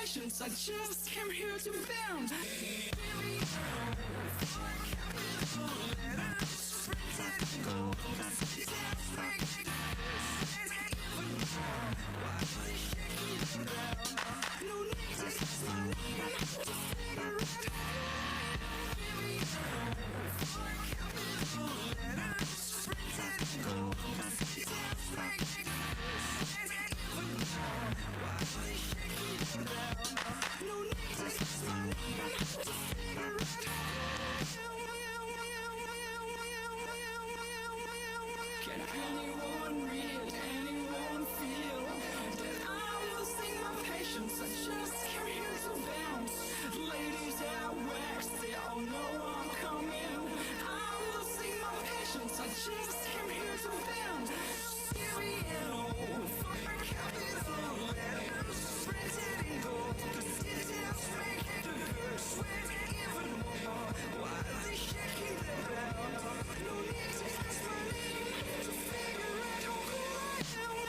patience, I just came here to bounce. No need to kiss my name, just cigarette. No need to kiss my name, just cigarette. Can anyone read, anyone feel that I'm losing my patience? I just came here to bounce. Ladies at wax, they all know I'm coming. I'm losing my patience. I just came here to bounce. Stereo, fuck capital letters, printed in gold. The details make the girls sweat even more. Why are they shaking their belt? No need to ask my name to figure out who I am.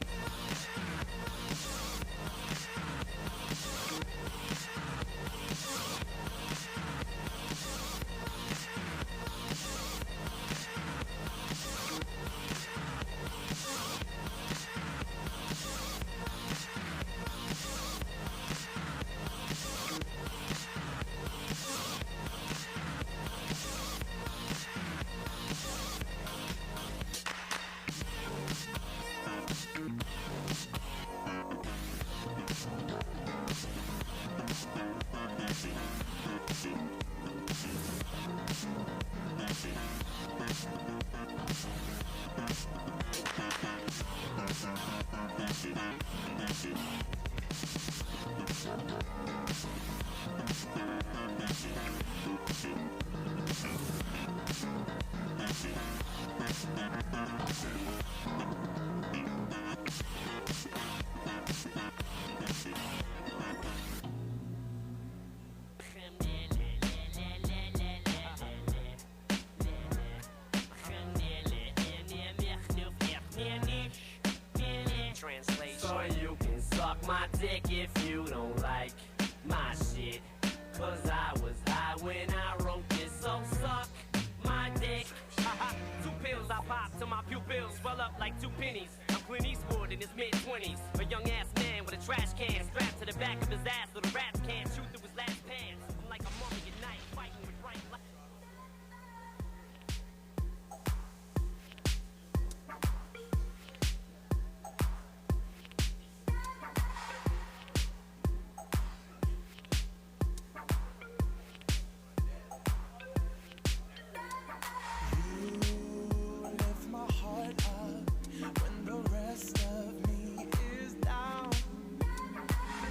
Translation. So you can suck my dick if you don't like my shit. Cause I was high when I wrote this, so suck my dick. Two pills I popped till my pupils swell up like 2 pennies. I'm Clint Eastwood in his mid-20s, a young ass man with a trash can strapped to the back of his ass so the rats can't shoot through his last pants. I'm like a mummy at night fighting with bright lights. When the rest of me is down,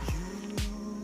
you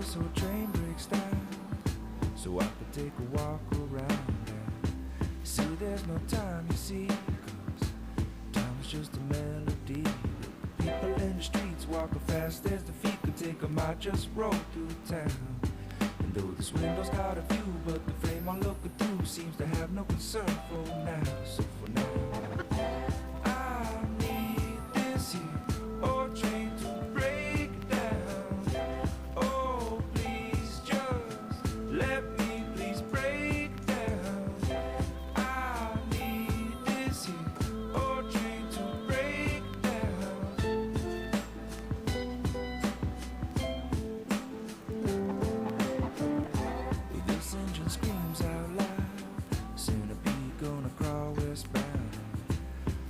so a train breaks down, so I could take a walk around and see there's no time, you see, 'cause time is just a melody. People in the streets walking fast as the feet could take 'em. I just roll through town, and though this window's got a view, but the frame I'm looking through seems to have no concern for now. So for now, I need this here old train to break down. Oh, please just let me please break down. I need this here old train to break down. This engine screams out loud, centipede gonna crawl westbound.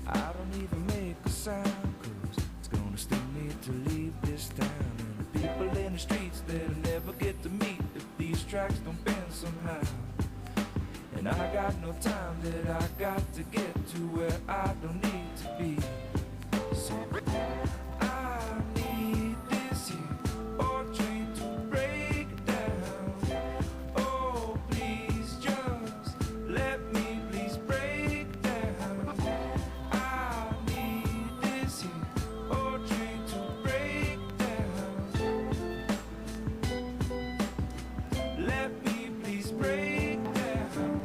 I don't even make a sound, 'cause it's gonna still need to leave this town. And the people in the streets, they'll never get to meet if these tracks don't bend somehow. And I got no time that I got to get to where I don't need to be. So I need this here old train to break down. Oh, please just let me please break down. I need this here old train to break down. Let me please break down.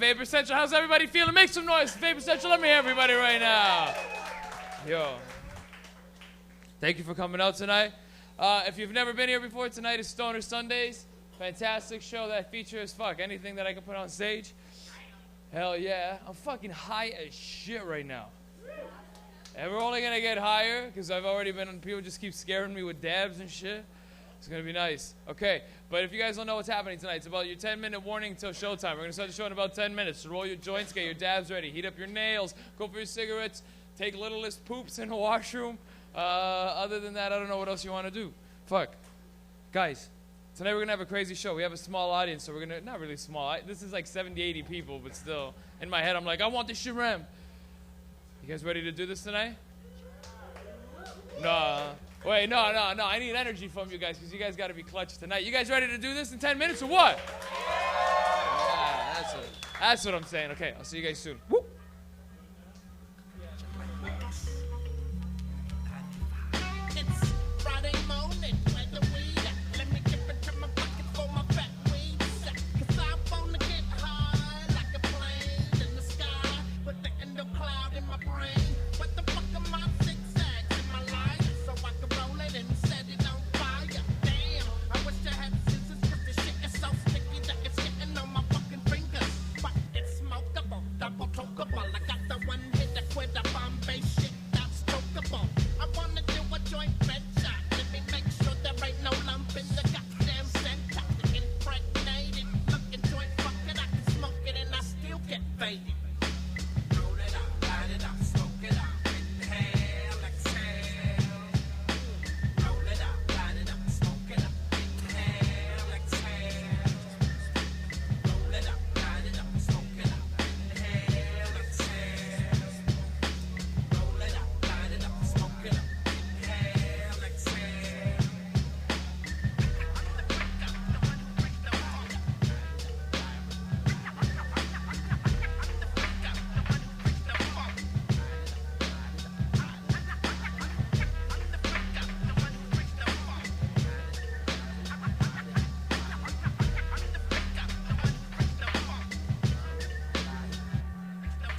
Vapor Central. How's everybody feeling? Make some noise. Vapor Central, let me hear everybody right now. Yo. Thank you for coming out tonight. If you've never been here before, tonight is Stoner Sundays. Fantastic show that features, anything that I can put on stage. Hell yeah. I'm fucking high as shit right now. And we're only going to get higher because I've already been, people just keep scaring me with dabs and shit. It's going to be nice. Okay, but if you guys don't know what's happening tonight, it's about your 10-minute warning until showtime. We're going to start the show in about 10 minutes. So roll your joints, get your dabs ready, heat up your nails, go for your cigarettes, take littlest poops in the washroom. Other than that, I don't know what else you want to do. Guys, tonight we're going to have a crazy show. We have a small audience, so we're going to, not really small. This is like 70, 80 people, but still, in my head, I'm like, I want this shit rammed. You guys ready to do this tonight? No. Wait, no. I need energy from you guys because you guys got to be clutch tonight. You guys ready to do this in 10 minutes or what? Yeah, that's what I'm saying. Okay, I'll see you guys soon. Woo. It's Friday morning, where the weed at? Let me dip into my pocket for my fat weed sack. 'Cause I wanna get high like a plane in the sky with the endo cloud in my brain. What the fuck am I zigzags in my life? So I can roll it and set it on fire. Damn, I wish I had scissors 'cause this shit is so sticky that it's getting on my fucking fingers. But it's smokable, double tokable. I got the one hit that quit up on bass shit that's tokable. I wanna do a joint red shot. Let me make sure there ain't no lump in the goddamn center. Impregnated, looking joint fucking. I can smoke it and I still get faded. Roll it up, light it up, smoke it up. Inhale, exhale. Roll it up, light it up, smoke it up. Inhale, exhale. Roll it up, light it up, smoke it up. Inhale, exhale. Roll it up, light it up, smoke it up. Inhale, exhale.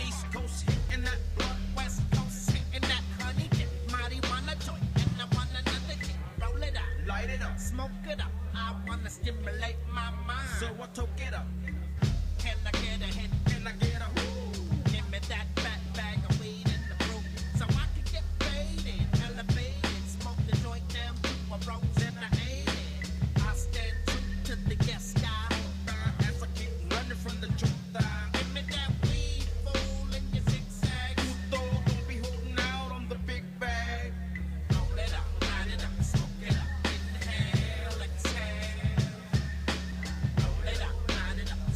East Coast hitting that blunt, West Coast hitting that honey dip. Mighty wanna joint, and I want another hit. Roll it up, light it up, smoke it up. I wanna stimulate my mind, so I toke it up. Can I get a hit? Can I get a whoo? Give me that fat bag of weed in the brew, so I can get faded, elevated, smoke the joint down to a rose and I ate it. I stand true to the yes guy, as I keep running from the truth. Give me that weed, fool, in your zigzag. Don't be holding out on the big bag. Roll it up, light it up, smoke it up. Inhale, exhale. Roll it up, light it up,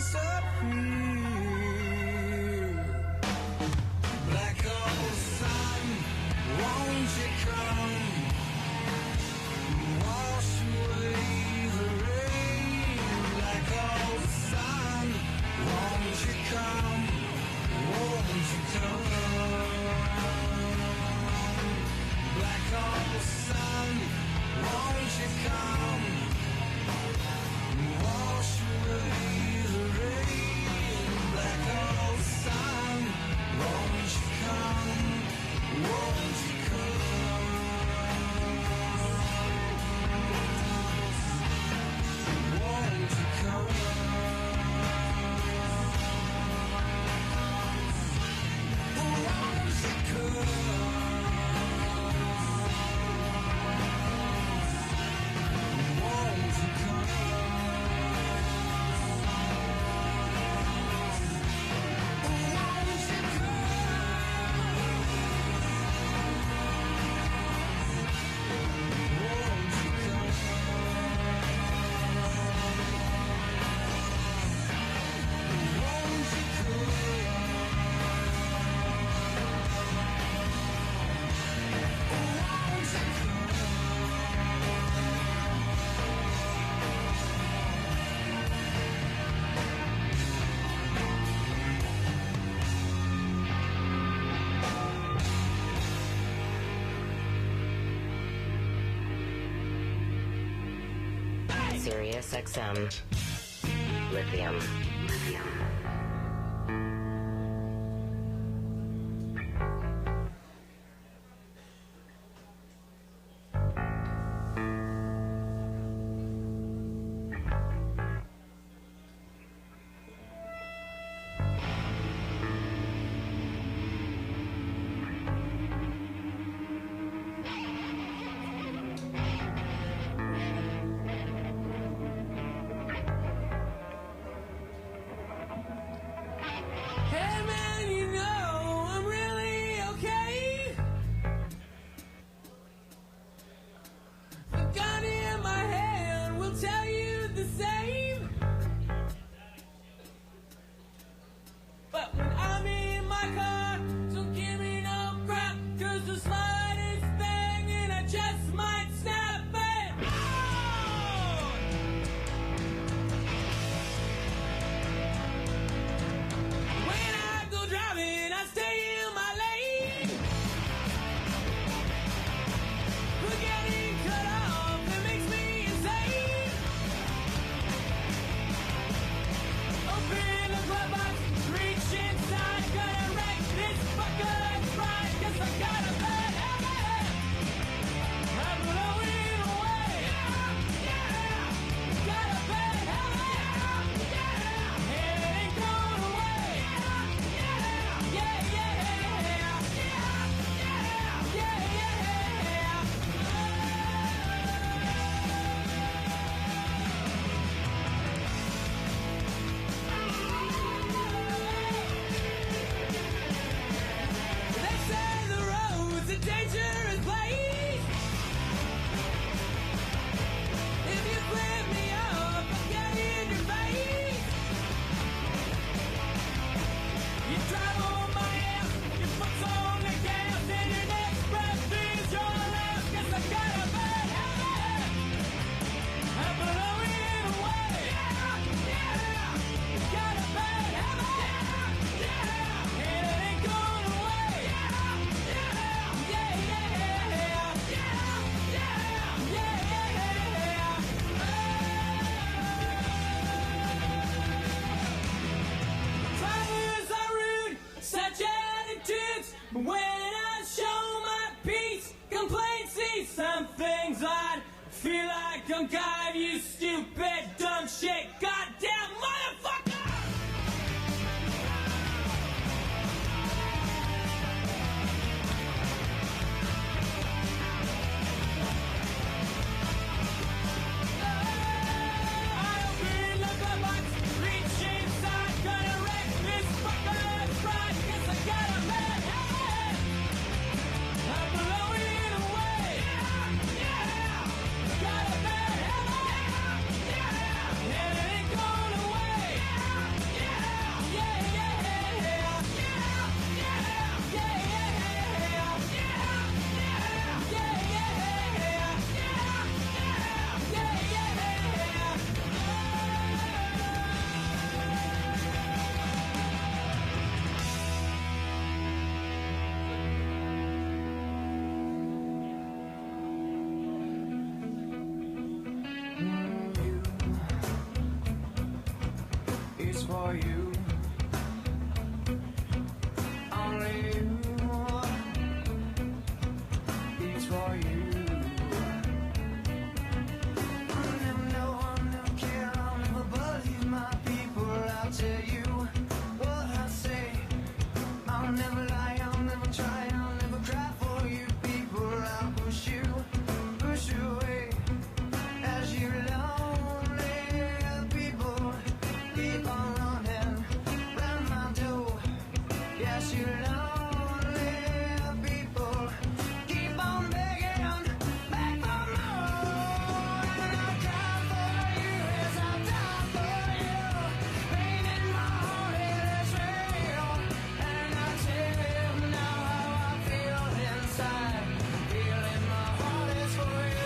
disappear. Black hole sun, won't you come? Wash away the rain. Black hole sun, won't you come? Won't you come? Black hole sun, won't you come? Wash away the rain. Black hole sun, won't you come? Won't you come? Won't you come? Won't you Sirius XM. Lithium. tell you what I say. I'll never lie, I'll never try, I'll never cry for you people. I'll push you away as you lonely people keep on running round my door. Yes, you lonely people keep on begging back for more. And I'll cry for you as I die for you. Pain in my heart is real, and I tell you now how I feel inside. Feeling my heart is for you.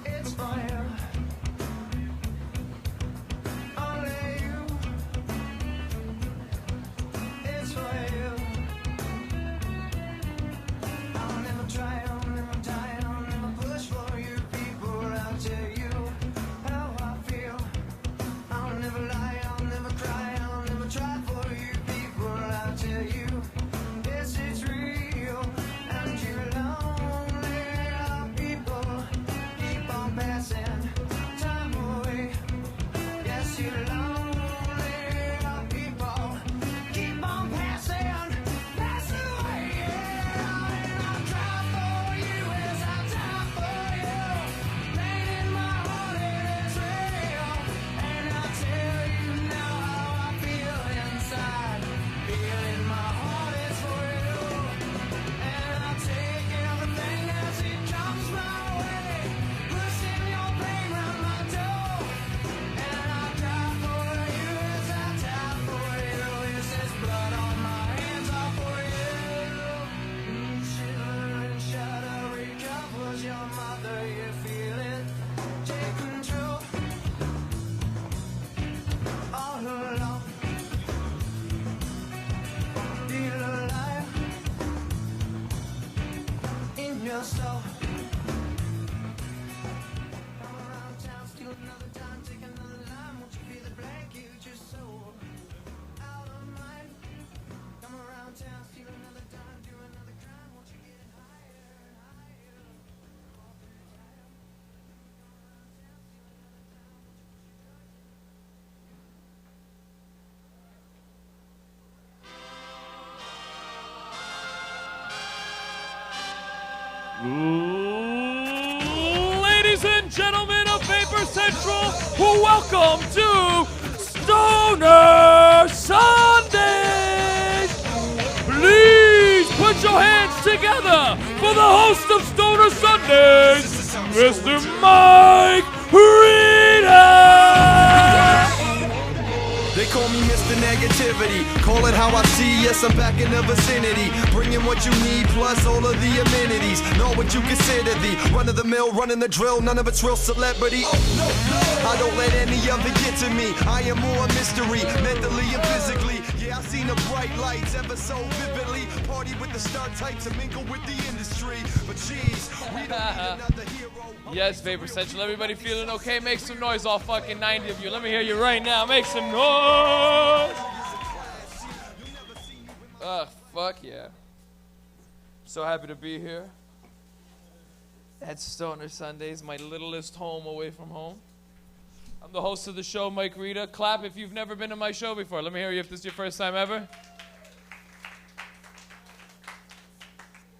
It's for you. Only you. It's for you. I'll never try, I'll never die, I'll never push for you people. I'll tell you how I feel. I'll never lie, I'll never cry, I'll never try for you people. I'll tell you this is real, and you lonely people keep on passing time away. Yes, you lonely people keep on passing away. Yeah, and I'll cry for you as I die for you. Pain in my heart is real, and I'll tell you now how I feel inside. Feeling my heart is for you, and I'll take everything as it comes my way. Pushing your pain round my door, and I'll cry for you as I die for you. This is blood on my hands are for you. Shiver and shudder recovers your mother. You feel it, take control all alone. Feel alive in your soul. Come around town, steal another dime, take another line. Won't you feel the blank you just sold? Out of mind. Come around town, steal another dime, do another crime. Won't you get higher and higher? Ladies and gentlemen of Vapor Central, welcome to Stoner Sundays. Please put your hands together for the host of Stoner Sundays, Mr. Mike Rita. They call me Mr. Negativity, call it how I see, yes I'm back in the vicinity, bringing what you need plus all of the amenities, know what you consider the run-of-the-mill, running the drill, none of it's real celebrity, I don't let any of it get to me, I am more mystery, mentally and physically, yeah I've seen the bright lights ever so vividly, party with the star types and mingle with the industry, but geez, we don't need another hero. Yes, Vapor Central. Everybody feeling okay? Make some noise, all fucking 90 of you. Let me hear you right now. Make some noise. Fuck yeah. So happy to be here at Stoner Sundays, my littlest home away from home. I'm the host of the show, Mike Rita. Clap if you've never been to my show before. Let me hear you if this is your first time ever.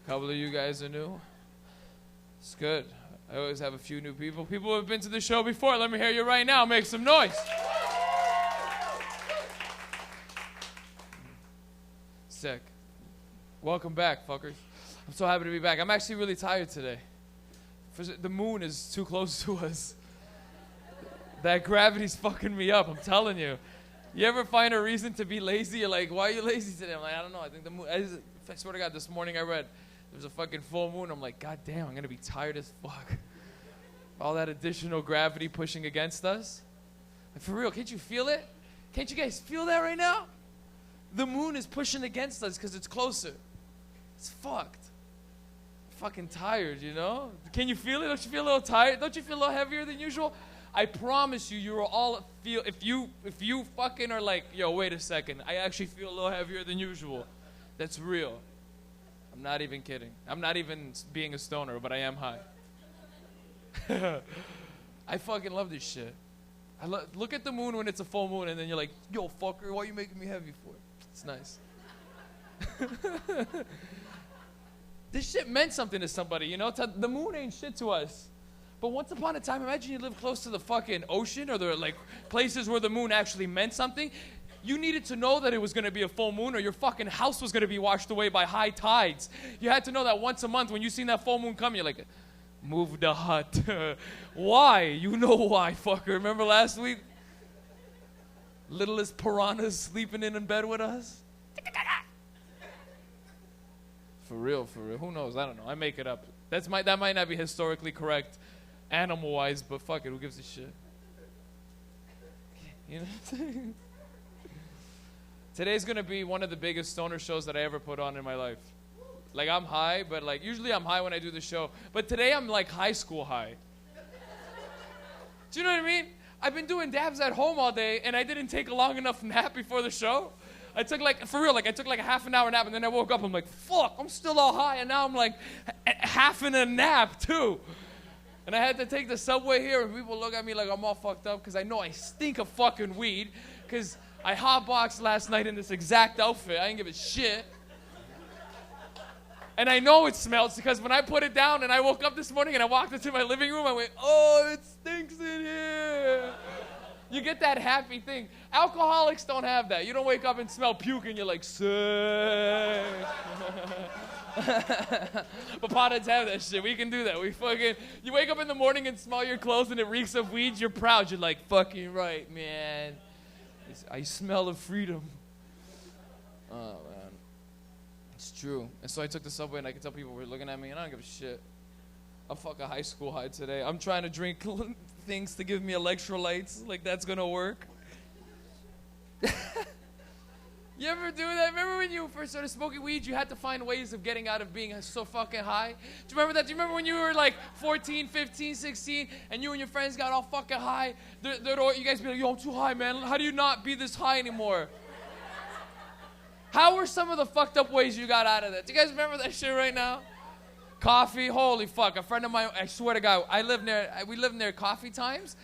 A couple of you guys are new. It's good. I always have a few new people. People who have been to the show before, let me hear you right now. Make some noise. Sick. Welcome back, fuckers. I'm so happy to be back. I'm actually really tired today. The moon is too close to us. That gravity's fucking me up, I'm telling you. You ever find a reason to be lazy? You're like, why are you lazy today? I'm like, I don't know. I think the moon... I swear to God, this morning I read... There's a fucking full moon. I'm like, God damn, I'm going to be tired as fuck. All that additional gravity pushing against us. Like, for real, can't you feel it? Can't you guys feel that right now? The moon is pushing against us because it's closer. It's fucked. I'm fucking tired, you know? Can you feel it? Don't you feel a little tired? Don't you feel a little heavier than usual? I promise you, you will all feel, if you fucking are like, yo, wait a second, I actually feel a little heavier than usual. That's real. I'm not even kidding. I'm not even being a stoner, but I am high. I fucking love this shit. Look at the moon when it's a full moon, and then you're like, yo, fucker, why are you making me heavy for? It's nice. This shit meant something to somebody, you know? The moon ain't shit to us. But once upon a time, imagine you live close to the fucking ocean, or there are like places where the moon actually meant something. You needed to know that it was going to be a full moon, or your fucking house was going to be washed away by high tides. You had to know that once a month when you seen that full moon come, you're like, move the hut. Why? You know why, fucker. Remember last week? Littlest piranhas sleeping in bed with us? For real, for real. Who knows? I don't know. I make it up. That might not be historically correct animal-wise, but fuck it. Who gives a shit? You know what I'm saying? Today's going to be one of the biggest stoner shows that I ever put on in my life. Like, I'm high, but like, usually I'm high when I do the show. But today I'm like high school high. Do you know what I mean? I've been doing dabs at home all day, and I didn't take a long enough nap before the show. I took like, for real, like I took like a half an hour nap, and then I woke up, I'm like, fuck, I'm still all high, and now I'm like half in a nap too. And I had to take the subway here, and people look at me like I'm all fucked up, because I know I stink of fucking weed, because I hotboxed last night in this exact outfit. I didn't give a shit. And I know it smells because when I put it down and I woke up this morning and I walked into my living room, I went, oh, it stinks in here. You get that happy thing. Alcoholics don't have that. You don't wake up and smell puke and you're like, sick. But potheads have that shit. We can do that. You wake up in the morning and smell your clothes and it reeks of weed, you're proud. You're like, fucking right, man. I smell of freedom. Oh, man. It's true. And so I took the subway and I could tell people were looking at me and I don't give a shit. I'm fucking high school high today. I'm trying to drink things to give me electrolytes. Like that's gonna work. You ever do that? Remember when you first started smoking weed, you had to find ways of getting out of being so fucking high? Do you remember that? Do you remember when you were like 14, 15, 16, and you and your friends got all fucking high? You guys be like, yo, I'm too high, man. How do you not be this high anymore? How were some of the fucked up ways you got out of that? Do you guys remember that shit right now? Coffee, holy fuck. A friend of mine, I swear to God, we lived near coffee times.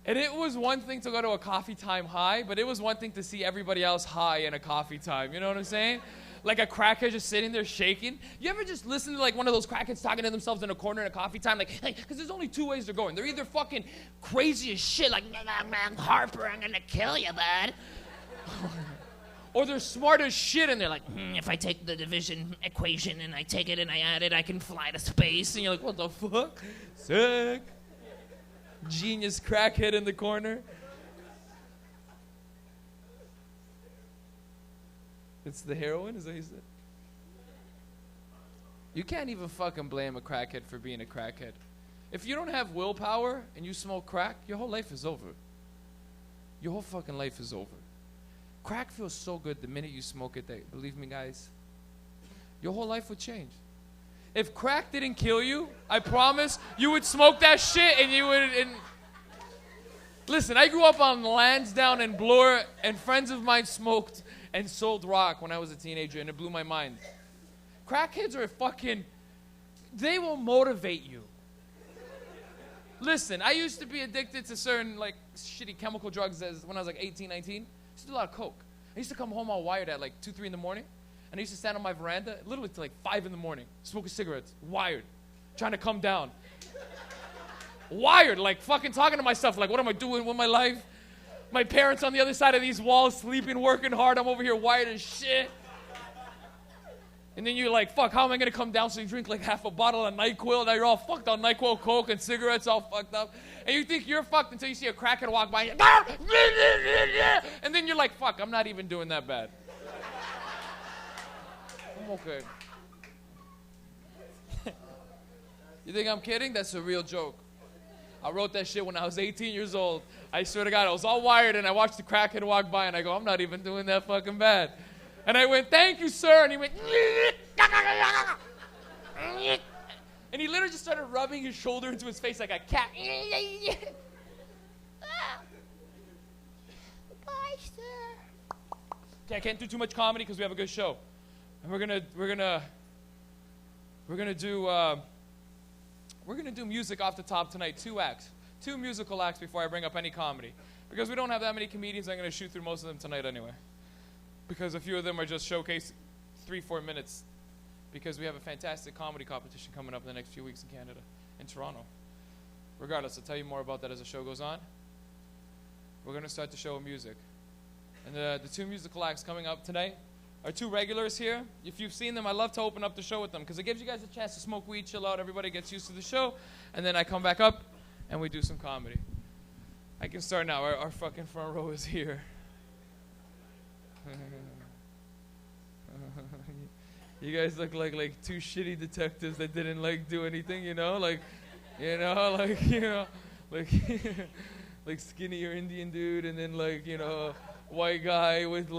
And it was one thing to go to a coffee time high, but it was one thing to see everybody else high in a coffee time. You know what I'm saying? Like a crackhead just sitting there shaking. You ever just listen to like one of those crackheads talking to themselves in a corner in a coffee time? Like, hey, because there's only two ways they're going. They're either fucking crazy as shit, like, Harper, I'm going to kill you, bud. Or they're smart as shit and they're like, if I take the division equation and I take it and I add it, I can fly to space. And you're like, what the fuck? Sick. Genius crackhead in the corner. It's the heroin? Is that what you said? You can't even fucking blame a crackhead for being a crackhead. If you don't have willpower and you smoke crack, your whole life is over. Your whole fucking life is over. Crack feels so good the minute you smoke it that, believe me guys, your whole life would change. If crack didn't kill you, I promise you would smoke that shit and you would... Listen, I grew up on Lansdowne and Bloor, and friends of mine smoked and sold rock when I was a teenager, and it blew my mind. Crackheads are fucking... They will motivate you. Listen, I used to be addicted to certain, like, shitty chemical drugs when I was like 18, 19. I used to do a lot of coke. I used to come home all wired at like 2, 3 in the morning. And I used to stand on my veranda literally till like 5 in the morning, smoking cigarettes, wired, trying to come down. Wired, like fucking talking to myself, like what am I doing with my life? My parents on the other side of these walls sleeping, working hard. I'm over here wired as shit. And then you're like, fuck, how am I going to come down? So you drink like half a bottle of NyQuil. Now you're all fucked on NyQuil, coke, and cigarettes, all fucked up. And you think you're fucked until you see a crackhead walk by. And then you're like, fuck, I'm not even doing that bad. I'm okay. You think I'm kidding? That's a real joke. I wrote that shit when I was 18 years old. I swear to God, I was all wired, and I watched the crackhead walk by, and I go, I'm not even doing that fucking bad. And I went, thank you, sir. And he went, and he literally just started rubbing his shoulder into his face like a cat. Bye, sir. Okay, I can't do too much comedy because we have a good show. And we're gonna do music off the top tonight. 2 acts. 2 musical acts before I bring up any comedy. Because we don't have that many comedians, I'm going to shoot through most of them tonight anyway. Because a few of them are just showcased 3-4 minutes. Because we have a fantastic comedy competition coming up in the next few weeks in Canada, in Toronto. Regardless, I'll tell you more about that as the show goes on. We're going to start the show with music. And the 2 musical acts coming up tonight are 2 regulars here. If you've seen them, I love to open up the show with them because it gives you guys a chance to smoke weed, chill out, everybody gets used to the show, and then I come back up and we do some comedy. I can start now. Our fucking front row is here. You guys look like 2 shitty detectives that didn't do anything, like skinnier Indian dude, and then white guy with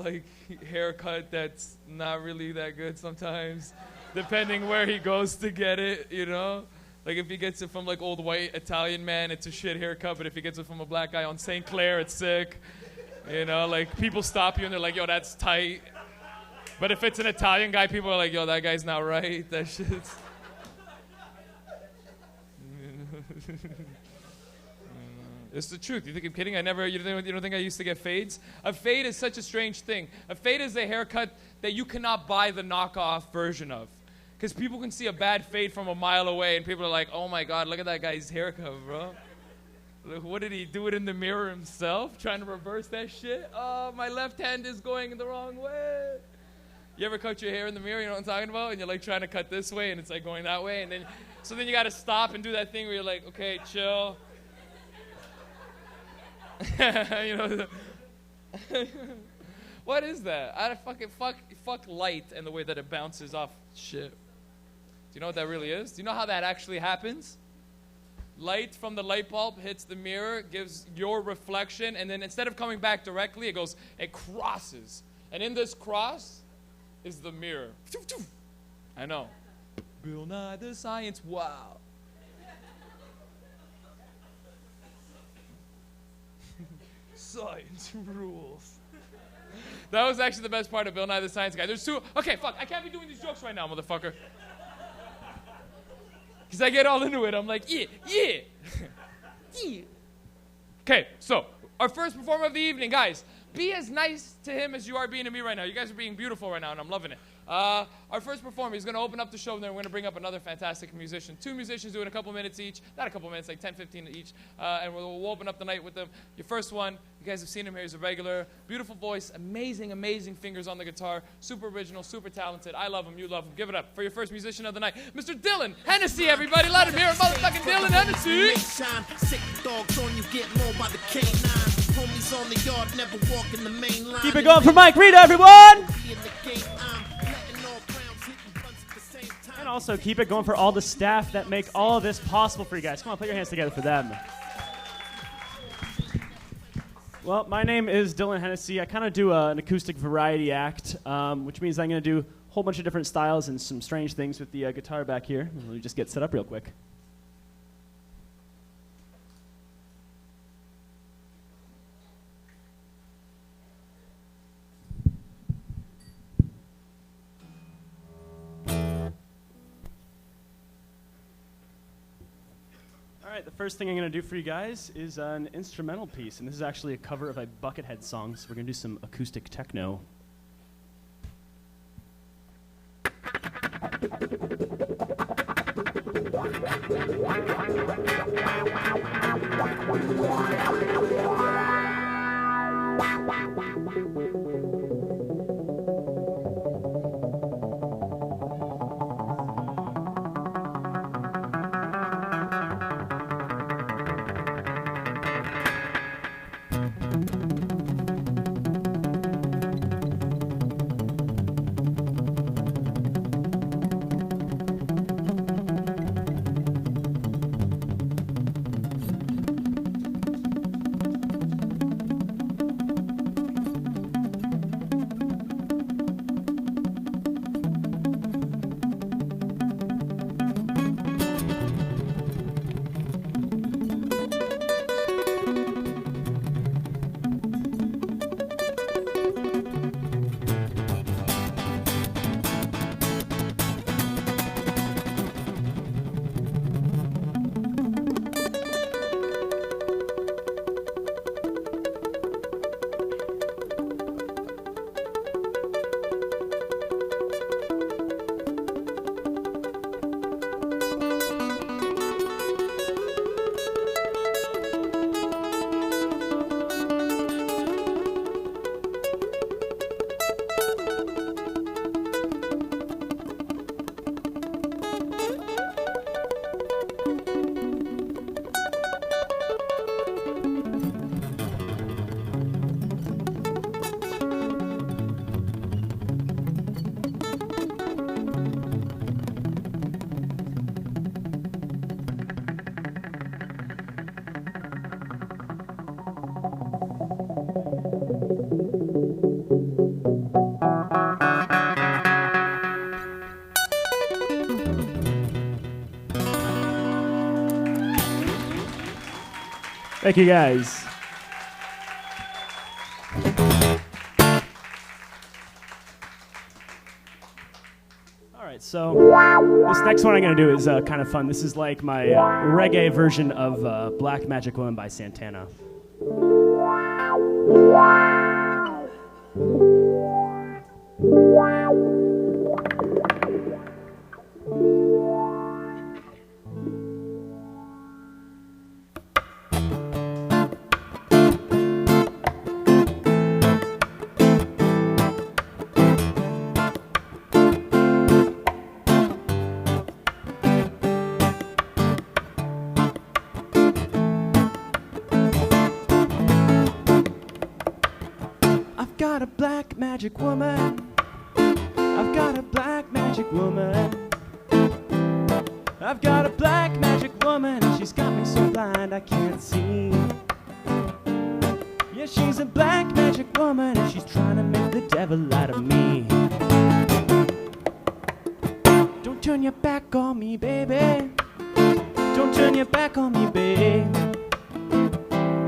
haircut that's not really that good sometimes, depending where he goes to get it, if he gets it from old white Italian man, it's a shit haircut, but if he gets it from a black guy on St. Clair, it's sick. People stop you and they're like, yo, that's tight. But if it's an Italian guy, people are like, yo, that guy's not right. That shit's... It's the truth. You think I'm kidding? You don't think I used to get fades? A fade is such a strange thing. A fade is a haircut that you cannot buy the knockoff version of. Because people can see a bad fade from a mile away, and people are like, oh my God, look at that guy's haircut, bro. Look, what did he do it in the mirror himself? Trying to reverse that shit? Oh, my left hand is going the wrong way. You ever cut your hair in the mirror, you know what I'm talking about? And you're trying to cut this way, and it's going that way. And then you got to stop and do that thing where you're like, okay, chill. What is that? I fuck light and the way that it bounces off shit. Do you know what that really is? Do you know how that actually happens? Light from the light bulb hits the mirror, gives your reflection, and then instead of coming back directly, it crosses. And in this cross is the mirror. I know. Bill Nye the Science, wow. Science rules. That was actually the best part of Bill Nye the Science Guy. There's 2. Okay, fuck. I can't be doing these jokes right now, motherfucker. Because I get all into it. I'm like, yeah. Yeah. Okay, so our first performer of the evening, guys. Be as nice to him as you are being to me right now. You guys are being beautiful right now, and I'm loving it. Our first performer, he's going to open up the show, and then we're going to bring up another fantastic musician. 2 musicians doing a couple minutes each. Not a couple minutes, 10, 15 each. And we'll open up the night with them. Your first one, you guys have seen him here. He's a regular. Beautiful voice. Amazing, amazing fingers on the guitar. Super original, super talented. I love him. You love him. Give it up for your first musician of the night, Mr. Dylan Hennessy, everybody. Let him hear it, motherfucking Dylan Hennessy. Sick dogs on you, get more by the K9. Homies on the yard, never walk in the main line. Keep it going for Mike Rita, everyone! And also keep it going for all the staff that make all of this possible for you guys. Come on, put your hands together for them. Well, my name is Dylan Hennessy. I kind of do an acoustic variety act, which means I'm going to do a whole bunch of different styles and some strange things with the guitar back here. Let me just get set up real quick. The first thing I'm going to do for you guys is an instrumental piece, and this is actually a cover of a Buckethead song, so we're going to do some acoustic techno. Thank you, guys. All right, so this next one I'm going to do is kind of fun. This is like my reggae version of Black Magic Woman by Santana. I've got a black magic woman. I've got a black magic woman. I've got a black magic woman, and she's got me so blind I can't see. Yeah, she's a black magic woman, and she's trying to make the devil out of me. Don't turn your back on me, baby. Don't turn your back on me, baby.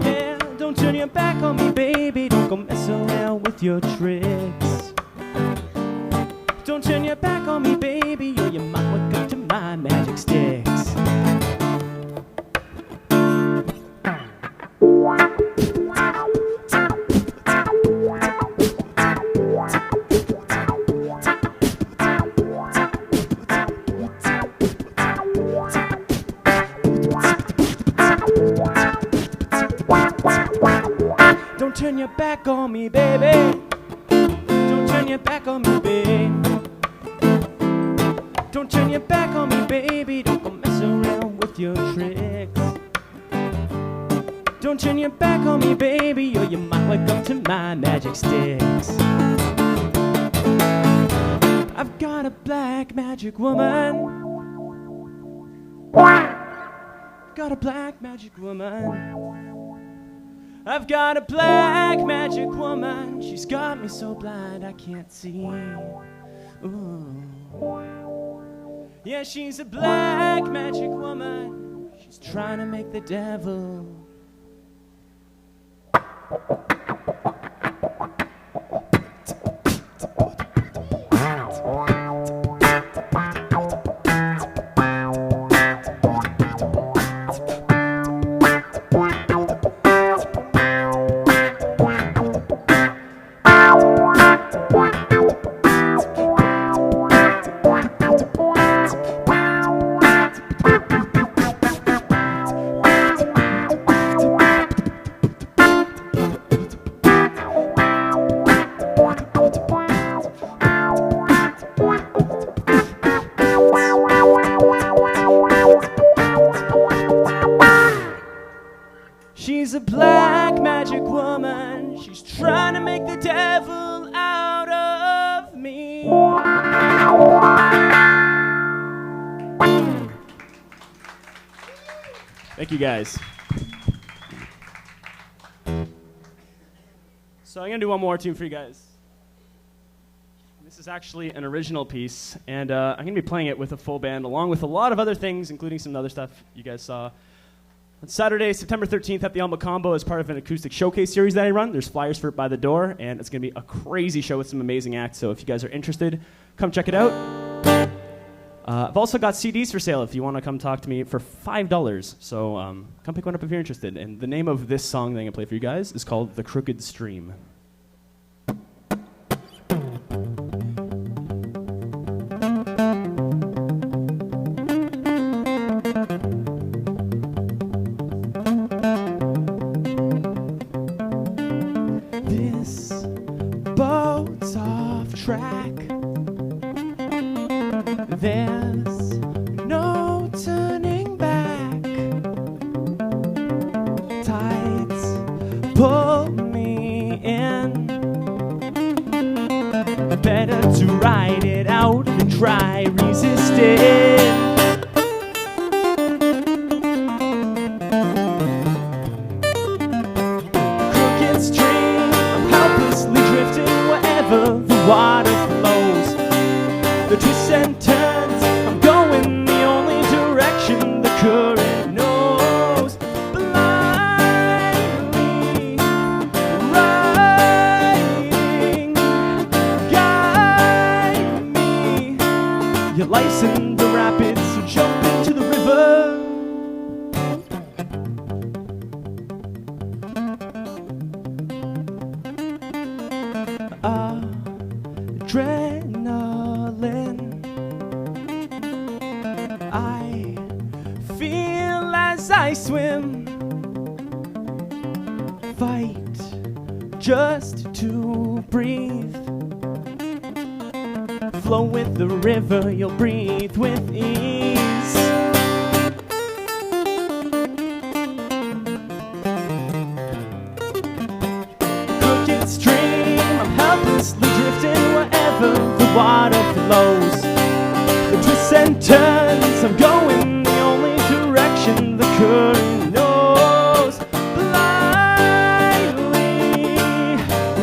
Yeah, don't turn your back on me, baby. Don't go mess around with your tricks. Don't turn your back on me, baby, or you might wake up to my magic sticks. Don't turn your back on me, baby. Don't turn your back on me, baby. Don't turn your back on me, baby. Don't go mess around with your tricks. Don't turn your back on me, baby, or you might wake up to my magic sticks. I've got a black magic woman. Got a black magic woman. I've got a black magic woman. She's got me so blind I can't see. Ooh. Yeah, she's a black magic woman. She's trying to make the devil. She's a black magic woman. She's trying to make the devil out of me. Thank you, guys. So I'm going to do one more tune for you guys. This is actually an original piece, and I'm going to be playing it with a full band, along with a lot of other things, including some other stuff you guys saw. On Saturday, September 13th at the Alma Combo as part of an acoustic showcase series that I run. There's flyers for it by the door, and it's going to be a crazy show with some amazing acts, so if you guys are interested, come check it out. I've also got CDs for sale if you want to come talk to me for $5, so come pick one up if you're interested. And the name of this song that I'm going to play for you guys is called The Crooked Stream. Track. There's no turning back. Tides pull me in. Better to ride it out than try resisting. Crooked stream, I'm helplessly drifting wherever the water flows. The twists and turns, I'm going the only direction the current knows. Blind adrenaline. I feel as I swim. Fight just to breathe. Flow with the river, you'll breathe with ease. Crooked stream, I'm helplessly drifting wherever the water flows. The twists and turns, I'm going the only direction the current knows. Blindly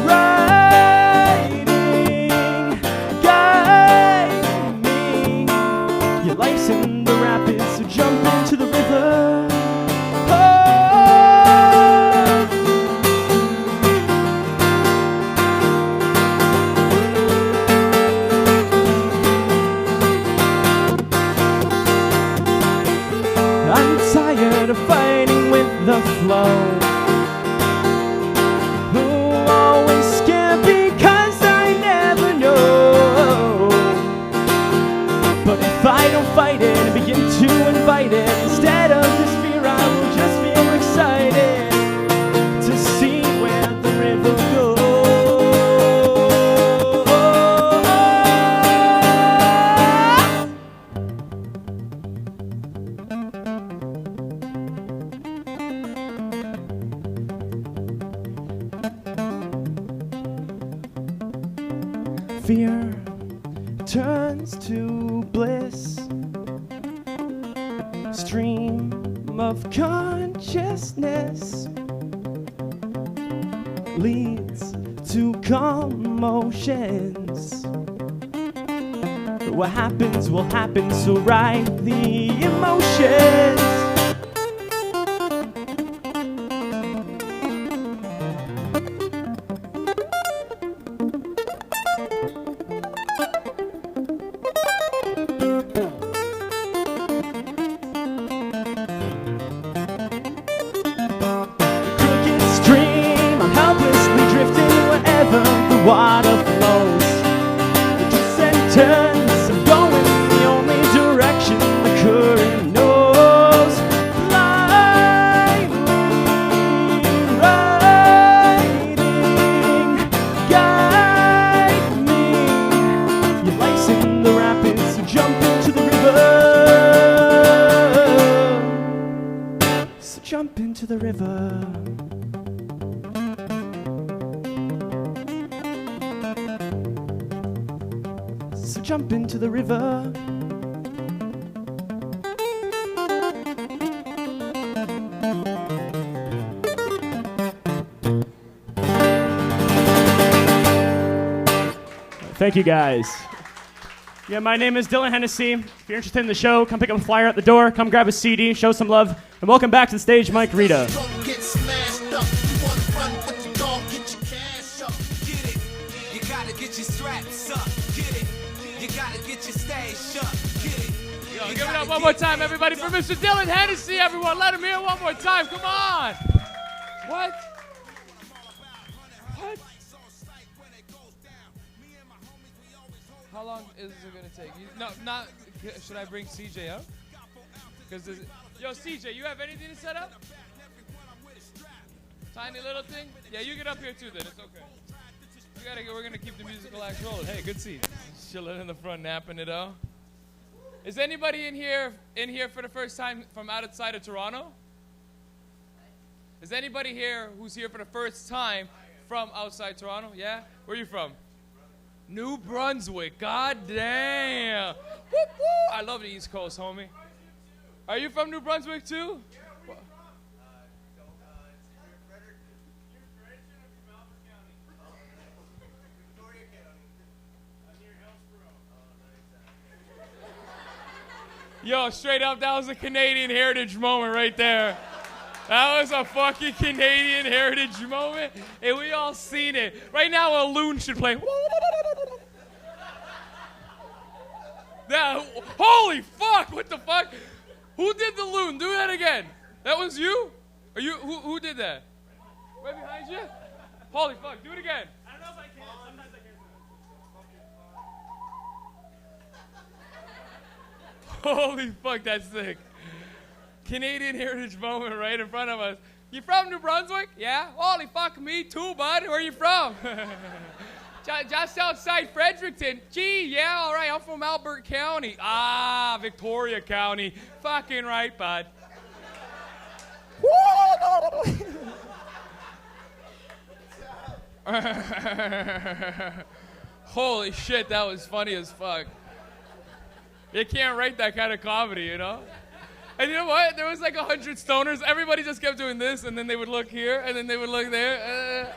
riding, guide me. Your life's in the rapids, so jump into the river. I'm tired of fighting with the flow. Who always scared because I never know. But if I don't fight it and begin to invite it, instead of this fear I will just feel excited to see where the river goes. Fear turns to bliss. Stream of consciousness leads to commotions. What happens will happen, so ride the emotions. Crooked stream, I'm helplessly drifting wherever the water flows. The twists and turns, I'm going the only direction the current knows. Blindly riding, guide me. Your life's in the rapids, so jump into the river. So jump into the river. So jump into the river. Thank you guys. Yeah, my name is Dylan Hennessy. If you're interested in the show, come pick up a flyer at the door, come grab a CD, show some love, and welcome back to the stage, Mike Rita. Don't get smashed up. You wanna run with the dog, get your cash up. Get it. You gotta get your straps up. Get it. You gotta get your stash up. Get it. Yo, give it up one more time, everybody, for Mr. Dylan Hennessy, everyone. Let him hear one more time. Come on. What? What? How long is it gonna take? No, not. Should I bring CJ up? Because yo, CJ, you have anything to set up? Tiny little thing? Yeah, you get up here too. Then it's okay. We're gonna keep the musical acts rolling. Hey, good seat. Chilling in the front, napping it out. Is anybody in here for the first time from outside of Toronto? Is anybody here who's here for the first time from outside Toronto? Yeah? Where are you from? New Brunswick. God damn. Woo, woo. I love the East Coast, homie. Are you from New Brunswick too? Yo, straight up, that was a Canadian heritage moment right there. That was a fucking Canadian heritage moment, and we all seen it. Right now, a loon should play. Holy fuck! What the fuck? Who did the loon? Do that again. That was you? Are you? Who did that? Right behind you? Holy fuck! Do it again. I don't know if I can. Sometimes I can't. Holy fuck, that's sick. Canadian Heritage moment right in front of us. You from New Brunswick? Yeah? Holy fuck, me too, bud. Where you from? Just outside Fredericton. Gee, yeah, all right. I'm from Alberta County. Ah, Victoria County. Fucking right, bud. Holy shit, that was funny as fuck. You can't write that kind of comedy, you know? And you know what? There was like 100 stoners. Everybody just kept doing this, and then they would look here, and then they would look there.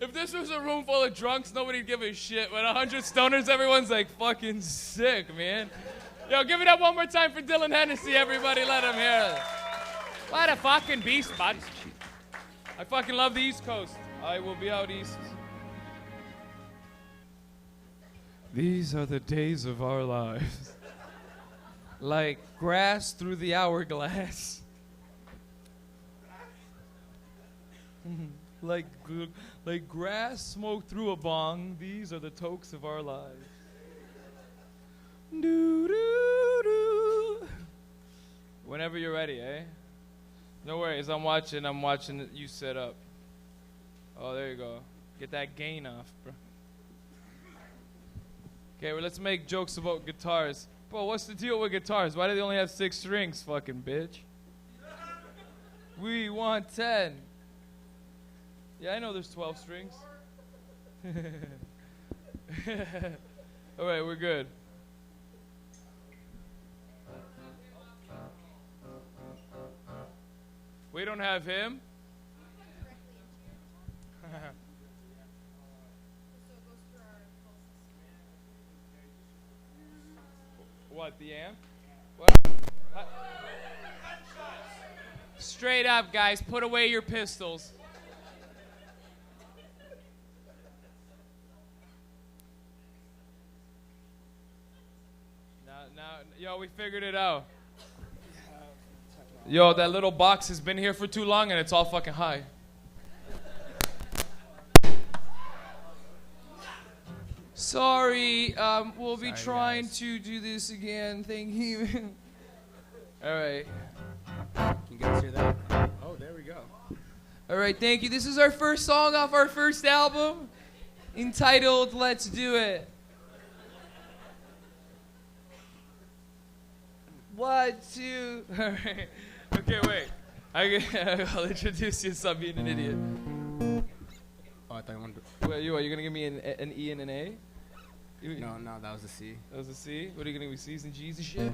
If this was a room full of drunks, nobody'd give a shit. But 100 stoners, everyone's like fucking sick, man. Yo, give it up one more time for Dylan Hennessy, everybody. Let him hear it. What a fucking beast, bud. I fucking love the East Coast. I will be out east. These are the days of our lives. Like grass through the hourglass. like grass smoke through a bong. These are the tokes of our lives. Doo, doo, doo. Whenever you're ready, eh? No worries, I'm watching you set up. Oh, there you go. Get that gain off, bro. Okay, well, let's make jokes about guitars. Bro, what's the deal with guitars? Why do they only have 6 strings, fucking bitch? We want 10. Yeah, I know there's 12 strings. All right, we're good. We don't have him. What, the amp? What? Straight up, guys, put away your pistols. Now, yo, we figured it out. Yo, that little box has been here for too long and it's all fucking high. Sorry, we'll be trying to do this again. Thank you. All right. Can you guys hear that? Oh, there we go. All right, thank you. This is our first song off our first album, entitled Let's Do It. 1, 2. All right. Okay, wait. I'll introduce you to stop being an idiot. Oh, I thought you wanted to... Wait, you're going to give me an E and an A? No, that was a C. That was a C? What are you going to give me, C's and G's and shit?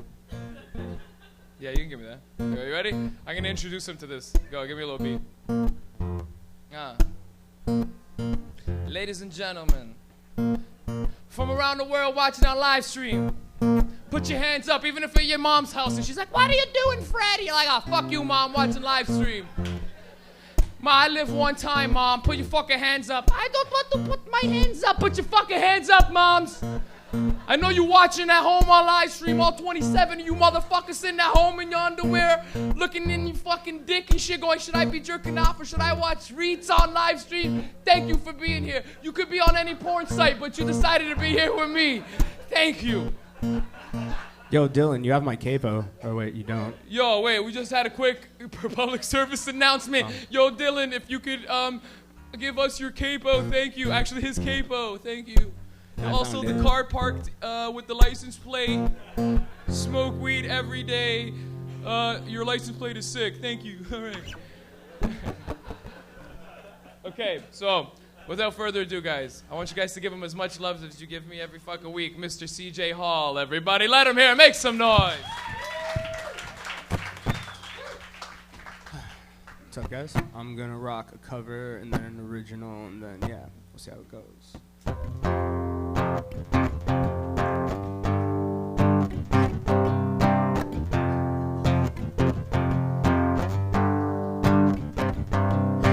Yeah, you can give me that. Okay, you ready? I'm going to introduce him to this. Go, give me a little beat. Ladies and gentlemen, from around the world watching our live stream, put your hands up, even if you're at your mom's house and she's like, "What are you doing, Fred?" You're like, "Oh, fuck you, Mom, watching live stream." Ma, I live one time, Mom. Put your fucking hands up. I don't want to put my hands up. Put your fucking hands up, Moms. I know you watching at home on live stream, all 27 of you motherfuckers sitting at home in your underwear, looking in your fucking dick and shit going, should I be jerking off or should I watch Reeds on live stream? Thank you for being here. You could be on any porn site, but you decided to be here with me. Thank you. Yo, Dylan, you have my capo. Or wait, you don't. Yo, wait, we just had a quick public service announcement. Yo, Dylan, if you could give us your capo, thank you. Actually, his capo, thank you. And also the car parked with the license plate. Smoke weed every day. Your license plate is sick. Thank you. All right. Okay, so without further ado, guys, I want you guys to give him as much love as you give me every fucking week. Mr. CJ Hall, everybody. Let him hear. Make some noise. What's up, guys? I'm going to rock a cover and then an original, and then, yeah, we'll see how it goes.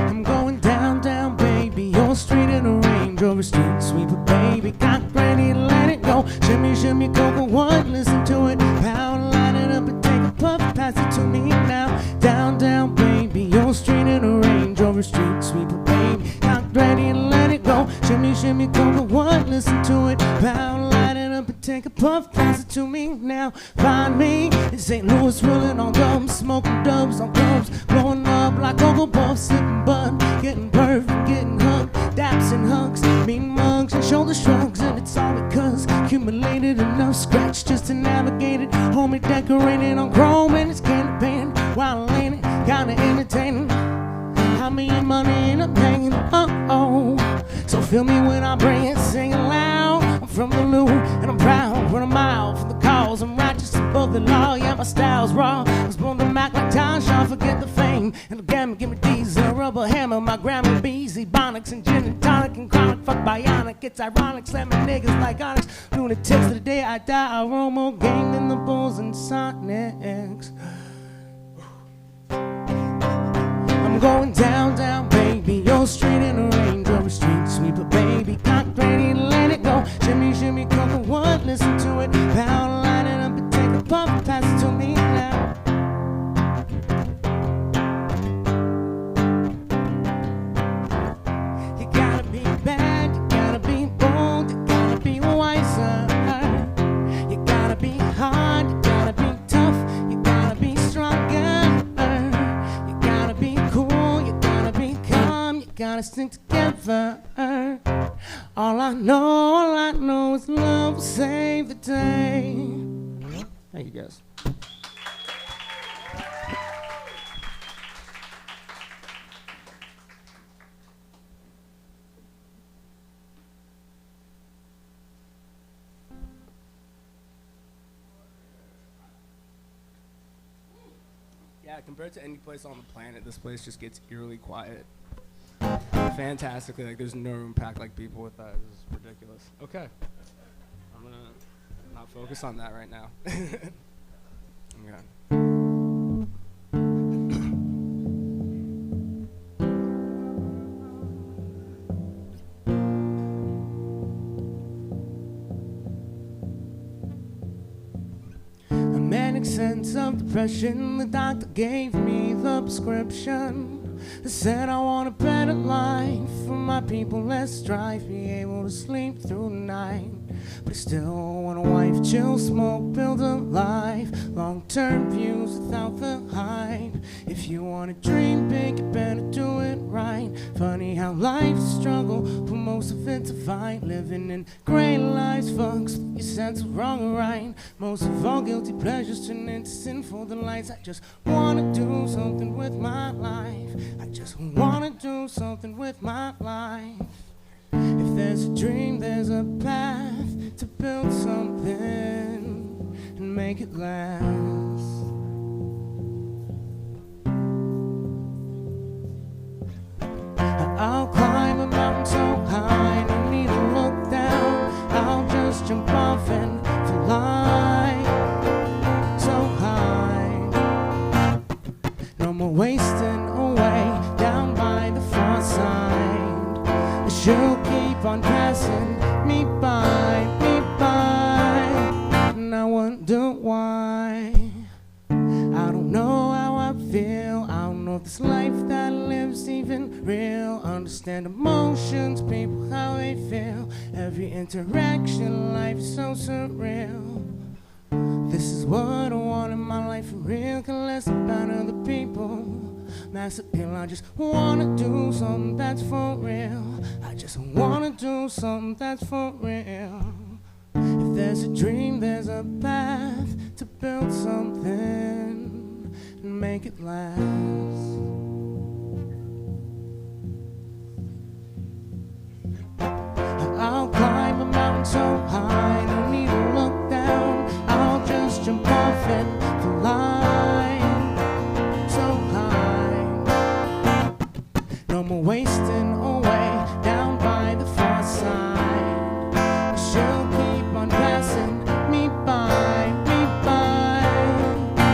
I'm going down, down, baby, Yonge Street in a Range Rover street sweeper, baby, got ready to let it go. Shimmy, shimmy, go for one, listen to it. Power, line it up and take a puff, pass it to me now. Down, down, baby, Yonge Street in a Range Rover street sweeper, baby, got ready to let it go. Shimmy, shimmy, go for one, listen to it. pound, light it up and take a puff, pass it to me now. Find me in St. Louis, rolling on dubs, smoking dubs on dubs, blowing up like Cocoa Puffs, sipping bud, getting perfect, getting hugged, daps and hugs, mean mugs and shoulder shrugs, and it's all because accumulated enough scratch just to navigate it. Homie decorated on chrome and it's candy painted while laying it, kinda imitating how me and money ain't a hanging. Oh, so feel me when I bring it, singing loud. I'm from the Lou and I'm proud, run a mile for the cause. I'm righteous above the law, yeah, my style's raw. I was born to Mac like Tom Shaw, forget the fame and the gamma, give me D's and a rubber hammer. My grandma B's, ebonics and gin and tonic and chronic, fuck bionic. It's ironic, slamming niggas like Onyx. Lunatics to the day I die, I roll more gang than the Bulls and Sonics. I'm going down, down, baby, Yonge Street in a Range Rover street sweeper, baby, cock ready to let it go. Shimmy, shimmy, cocoa wood, listen to it, pound, light it up and take a puff, pass it to me now. You gotta be bad, you gotta be bold, you gotta be wiser. You gotta be hard, you gotta be tough, you gotta be stronger. Gotta stick together. All I know is love will save the day. Thank you guys. Yeah, compared to any place on the planet, this place just gets eerily quiet. Fantastically, like there's no room packed like people with that. This is ridiculous. Okay, I'm gonna not focus on that right now. Okay. A manic sense of depression, the doctor gave me the prescription. I said I want a better life for my people, less strife, be able to sleep through the night. But I still want a wife, chill, smoke, build a life, long-term views without the hype. If you want to dream big, you better do it right. Funny how life's a struggle, but most of it's a fight. Living in gray lives fucks your sense of wrong or right. Most of all guilty pleasures turn into sinful delights. I just want to do something with my life. I just want to do something with my life. If there's a dream, there's a path to build something and make it last. I'll climb a mountain so high, no need to look down. I'll just jump off and fly so high. No more wasting away down by the far side. She'll keep on passing me by, and I wonder why. I don't know how I feel, I don't know if this life that I live's even real. Understand emotions, people, how they feel. Every interaction, life is so surreal. This is what I want in my life for real, care less about other people. Mass appeal, I just wanna do something that's for real. I just wanna do something that's for real. If there's a dream, there's a path to build something and make it last. I'll climb a mountain so high, no need to look down. I'll just jump off and fly so high. No more wasting away down by the far side. She'll keep on passing me by,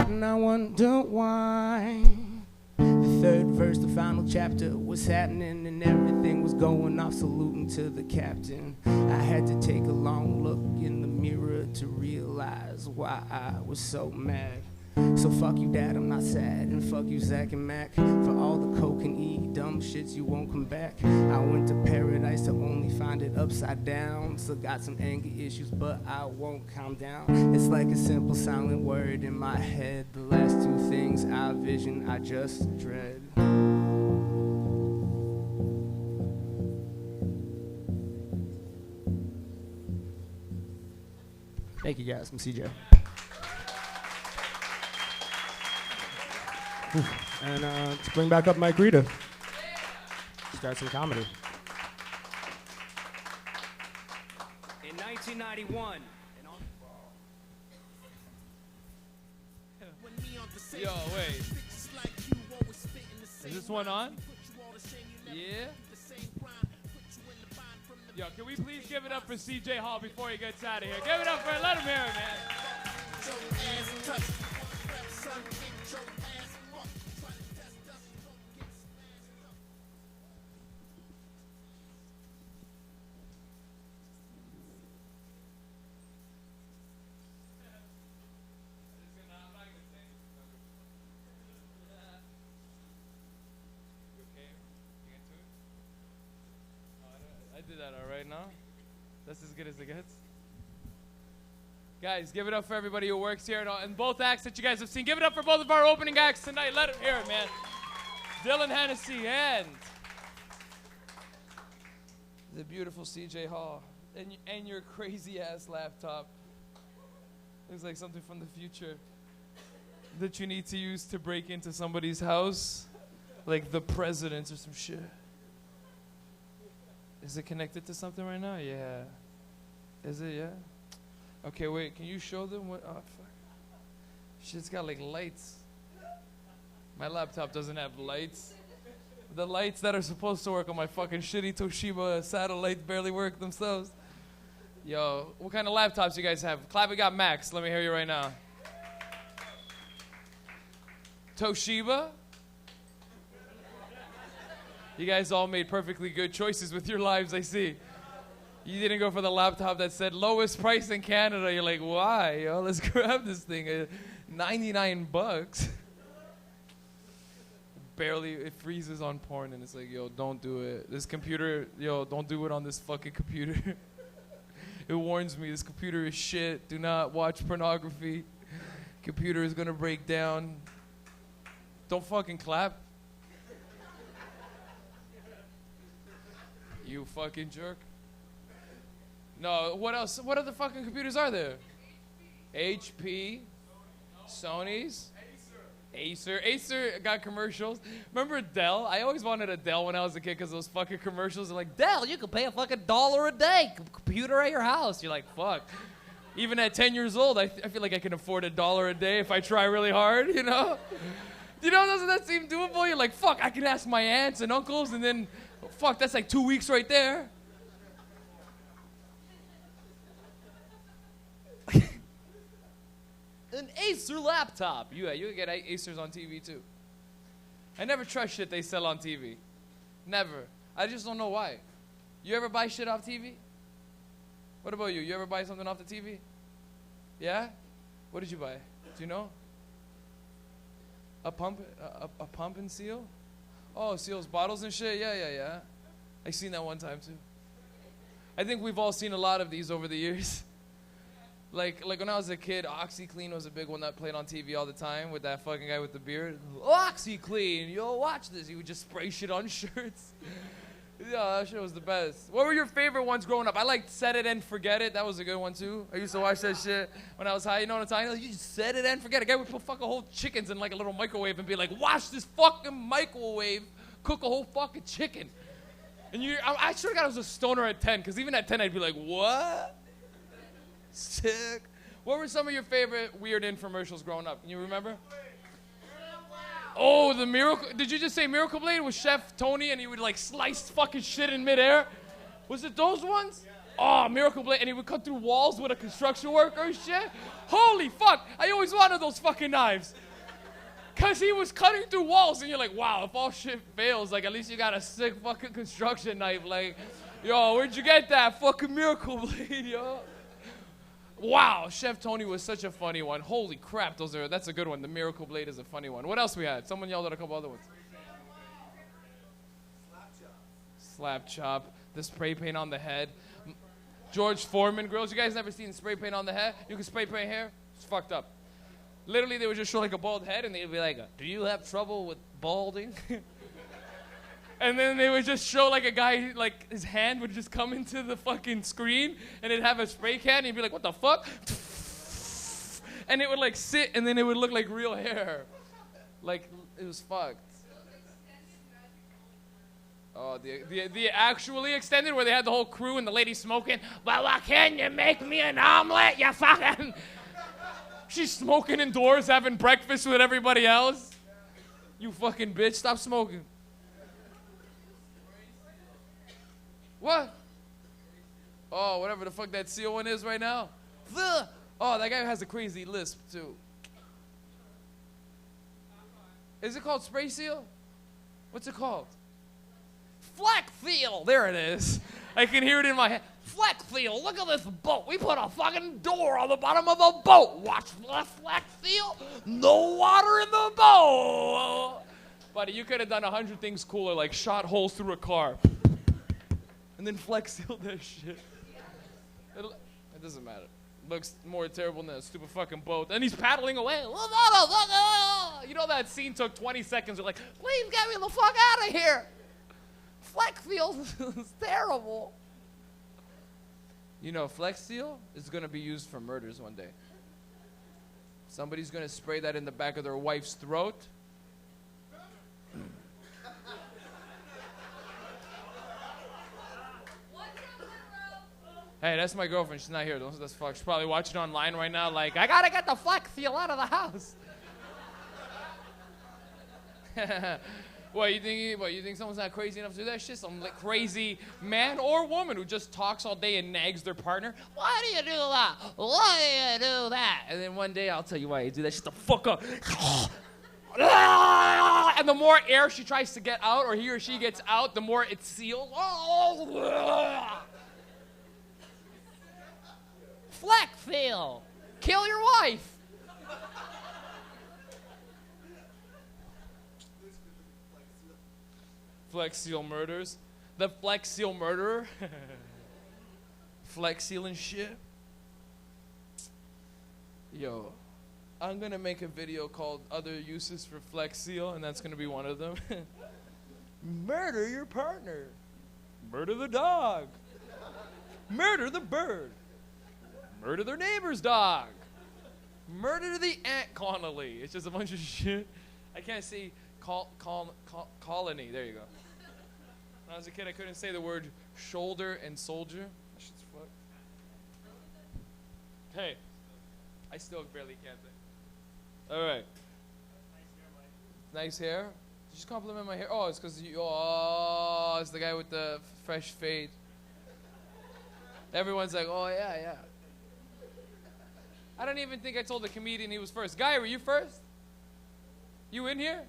and I wonder why. The third verse, the final chapter was happening and everything was going off, saluting to the captain. I had to take a long look in the mirror to realize why I was so mad. So fuck you, Dad, I'm not sad. And fuck you, Zach and Mac, for all the coke and E, dumb shits you won't come back. I went to paradise to only find it upside down. Still got some anger issues, but I won't calm down. It's like a simple silent word in my head. The last two things I vision, I just dread. Thank you guys, I'm CJ. And let's bring back up Mike Rita. Start some comedy. In 1991, Yo, wait. Is this one on? Yeah? Yo, can we please give it up for CJ Hall before he gets out of here? Give it up for him. Let him hear it, man. I did that all right now. That's as good as it gets. Guys, give it up for everybody who works here and both acts that you guys have seen. Give it up for both of our opening acts tonight. Let them hear it, man. Dylan Hennessy and the beautiful CJ Hall. And your crazy-ass laptop. Looks like something from the future that you need to use to break into somebody's house. Like the president or some shit. Is it connected to something right now? Yeah. Is it? Yeah. Okay, wait. Can you show them what? Oh, fuck. Shit's got like lights. My laptop doesn't have lights. The lights that are supposed to work on my fucking shitty Toshiba satellite barely work themselves. Yo, what kind of laptops you guys have? Clap, we got Max. Let me hear you right now. Toshiba? You guys all made perfectly good choices with your lives, I see. You didn't go for the laptop that said lowest price in Canada. You're like, why? Yo, let's grab this thing. 99 bucks. Barely, it freezes on porn, and it's like, yo, don't do it. This computer, yo, don't do it on this fucking computer. It warns me, this computer is shit. Do not watch pornography. Computer is gonna break down. Don't fucking clap. You fucking jerk. No, what else? What other fucking computers are there? HP, Sony's, Acer got commercials. Remember Dell? I always wanted a Dell when I was a kid because those fucking commercials are like, Dell, you can pay a fucking $1 a day. Computer at your house. You're like, fuck. Even at 10 years old, I feel like I can afford $1 a day if I try really hard, you know? You know, doesn't that seem doable? You're like, fuck, I can ask my aunts and uncles, and then, fuck, that's like 2 weeks right there. An Acer laptop. You can get Acers on TV too. I never trust shit they sell on TV. Never. I just don't know why. You ever buy shit off TV? What about you? You ever buy something off the TV? Yeah? What did you buy? Do you know? A pump and seal? Oh, seals bottles and shit? Yeah. I seen that one time too. I think we've all seen a lot of these over the years. Like when I was a kid, OxyClean was a big one that played on TV all the time with that fucking guy with the beard. OxyClean, yo, watch this. He would just spray shit on shirts. Yeah, that shit was the best. What were your favorite ones growing up? I liked Set It and Forget It. That was a good one too. I used to watch that shit when I was high. You know what I'm talking about? You just set it and forget it. A guy would put fucking whole chickens in like a little microwave and be like, watch this fucking microwave cook a whole fucking chicken. And I sure got I was a stoner at 10, because even at 10 I'd be like, what? Sick. What were some of your favorite weird infomercials growing up? Can you remember? Oh, the Miracle. Did you just say Miracle Blade with Chef Tony and he would like slice fucking shit in midair? Was it those ones? Oh, Miracle Blade. And he would cut through walls with a construction worker and shit? Holy fuck. I always wanted those fucking knives. Because he was cutting through walls and you're like, wow, if all shit fails, like at least you got a sick fucking construction knife. Like, yo, where'd you get that fucking Miracle Blade, yo? Wow, Chef Tony was such a funny one. Holy crap, that's a good one. The Miracle Blade is a funny one. What else we had? Someone yelled at a couple other ones. Slap chop. The spray paint on the head. George Foreman grills. You guys never seen spray paint on the head? You can spray paint hair? It's fucked up. Literally, they would just show like a bald head, and they'd be like, do you have trouble with balding? And then they would just show like a guy, like his hand would just come into the fucking screen, and it'd have a spray can, and he'd be like, what the fuck? And it would like sit, and then it would look like real hair. Like, it was fucked. Oh, the actually extended where they had the whole crew and the lady smoking. But why can't you make me an omelet, you fucking... She's smoking indoors, having breakfast with everybody else. You fucking bitch, stop smoking. What? Oh, whatever the fuck that seal one is right now. Oh, that guy has a crazy lisp, too. Is it called spray seal? What's it called? Fleck seal. There it is. I can hear it in my head. Fleck seal. Look at this boat. We put a fucking door on the bottom of the boat. Watch the fleck seal. No water in the boat. Buddy, you could have done 100 things cooler, like shot holes through a car. And then flex sealed that shit. It doesn't matter. Looks more terrible than a stupid fucking boat. And he's paddling away. You know that scene took 20 seconds. You're like, please get me the fuck out of here. Flex seal is terrible. You know, Flex Seal is going to be used for murders one day. Somebody's going to spray that in the back of their wife's throat. Hey, that's my girlfriend. She's not here. That's fuck. She's probably watching online right now like, I got to get the Flex Seal out of the house. What, you think someone's not crazy enough to do that shit? Some like crazy man or woman who just talks all day and nags their partner. Why do you do that? Why do you do that? And then one day I'll tell you why you do that. Shut the fuck up. And the more air she tries to get out, or he or she gets out, the more it seals. Fleck seal. Kill your wife. Flex Seal murders. The Flex Seal murderer. Flex Seal and shit. Yo, I'm gonna make a video called Other Uses for Flex Seal, and that's gonna be one of them. Murder your partner. Murder the dog. Murder the bird. Murder their neighbor's dog. Murder the ant colony. It's just a bunch of shit. I can't say colony. There you go. When I was a kid, I couldn't say the word shoulder and soldier. That shit's fucked. Hey, I still barely can't think. All right. Nice hair. Did you just compliment my hair? Oh, it's because you. Oh, it's the guy with the fresh fade. Everyone's like, oh yeah. I don't even think I told the comedian he was first. Guy, were you first? You in here?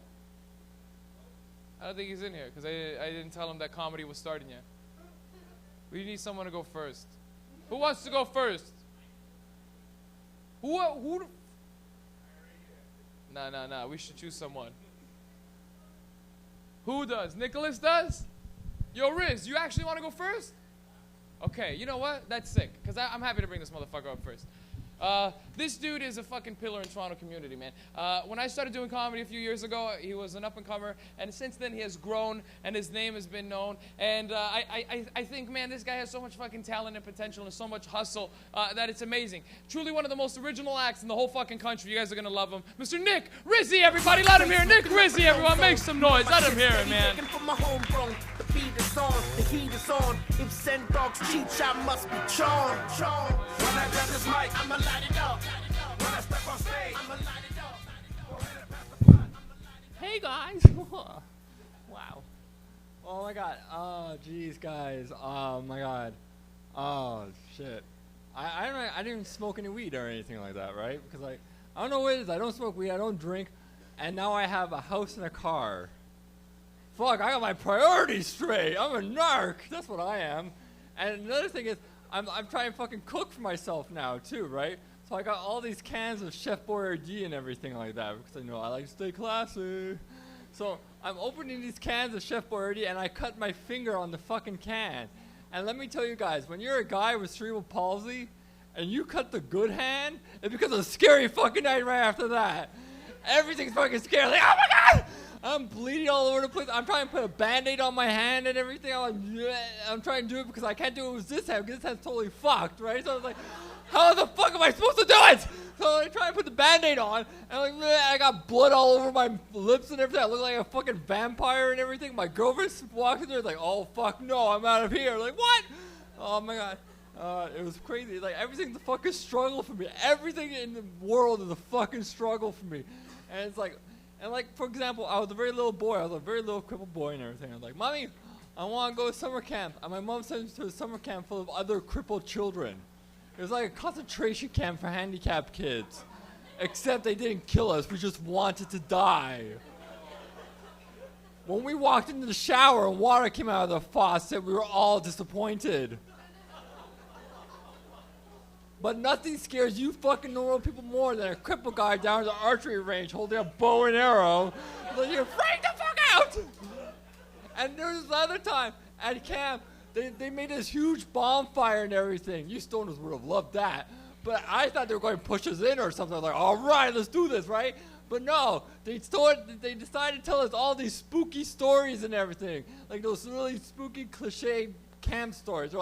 I don't think he's in here because I didn't tell him that comedy was starting yet. We need someone to go first. Who wants to go first? Who? Nah. We should choose someone. Who does? Nicholas does? Yo, Riz, you actually want to go first? Okay, you know what? That's sick because I'm happy to bring this motherfucker up first. This dude is a fucking pillar in Toronto community, man. When I started doing comedy a few years ago, he was an up-and-comer, and since then he has grown, and his name has been known. And I think, man, this guy has so much fucking talent and potential and so much hustle that it's amazing. Truly one of the most original acts in the whole fucking country. You guys are gonna love him. Mr. Nick Rizzy, everybody, let him hear. Nick Rizzy, everyone, make some noise. Let him hear it, man. The beat is on, the heat is on. If send dogs cheat, I must be charmed. When I grab this mic, I'ma light it up. when I step on stage, I'ma light it up. Hey guys! Wow. Oh my god. Oh jeez, guys. Oh my god. Oh shit. I didn't even smoke any weed or anything like that, right? Because like I don't know what it is. I don't smoke weed. I don't drink, and now I have a house and a car. Fuck! I got my priorities straight. I'm a narc. That's what I am. And another thing is, I'm trying to fucking cook for myself now too, right? So I got all these cans of Chef Boyardee and everything like that because I know I like to stay classy. So I'm opening these cans of Chef Boyardee and I cut my finger on the fucking can. And let me tell you guys, when you're a guy with cerebral palsy and you cut the good hand, it becomes a scary fucking night right after that. Everything's fucking scary. Like, oh my God! I'm bleeding all over the place. I'm trying to put a Band-Aid on my hand and everything. I'm trying to do it because I can't do it with this hand because this hand's totally fucked, right? So I was like, how the fuck am I supposed to do it? So I try to put the Band-Aid on, and I got blood all over my lips and everything. I look like a fucking vampire and everything. My girlfriend walks in there like, oh fuck no, I'm out of here. Like, what? Oh my God. It was crazy. Like, everything's a fucking struggle for me. Everything in the world is a fucking struggle for me. And it's like, for example, I was a very little boy. I was a very little crippled boy and everything. I was like, Mommy, I want to go to summer camp. And my mom sent me to a summer camp full of other crippled children. It was like a concentration camp for handicapped kids. Except they didn't kill us. We just wanted to die. When we walked into the shower and water came out of the faucet, we were all disappointed. But nothing scares you fucking normal people more than a crippled guy down at the archery range holding a bow and arrow. Like, you're freaked the fuck out! And there was another time at camp, they made this huge bonfire and everything. You stoners would have loved that. But I thought they were going to push us in or something. I was like, all right, let's do this, right? But no, they decided to tell us all these spooky stories and everything. Like those really spooky cliche camp stories. They're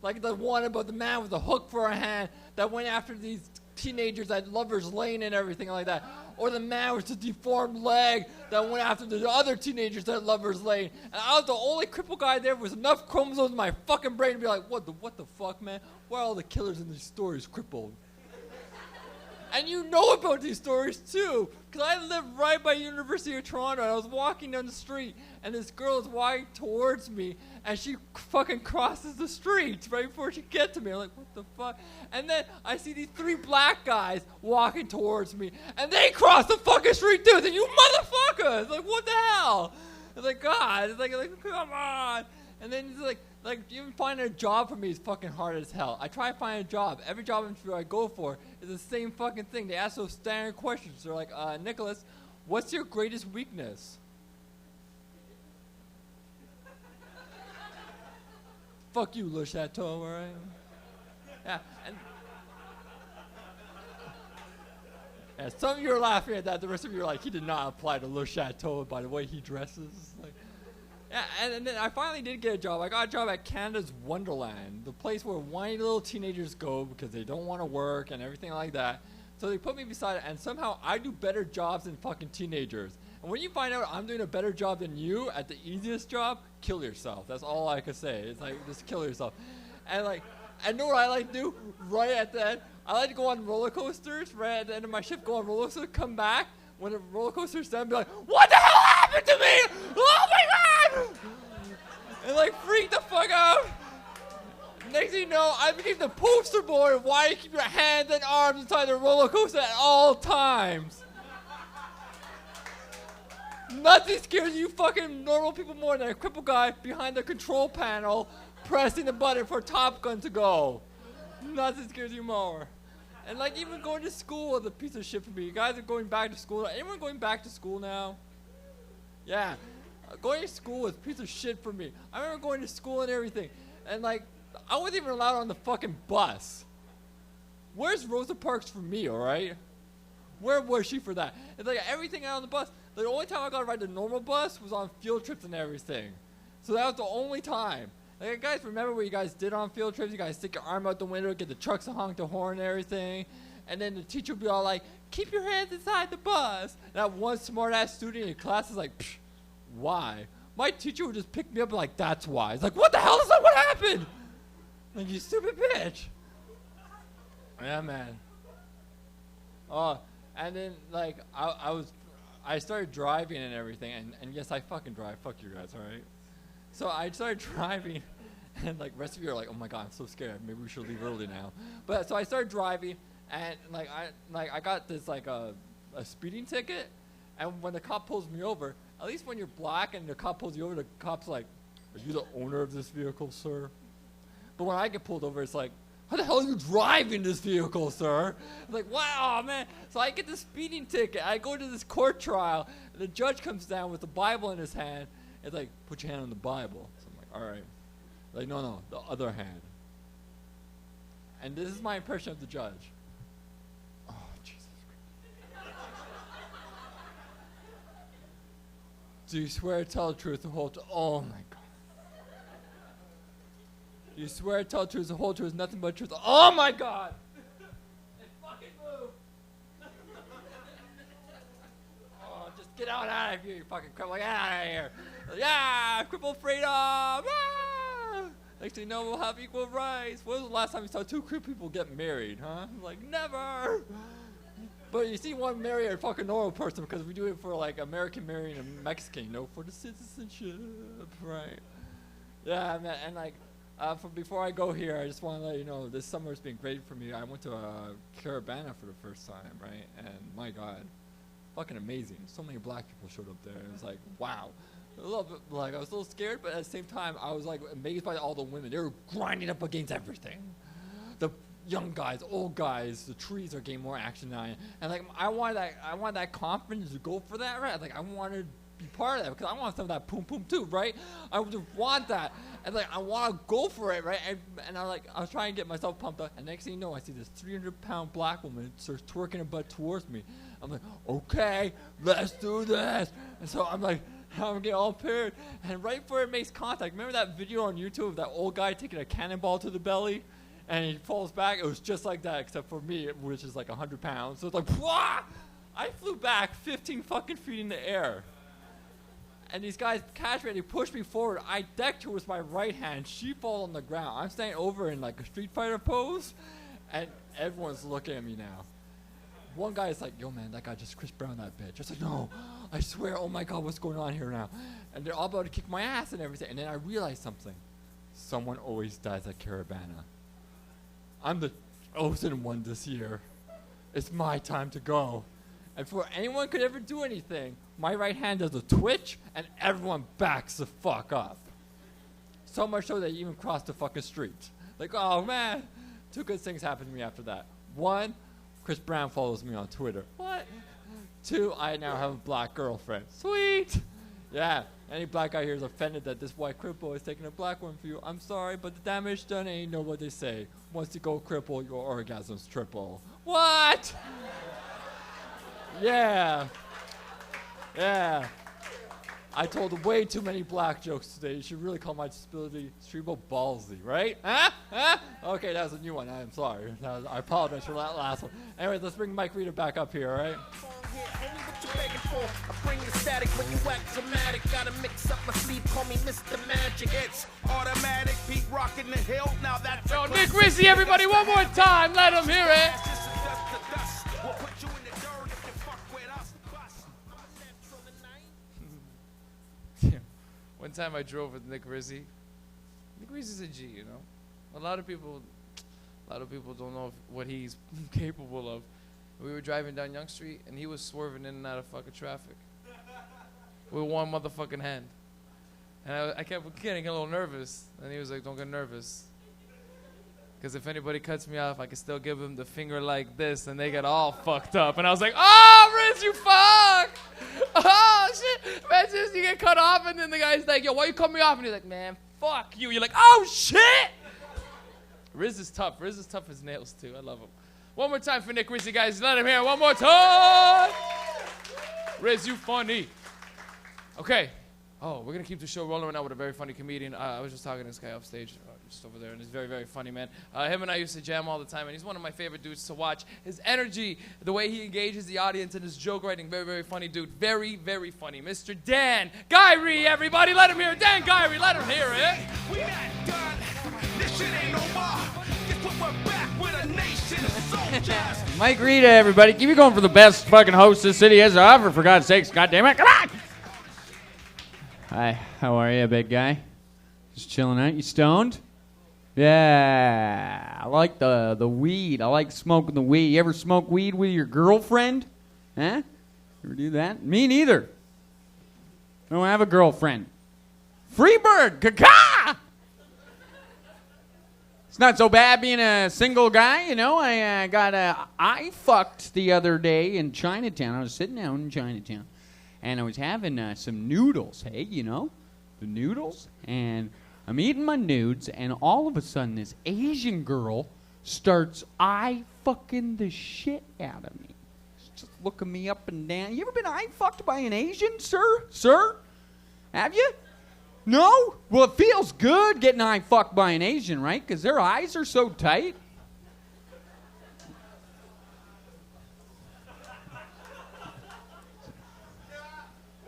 like the one about the man with a hook for a hand that went after these teenagers at Lover's Lane and everything like that. Or the man with the deformed leg that went after the other teenagers at Lover's Lane. And I was the only crippled guy there with enough chromosomes in my fucking brain to be like, what the fuck, man? Why are all the killers in these stories crippled? And you know about these stories too, because I live right by University of Toronto, and I was walking down the street, and this girl is walking towards me, and she fucking crosses the street right before she gets to me. I'm like, what the fuck? And then I see these 3 black guys walking towards me, and they cross the fucking street too. Then you motherfuckers! Like, what the hell? It's like, God, it's like come on. And then it's like even finding a job for me is fucking hard as hell. I try to find a job. Every job interview I go for is the same fucking thing. They ask those standard questions. They're like, Nicholas, what's your greatest weakness? Fuck you, Le Chateau, alright? Yeah, and some of you are laughing at that. The rest of you are like, he did not apply to Le Chateau by the way he dresses. Like, yeah, and then I finally did get a job. I got a job at Canada's Wonderland, the place where whiny little teenagers go because they don't want to work and everything like that. So they put me beside it, and somehow I do better jobs than fucking teenagers. And when you find out I'm doing a better job than you at the easiest job, kill yourself. That's all I can say. It's like, just kill yourself. And like, I know what I like to do right at the end? I like to go on roller coasters right at the end of my shift, go on roller coasters, come back. When the roller coaster's done, be like, what the hell happened to me? Oh my God! And like freak the fuck out. Next thing you know, I became the poster boy of why you keep your hands and arms inside the roller coaster at all times. Nothing scares you fucking normal people more than a crippled guy behind the control panel pressing the button for Top Gun to go. Nothing scares you more. And like even going to school is a piece of shit for me. You guys are going back to school. Anyone going back to school now? Yeah. Going to school is a piece of shit for me. I remember going to school and everything. And like, I wasn't even allowed on the fucking bus. Where's Rosa Parks for me, alright? Where was she for that? It's like everything out on the bus. The only time I got to ride the normal bus was on field trips and everything. So that was the only time. Like, you guys remember what you guys did on field trips? You guys stick your arm out the window, get the trucks to honk the horn and everything. And then the teacher would be all like, keep your hands inside the bus. And that one smart-ass student in class is like, psh, why? My teacher would just pick me up and like, that's why. It's like, what the hell is that? What happened? Like, you stupid bitch. Yeah, man. Oh, and then, like, I started driving and everything. And yes, I fucking drive. Fuck you guys, all right? So I started driving, and like rest of you are like, oh my God, I'm so scared. Maybe we should leave early now. But so I started driving, and I got this like a speeding ticket, and when the cop pulls me over, at least when you're black and the cop pulls you over, the cop's like, are you the owner of this vehicle, sir? But when I get pulled over, it's like, how the hell are you driving this vehicle, sir? I'm like, wow, man. So I get the speeding ticket. I go to this court trial. And the judge comes down with the Bible in his hand. It's like, put your hand on the Bible. So I'm like, all right. Like, no, the other hand. And this is my impression of the judge. Oh, Jesus Christ. Do you swear to tell the truth, the whole truth? Oh, my God. Do you swear to tell the truth, the whole truth, nothing but truth? Oh, my God. It fucking moved. Oh, just get out of here, you fucking crap. Like, out of here. Yeah, crippled freedom. Ah! Next thing you know, we'll have equal rights. When was the last time you saw two crippled people get married, huh? Like, never. But you see one marry a fucking normal person because we do it for, like, American marrying a Mexican, you know, for the citizenship, right? Yeah, man, and, like, before I go here, I just want to let you know, this summer has been great for me. I went to Caravana for the first time, right? And, my God, fucking amazing. So many black people showed up there. It was like, wow. A little bit, like, I was a little scared, but at the same time, I was like amazed by all the women. They were grinding up against everything. The young guys, old guys, the trees are getting more action now. And like, I wanted that confidence to go for that, right? Like, I wanted to be part of that because I want some of that poom poom too, right? I would want that, and like, I want to go for it, right? And I was trying to get myself pumped up, and next thing you know, I see this 300-pound black woman starts twerking her butt towards me. I'm like, okay, let's do this. And so I'm like, I'm getting all paired, and right before it makes contact, remember that video on YouTube of that old guy taking a cannonball to the belly, and he falls back? It was just like that, except for me, which is like 100 pounds. So it's like, wah! I flew back 15 fucking feet in the air. And these guys catch me and they push me forward. I decked her with my right hand. She falls on the ground. I'm standing over in like a Street Fighter pose, and everyone's looking at me now. One guy is like, yo, man, that guy just Chris Brown that bitch. I was like, no, I swear, oh my God, what's going on here now? And they're all about to kick my ass and everything. And then I realized something. Someone always dies at Caravana. I'm the chosen one this year. It's my time to go. And before anyone could ever do anything, my right hand does a twitch, and everyone backs the fuck up. So much so they even crossed the fucking street. Like, oh, man. 2 good things happened to me after that. 1, Chris Brown follows me on Twitter. What? 2, I now have a black girlfriend. Sweet. Yeah. Any black guy here is offended that this white cripple is taking a black one for you. I'm sorry, but the damage done, and you know what they say. Once you go cripple, your orgasms triple. What? Yeah. Yeah. I told way too many black jokes today. You should really call my disability cerebral ballsy, right? Huh? Huh? Okay, that was a new one. I'm sorry. I apologize for that last one. Anyways, let's bring Mike Rita back up here, all right? I bring the static when you act dramatic. Gotta mix up my sleep, call me Mr. Magic. It's automatic, beat rocking the hill. Now that's Yo, Nick Rizzi, everybody, one more time. Let them hear it. One time I drove with Nick Rizzi. Nick Rizzi's a G, you know. A lot of people don't know what he's capable of. We were driving down Yonge Street, and he was swerving in and out of fucking traffic with one motherfucking hand. And I kept getting a little nervous, and he was like, "Don't get nervous, because if anybody cuts me off, I can still give them the finger like this, and they get all fucked up." And I was like, "Oh, Riz, you fuck! Oh shit! Imagine you get cut off, and then the guy's like, 'Yo, why you cut me off?' And he's like, 'Man, fuck you.' You're like, 'Oh shit!'" Riz is tough. Riz is tough as nails too. I love him. One more time for Nick Rizzi, guys. Let him hear one more time. Riz, you funny. Okay. Oh, we're going to keep the show rolling right now with a very funny comedian. I was just talking to this guy off stage, just over there, and he's very, very funny, man. Him and I used to jam all the time, and he's one of my favorite dudes to watch. His energy, the way he engages the audience, and his joke writing, very, very funny dude. Very, very funny. Mr. Dan Guyrie, everybody. Let him hear it. Dan Guyrie, let him hear it. We not done. This shit ain't no more. Guess what, we're back with a nation of soldiers. Mike Rita, everybody. Keep it going for the best fucking host this city has to offer, for God's sakes. God damn it. Come on! Hi, how are you, big guy? Just chilling out. You stoned? Yeah. I like the weed. I like smoking the weed. You ever smoke weed with your girlfriend? Huh? Ever do that? Me neither. I don't have a girlfriend. Freebird! Caca! It's not so bad being a single guy, you know. I fucked the other day in Chinatown. I was sitting down in Chinatown, and I was having some noodles. Hey, you know, the noodles. And I'm eating my nudes, and all of a sudden, this Asian girl starts eye-fucking the shit out of me. She's just looking me up and down. You ever been eye-fucked by an Asian, sir? Sir? Have you? No? Well, it feels good getting eye-fucked by an Asian, right? Because their eyes are so tight.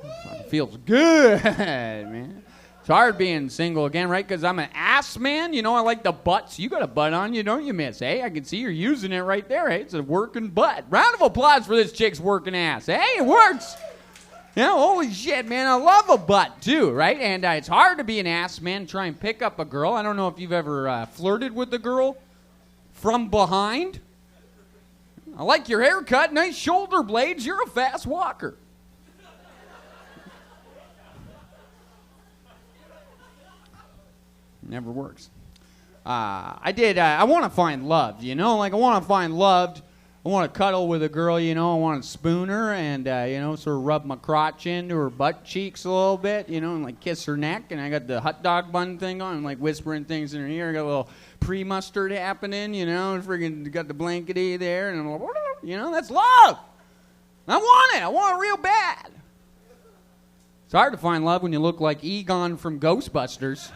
It feels good, man. It's hard being single again, right? Because I'm an ass man. You know, I like the butts. You got a butt on you, don't you, miss? Hey, I can see you're using it right there. Hey, it's a working butt. Round of applause for this chick's working ass. Hey, it works. You know, holy shit, man, I love a butt, too, right? And it's hard to be an ass man, try and pick up a girl. I don't know if you've ever flirted with a girl from behind. I like your haircut, nice shoulder blades, you're a fast walker. Never works. I want to find love, you know? Like, I want to find love. I want to cuddle with a girl, you know. I want to spoon her and, you know, sort of rub my crotch into her butt cheeks a little bit, you know, and, like, kiss her neck. And I got the hot dog bun thing on. I'm, like, whispering things in her ear. I got a little pre-mustard happening, you know. And friggin' got the blankety there. And I'm like, you know, that's love. I want it. I want it real bad. It's hard to find love when you look like Egon from Ghostbusters.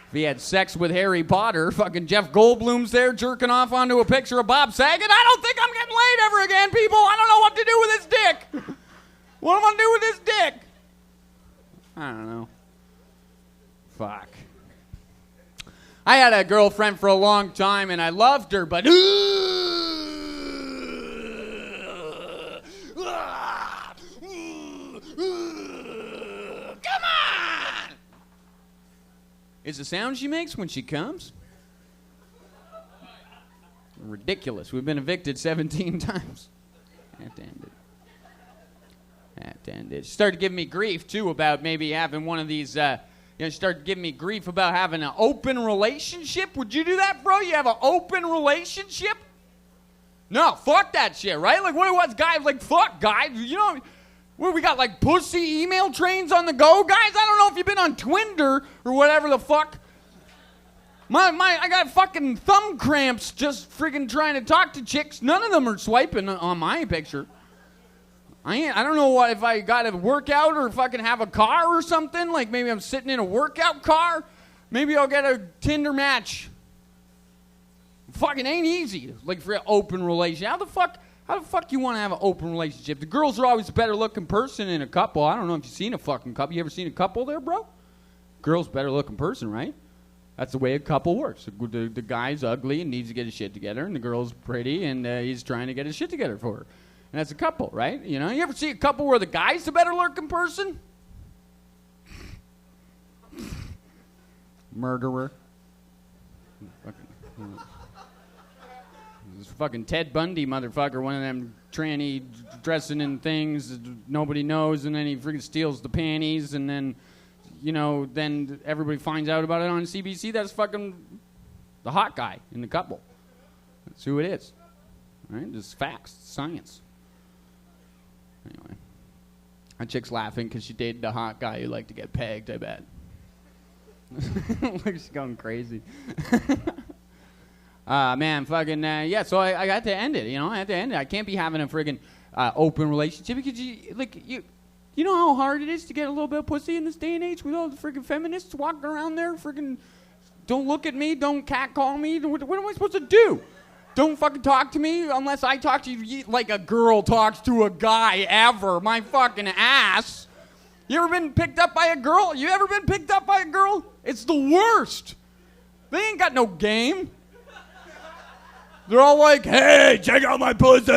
If he had sex with Harry Potter, fucking Jeff Goldblum's there jerking off onto a picture of Bob Saget. I don't think I'm getting laid ever again, people. I don't know what to do with this dick. What am I going to do with this dick? I don't know. Fuck. I had a girlfriend for a long time, and I loved her, but... Come on! Is the sound she makes when she comes? Ridiculous. We've been evicted 17 times. Had to end it. She started giving me grief, too, about maybe having one of these, she started giving me grief about having an open relationship. Would you do that, bro? You have an open relationship? No, fuck that shit, right? Like, what was guys like, fuck guys, you know... Well, we got like pussy email trains on the go, guys. I don't know if you've been on Twinder or whatever the fuck. I got fucking thumb cramps just friggin' trying to talk to chicks. None of them are swiping on my picture. I don't know what if I got to work out or fucking have a car or something. Like maybe I'm sitting in a workout car. Maybe I'll get a Tinder match. Fucking ain't easy. Like for an open relationship. How the fuck you want to have an open relationship? The girls are always a better looking person in a couple. I don't know if you've seen a fucking couple. You ever seen a couple there, bro? Girl's better looking person, right? That's the way a couple works. The guy's ugly and needs to get his shit together, and the girl's pretty and he's trying to get his shit together for her. And that's a couple, right? You know, you ever see a couple where the guy's the better looking person? Murderer. This fucking Ted Bundy motherfucker, one of them tranny dressing in things that nobody knows, and then he freaking steals the panties, and then, you know, then everybody finds out about it on CBC. That's fucking the hot guy in the couple. That's who it is. Right? Just facts. Science. Anyway. That chick's laughing because she dated a hot guy who liked to get pegged, I bet. She's going crazy. Man, fucking, yeah, so I got to end it, you know, I had to end it. I can't be having a friggin' open relationship because, you know how hard it is to get a little bit of pussy in this day and age with all the friggin' feminists walking around there, friggin' don't look at me, don't catcall me, what am I supposed to do? Don't fucking talk to me unless I talk to you like a girl talks to a guy ever, my fucking ass. You ever been picked up by a girl? You ever been picked up by a girl? It's the worst. They ain't got no game. They're all like, hey, check out my pussy.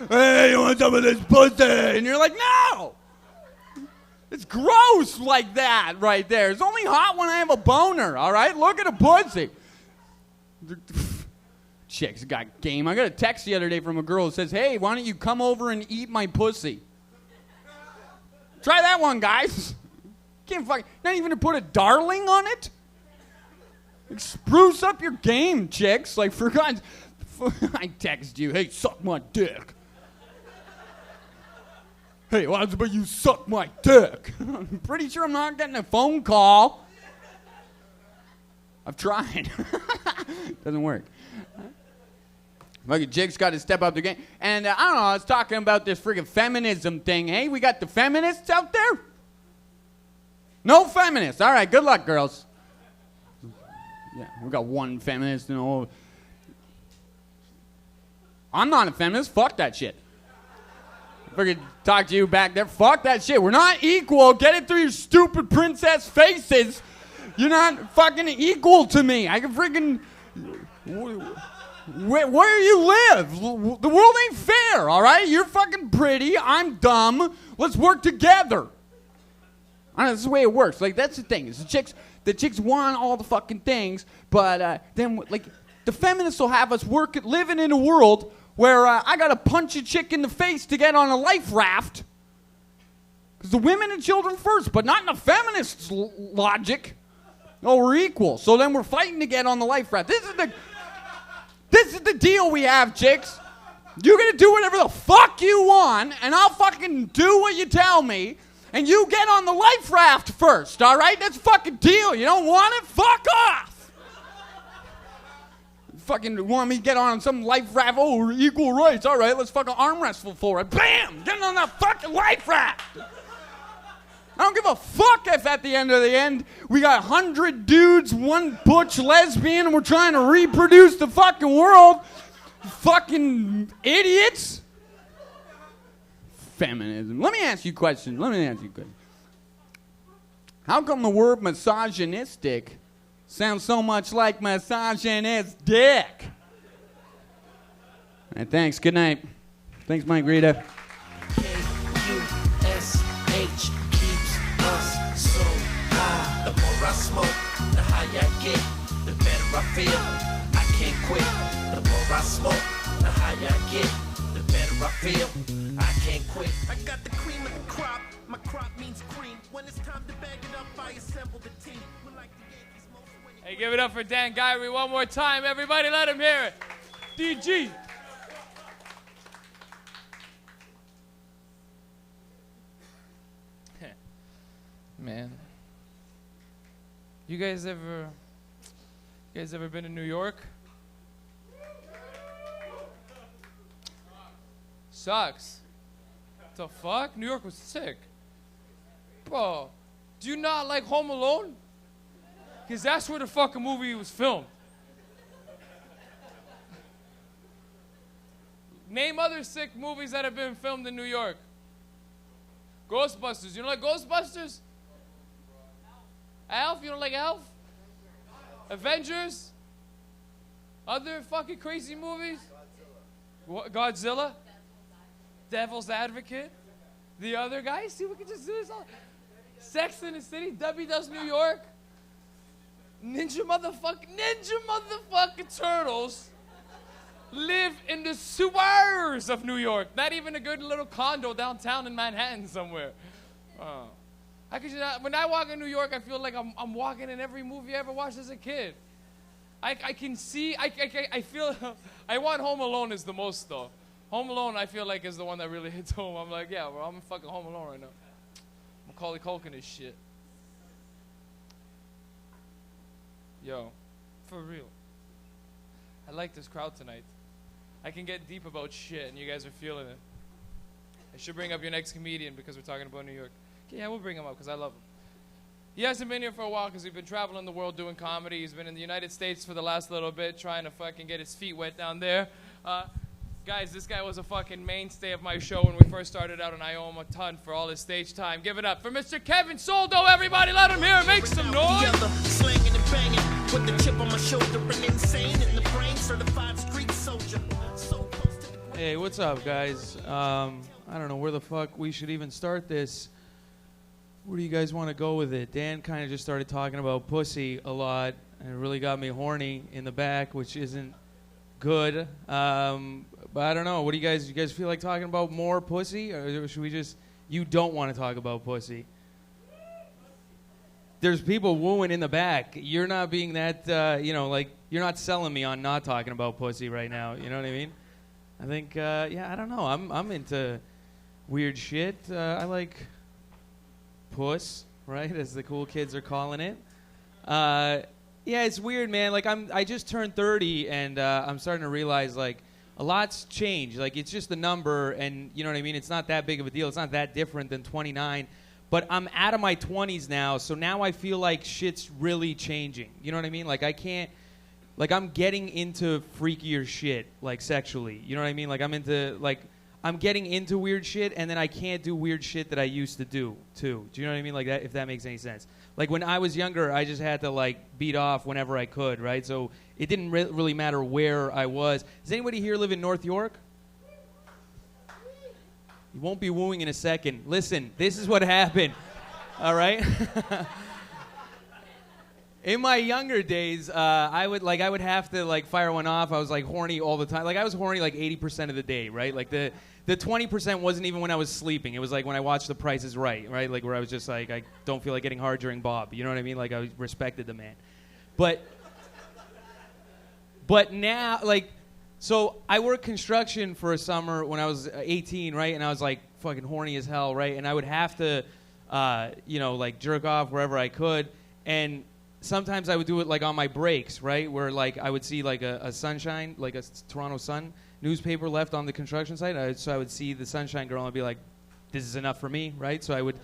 Hey, you want some of this pussy? And you're like, no. It's gross like that right there. It's only hot when I have a boner, all right? Look at a pussy. Chicks got game. I got a text the other day from a girl that says, hey, why don't you come over and eat my pussy? Try that one, guys. Can't fucking, not even to put a darling on it? Like, spruce up your game, chicks. Like, for God's... I text you, hey, suck my dick. Hey, what's about you suck my dick? I'm pretty sure I'm not getting a phone call. I've tried. Doesn't work. Fucking chicks got to step up the game. And I don't know, I was talking about this friggin' feminism thing. Hey, we got the feminists out there? No feminists. All right, good luck, girls. Yeah, we got one feminist and all. I'm not a feminist. Fuck that shit. Fucking talk to you back there. Fuck that shit. We're not equal. Get it through your stupid princess faces. You're not fucking equal to me. I can freaking... Where you live? The world ain't fair, all right? You're fucking pretty. I'm dumb. Let's work together. I know, this is the way it works. Like, that's the thing. Is the chicks want all the fucking things, but then, like, the feminists will have us living in a world where I gotta punch a chick in the face to get on a life raft. Because the women and children first, but not in the feminists' logic. No, we're equal. So then we're fighting to get on the life raft. This is the deal we have, chicks. You're gonna do whatever the fuck you want, and I'll fucking do what you tell me, and you get on the life raft first, all right? That's a fucking deal. You don't want it? Fuck off. Fucking want me to get on some life raft? Oh, we're equal rights. All right, let's fucking arm wrestle for it. Bam! Getting on that fucking life raft. I don't give a fuck if at the end we got 100 dudes, one butch lesbian, and we're trying to reproduce the fucking world. Fucking idiots. Feminism. Let me ask you a question. How come the word misogynistic sounds so much like misogynist dick? All right, thanks. Good night. Thanks, Mike Rita. K-U-S-H keeps us so high. The more I smoke, the higher I get, the better I feel. I can't quit. The more I smoke, the higher I get, the better I feel. I can't quit. I got the cream of the crop. My crop means cream. When it's time to bag it up, I assemble the team. We're like the Yankees most winning. Hey, give it up for Dan Gyrie one more time. Everybody let him hear it. DG. Man. You guys ever been to New York? Sucks. The fuck? New York was sick. Bro, do you not like Home Alone? Because that's where the fucking movie was filmed. Name other sick movies that have been filmed in New York. Ghostbusters. You don't like Ghostbusters? Alf? You don't like Alf? Avengers? Other fucking crazy movies? Godzilla? Devil's Advocate? The other guy? See, we can just do this all. Sex in the City? Debbie Does New York? Ninja motherfucking Turtles live in the sewers of New York. Not even a good little condo downtown in Manhattan somewhere. When I walk in New York, I feel like I'm walking in every movie I ever watched as a kid. I can see, I feel, I want Home Alone is the most though. Home Alone, I feel like, is the one that really hits home. I'm like, yeah, well, I'm in fucking Home Alone right now. Macaulay Culkin is shit. Yo, for real. I like this crowd tonight. I can get deep about shit, and you guys are feeling it. I should bring up your next comedian because we're talking about New York. Yeah, we'll bring him up because I love him. He hasn't been here for a while because he's been traveling the world doing comedy. He's been in the United States for the last little bit trying to fucking get his feet wet down there. Guys, this guy was a fucking mainstay of my show when we first started out, and I owe him a ton for all his stage time. Give it up for Mr. Kevin Soldo, everybody. Let him hear it. Make some noise. Slanging and banging with the chip on my shoulder and insane in the brain, certified street soldier. So close to the Hey, what's up, guys? I don't know where the fuck we should even start this. Where do you guys want to go with it? Dan kind of just started talking about pussy a lot, and it really got me horny in the back, which isn't good. But I don't know. What do you guys feel like talking about more pussy? Or should we just, you don't want to talk about pussy? there's people wooing in the back. You're not being that, like, you're not selling me on not talking about pussy right now. You know what I mean? I think, I don't know. I'm into weird shit. I like puss, right, as the cool kids are calling it. Yeah, it's weird, man. Like, I just turned 30, and I'm starting to realize, like, a lot's changed. Like, it's just a number, and you know what I mean? It's not that big of a deal. It's not that different than 29. But I'm out of my 20s now, so now I feel like shit's really changing. You know what I mean? Like, I can't... Like, I'm getting into freakier shit, like, sexually. You know what I mean? Like, I'm getting into weird shit, and then I can't do weird shit that I used to do, too. Do you know what I mean? Like, that, if that makes any sense. Like, when I was younger, I just had to, like, beat off whenever I could, right? So it didn't really matter where I was. Does anybody here live in North York? You won't be wooing in a second. Listen, this is what happened, all right? In my younger days, I would have to, like, fire one off. I was, like, horny all the time. Like, I was horny, like, 80% of the day, right? Like, the 20% wasn't even when I was sleeping. It was, like, when I watched The Price is Right? Like, where I was just, like, I don't feel like getting hard during Bob. You know what I mean? Like, I respected the man. But now, like, so I worked construction for a summer when I was 18, right? And I was, like, fucking horny as hell, right? And I would have to, like, jerk off wherever I could. And sometimes I would do it, like, on my breaks, right? Where, like, I would see, like, a Sunshine, like a Toronto Sun newspaper left on the construction site. So I would see the Sunshine Girl and I'd be like, this is enough for me, right? So I would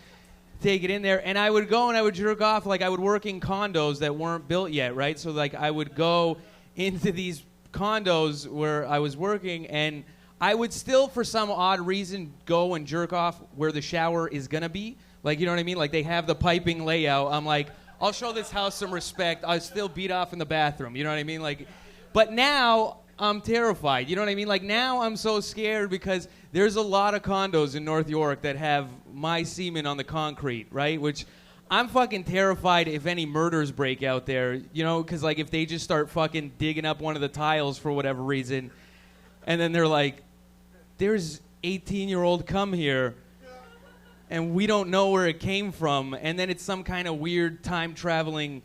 take it in there. And I would go and I would jerk off. Like, I would work in condos that weren't built yet, right? So, like, I would go into these condos where I was working, and I would still, for some odd reason, go and jerk off where the shower is going to be. Like, you know what I mean? Like, they have the piping layout. I'm like, I'll show this house some respect. I'll still beat off in the bathroom. You know what I mean? Like, but now I'm terrified. You know what I mean? Like, now I'm so scared because there's a lot of condos in North York that have my semen on the concrete, right? Which I'm fucking terrified if any murders break out there, you know? Because, like, if they just start fucking digging up one of the tiles for whatever reason, and then they're like, there's 18-year-old cum here, and we don't know where it came from, and then it's some kind of weird time-traveling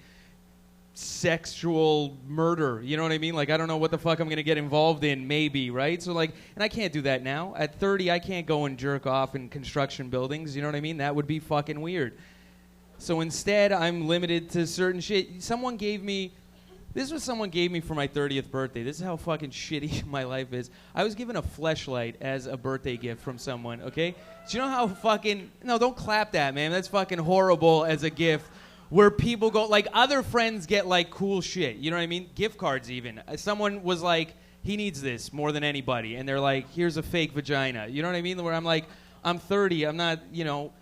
sexual murder, you know what I mean? Like, I don't know what the fuck I'm going to get involved in, maybe, right? So, like, and I can't do that now. At 30, I can't go and jerk off in construction buildings, you know what I mean? That would be fucking weird. So instead, I'm limited to certain shit. This was someone gave me for my 30th birthday. This is how fucking shitty my life is. I was given a fleshlight as a birthday gift from someone, okay? Do you know how fucking... No, don't clap that, man. That's fucking horrible as a gift. Where people go... Like, other friends get, like, cool shit. You know what I mean? Gift cards, even. Someone was like, he needs this more than anybody. And they're like, here's a fake vagina. You know what I mean? Where I'm like, I'm 30. I'm not, you know...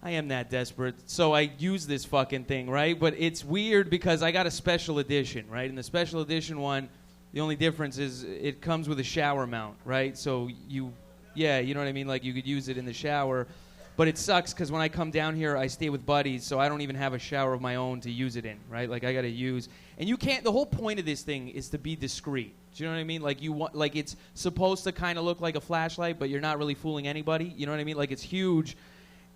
I am that desperate, so I use this fucking thing, right? But it's weird because I got a special edition, right? And the special edition one, the only difference is it comes with a shower mount, right? So you know what I mean? Like, you could use it in the shower. But it sucks because when I come down here, I stay with buddies, so I don't even have a shower of my own to use it in, right? Like, I got to use. And you can't, the whole point of this thing is to be discreet. Do you know what I mean? Like, like, it's supposed to kind of look like a flashlight, but you're not really fooling anybody. You know what I mean? Like, it's huge.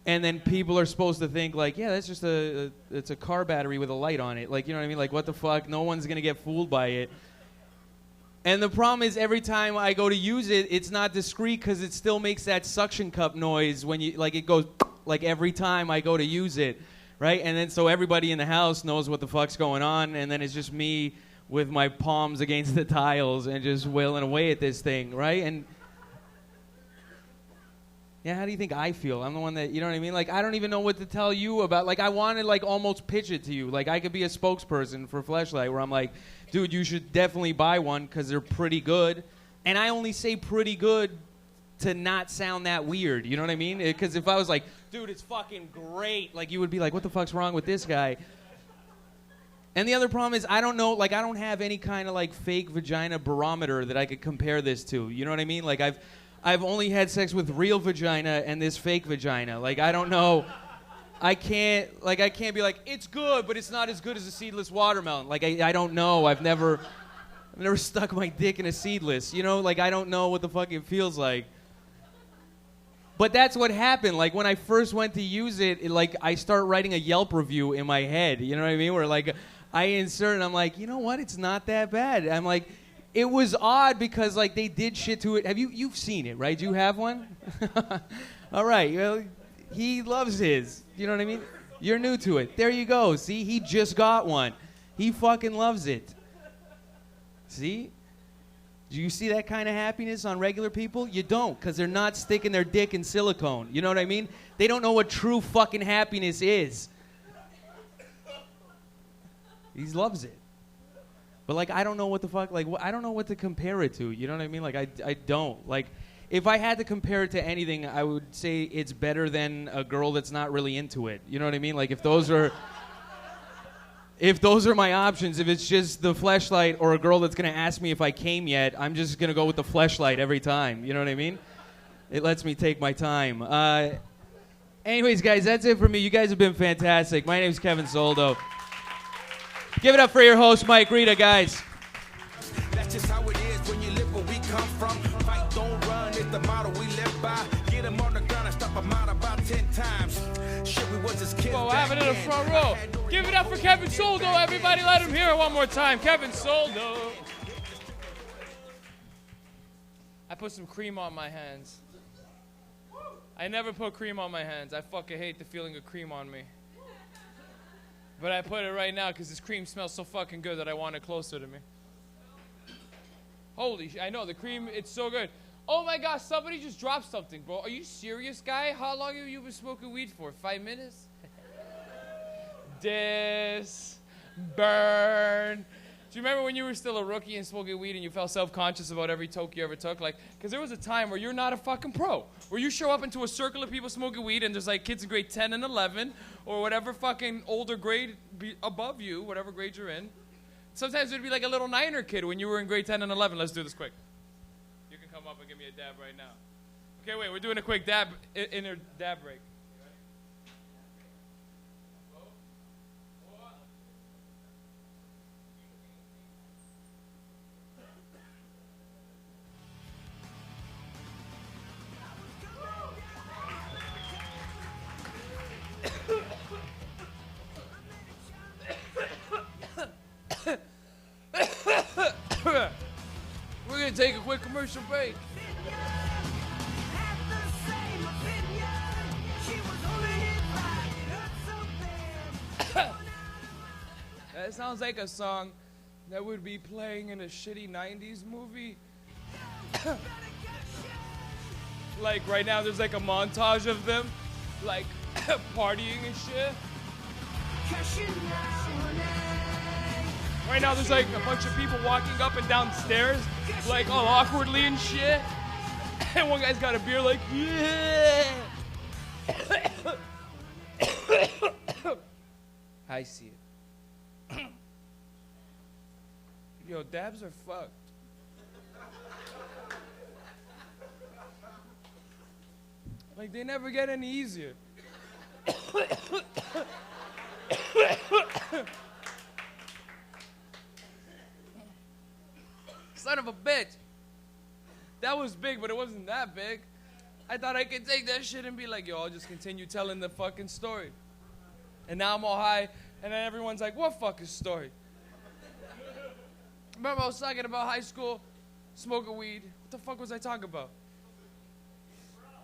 And then people are supposed to think, like, yeah, that's just it's a car battery with a light on it. Like, you know what I mean? Like, what the fuck? No one's going to get fooled by it. And the problem is every time I go to use it, it's not discreet because it still makes that suction cup noise when you, like, it goes, like, every time I go to use it, right? And then so everybody in the house knows what the fuck's going on, and then it's just me with my palms against the tiles and just wailing away at this thing, right? And... yeah, how do you think I feel? I'm the one that, you know what I mean? Like, I don't even know what to tell you about. Like, I want to, like, almost pitch it to you. Like, I could be a spokesperson for Fleshlight where I'm like, dude, you should definitely buy one because they're pretty good. And I only say pretty good to not sound that weird. You know what I mean? Because if I was like, dude, it's fucking great, like, you would be like, what the fuck's wrong with this guy? And the other problem is I don't know, like, I don't have any kind of, like, fake vagina barometer that I could compare this to. You know what I mean? Like, I've only had sex with real vagina and this fake vagina. Like, I don't know. I can't be like, it's good, but it's not as good as a seedless watermelon. Like, I don't know. I've never stuck my dick in a seedless. You know, like, I don't know what the fuck it feels like. But that's what happened. Like, when I first went to use it, like, I start writing a Yelp review in my head. You know what I mean? Where, like, I insert and I'm like, you know what? It's not that bad. I'm like, it was odd because, like, they did shit to it. You've seen it, right? Do you have one? All right. Well, he loves his. You know what I mean? You're new to it. There you go. See? He just got one. He fucking loves it. See? Do you see that kind of happiness on regular people? You don't, because they're not sticking their dick in silicone. You know what I mean? They don't know what true fucking happiness is. He loves it. But, like, I don't know what the fuck, like, I don't know what to compare it to. You know what I mean? Like, I don't. Like, if I had to compare it to anything, I would say it's better than a girl that's not really into it. You know what I mean? Like, if those are my options, if it's just the fleshlight or a girl that's going to ask me if I came yet, I'm just going to go with the fleshlight every time. You know what I mean? It lets me take my time. Anyways, guys, that's it for me. You guys have been fantastic. My name's Kevin Soldo. Give it up for your host, Mike Rita, guys. That's just how it is when you live where we come from. Fight, don't run, it's the motto we live by. Get them on the ground and stop them out about 10 times. Shit, we was just kids. Well, what happened in the front row? Give it up for Kevin Soldo, everybody. Let him hear it one more time. Kevin Soldo. I put some cream on my hands. I never put cream on my hands. I fucking hate the feeling of cream on me. But I put it right now because this cream smells so fucking good that I want it closer to me. Holy shit, I know, the cream, it's so good. Oh my gosh, somebody just dropped something, bro. Are you serious, guy? How long have you been smoking weed for? 5 minutes? Burn. Do you remember when you were still a rookie and smoking weed and you felt self-conscious about every toke you ever took? Like, because there was a time where you're not a fucking pro, where you show up into a circle of people smoking weed and there's like kids in grade 10 and 11 or whatever fucking older grade above you, whatever grade you're in. Sometimes it'd be like a little niner kid when you were in grade 10 and 11. Let's do this quick. You can come up and give me a dab right now. Okay, wait, we're doing a quick dab, inner dab break. We're going to take a quick commercial break. That sounds like a song that would be playing in a shitty 90s movie. Like right now there's like a montage of them like partying and shit. Right now there's like a bunch of people walking up and down stairs like all awkwardly and shit. And one guy's got a beer like, yeah. I see it. Yo, dabs are fucked. Like, they never get any easier. Son of a bitch. That was big, but it wasn't that big. I thought I could take that shit and be like, yo, I'll just continue telling the fucking story. And now I'm all high, and then everyone's like, what fucking story? Remember I was talking about high school, smoking weed. What the fuck was I talking about?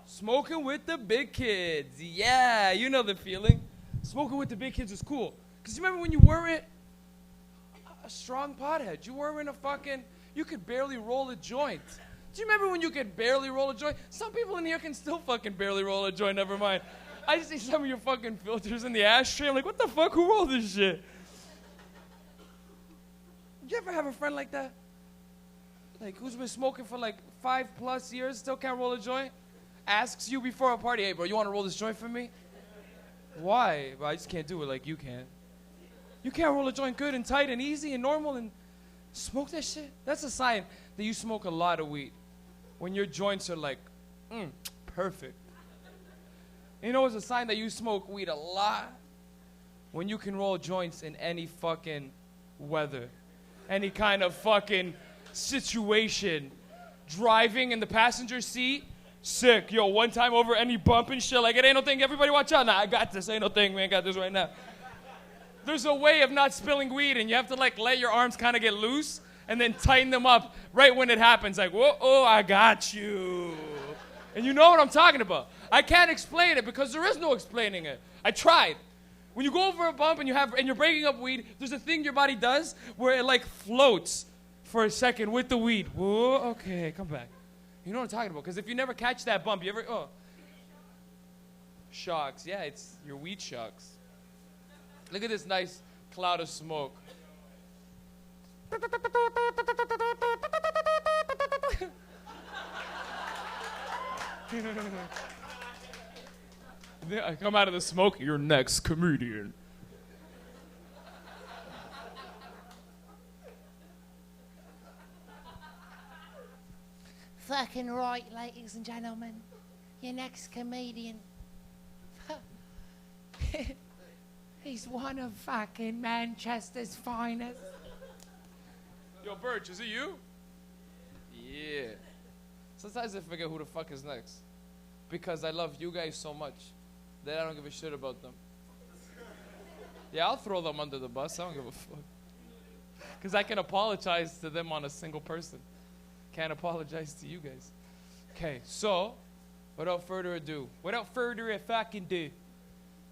Smoking with the big kids. Yeah, you know the feeling. Smoking with the big kids is cool. Because you remember when you weren't a strong pothead? You weren't a fucking, you could barely roll a joint. Do you remember when you could barely roll a joint? Some people in here can still fucking barely roll a joint, never mind. I just see some of your fucking filters in the ashtray. I'm like, what the fuck? Who rolled this shit? Did you ever have a friend like that? Like, who's been smoking for like 5+ years, still can't roll a joint? Asks you before a party, hey, bro, you want to roll this joint for me? Why? Well, I just can't do it like you can. You can't roll a joint good and tight and easy and normal and smoke that shit? That's a sign that you smoke a lot of weed. When your joints are like, perfect. You know, it's a sign that you smoke weed a lot? When you can roll joints in any fucking weather. Any kind of fucking situation. Driving in the passenger seat, Sick. Yo, one time over any bump and shit, like, it ain't no thing. Everybody watch out. Nah, I got this. Ain't no thing, man. Got this right now. There's a way of not spilling weed, and you have to, like, let your arms kind of get loose and then tighten them up right when it happens. Like, whoa, oh, I got you. And you know what I'm talking about. I can't explain it because there is no explaining it. I tried. When you go over a bump and you're breaking up weed, there's a thing your body does where it like floats for a second with the weed. Whoa, okay, come back. You know what I'm talking about? Because if you never catch that bump, you ever shocks. Yeah, it's your weed shocks. Look at this nice cloud of smoke. I come out of the smoke, your next comedian. Fucking right, ladies and gentlemen. Your next comedian. He's one of fucking Manchester's finest. Yo, Birch, is it you? Yeah. Sometimes I forget who the fuck is next. Because I love you guys so much that I don't give a shit about them. Yeah, I'll throw them under the bus. I don't give a fuck. Because I can apologize to them on a single person. Can't apologize to you guys. Okay, so, without further ado,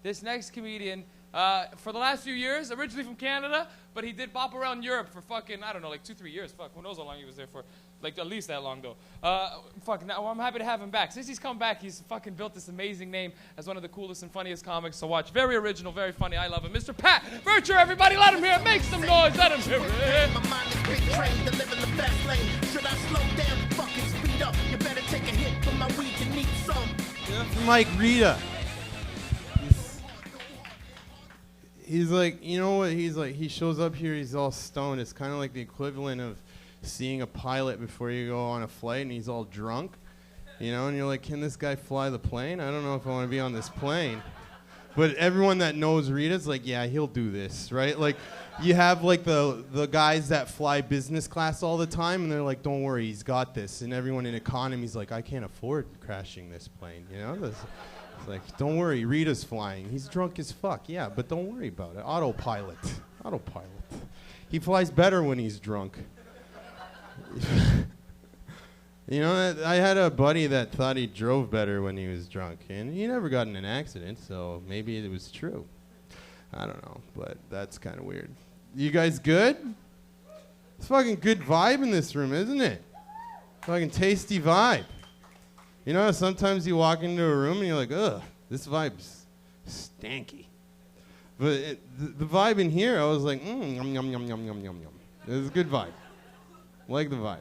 this next comedian, for the last few years, originally from Canada, but he did bop around Europe for fucking, I don't know, like 2-3 years. Fuck, who knows how long he was there for. Like, at least that long, though. Now I'm happy to have him back. Since he's come back, he's fucking built this amazing name as one of the coolest and funniest comics to watch. Very original, very funny. I love him. Mr. Pat Virtue, everybody, let him hear it. Make some noise. Let him hear it. My mind is big train, delivering the fast lane. Should I slow down, fucking speed up? You better take a hit from my weed, you need some. Mike Rita. He's like, you know what? He's like, he shows up here, he's all stoned. It's kind of like the equivalent of seeing a pilot before you go on a flight and he's all drunk, you know, and you're like, can this guy fly the plane? I don't know if I want to be on this plane. But everyone that knows Rita's like, yeah, he'll do this, right? Like, you have like the guys that fly business class all the time and they're like, don't worry, he's got this. And everyone in economy's like, I can't afford crashing this plane, you know? It's like, don't worry, Rita's flying. He's drunk as fuck, yeah, but don't worry about it. Autopilot. He flies better when he's drunk. You know, I had a buddy that thought he drove better when he was drunk, and he never got in an accident, so maybe it was true. I don't know, but that's kind of weird. You guys good? It's fucking good vibe in this room, isn't it? Fucking tasty vibe. You know, sometimes you walk into a room and you're like, ugh, this vibe's stanky. But the vibe in here, I was like, yum, yum, yum, yum, yum, yum, yum. It was a good vibe. Like the vibe.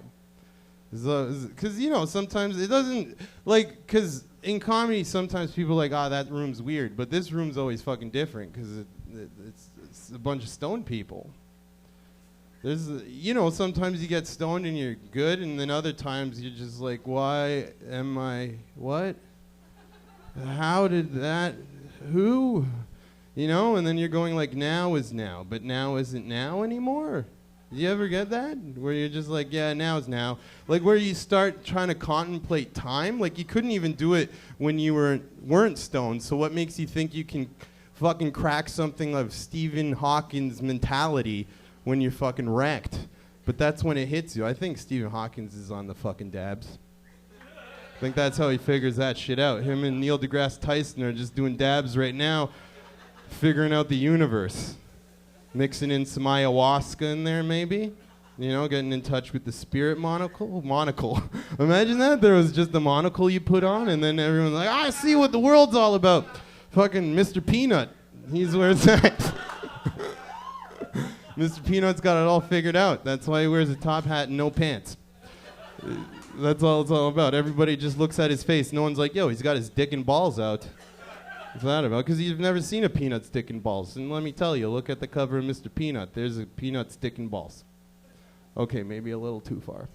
Because, you know, sometimes it doesn't, like, because in comedy, sometimes people are like, that room's weird. But this room's always fucking different because it's a bunch of stoned people. There's, you know, sometimes you get stoned and you're good, and then other times you're just like, why am I, what? How did that, who? You know, and then you're going like, now is now, but now isn't now anymore. Do you ever get that? Where you're just like, yeah, now is now. Like where you start trying to contemplate time. Like you couldn't even do it when you weren't stoned. So what makes you think you can fucking crack something of Stephen Hawking's mentality when you're fucking wrecked? But that's when it hits you. I think Stephen Hawking is on the fucking dabs. I think that's how he figures that shit out. Him and Neil deGrasse Tyson are just doing dabs right now, figuring out the universe. Mixing in some ayahuasca in there, maybe. You know, getting in touch with the spirit monocle. Imagine that. There was just the monocle you put on, and then everyone's like, I see what the world's all about. Fucking Mr. Peanut. He's where it's at. Mr. Peanut's got it all figured out. That's why he wears a top hat and no pants. That's all it's all about. Everybody just looks at his face. No one's like, yo, he's got his dick and balls out. What's that about? Because you've never seen a peanut sticking balls. And let me tell you, look at the cover of Mr. Peanut. There's a peanut sticking balls. Okay, maybe a little too far.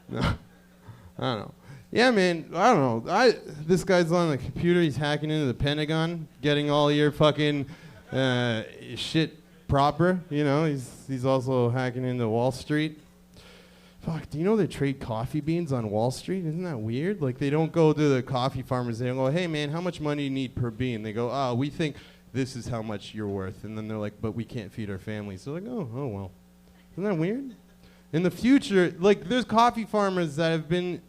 No, I don't know. Yeah, man, I don't know. This guy's on the computer. He's hacking into the Pentagon, getting all your fucking shit proper. You know, he's also hacking into Wall Street. Fuck, do you know they trade coffee beans on Wall Street? Isn't that weird? Like, they don't go to the coffee farmers. They don't go, hey, man, how much money do you need per bean? They go, oh, we think this is how much you're worth. And then they're like, but we can't feed our families. They're like, oh, well. Isn't that weird? In the future, like, there's coffee farmers that have been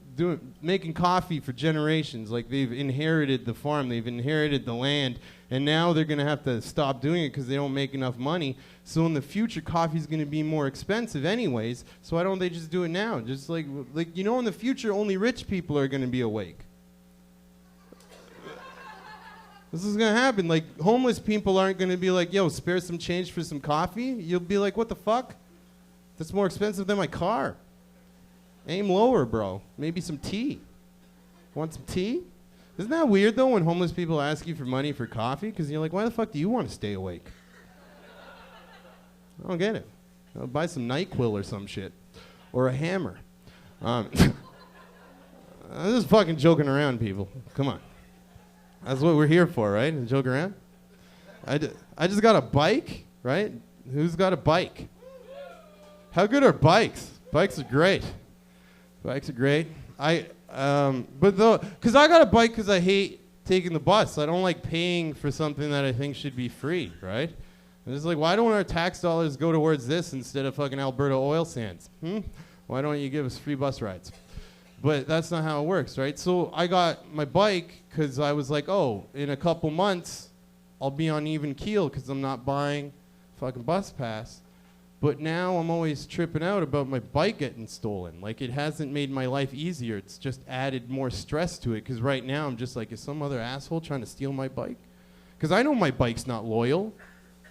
making coffee for generations. Like, they've inherited the farm. They've inherited the land. And now they're going to have to stop doing it because they don't make enough money. So in the future, coffee's going to be more expensive anyways. So why don't they just do it now? Just like you know, in the future, only rich people are going to be awake. This is going to happen. Like, homeless people aren't going to be like, yo, spare some change for some coffee. You'll be like, what the fuck? That's more expensive than my car. Aim lower, bro. Maybe some tea. Want some tea? Isn't that weird, though, when homeless people ask you for money for coffee? Because you're like, why the fuck do you want to stay awake? I don't get it. I'll buy some NyQuil or some shit. Or a hammer. I'm just fucking joking around, people. Come on. That's what we're here for, right? To joke around? I just got a bike, right? Who's got a bike? How good are bikes? Bikes are great. Bikes are great. Because I got a bike because I hate taking the bus. I don't like paying for something that I think should be free, right? And it's like, why don't our tax dollars go towards this instead of fucking Alberta oil sands? Why don't you give us free bus rides? But that's not how it works, right? So I got my bike because I was like, oh, in a couple months, I'll be on even keel because I'm not buying fucking bus pass. But now I'm always tripping out about my bike getting stolen. Like, it hasn't made my life easier. It's just added more stress to it. Because right now I'm just like, is some other asshole trying to steal my bike? Because I know my bike's not loyal.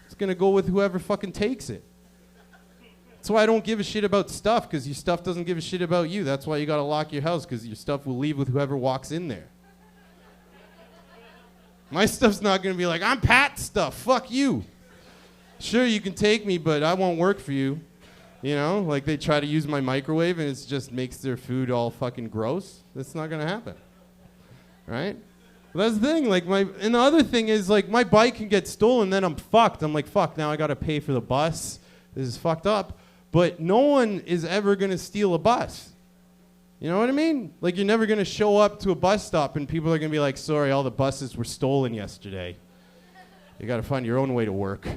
It's going to go with whoever fucking takes it. That's why I don't give a shit about stuff, because your stuff doesn't give a shit about you. That's why you got to lock your house, because your stuff will leave with whoever walks in there. My stuff's not going to be like, I'm Pat's stuff. Fuck you. Sure, you can take me, but I won't work for you. You know, like they try to use my microwave and it just makes their food all fucking gross. That's not going to happen. Right? Well, that's the thing. Like and the other thing is, like, my bike can get stolen, then I'm fucked. I'm like, fuck, now I got to pay for the bus. This is fucked up. But no one is ever going to steal a bus. You know what I mean? Like, you're never going to show up to a bus stop and people are going to be like, sorry, all the buses were stolen yesterday. You got to find your own way to work.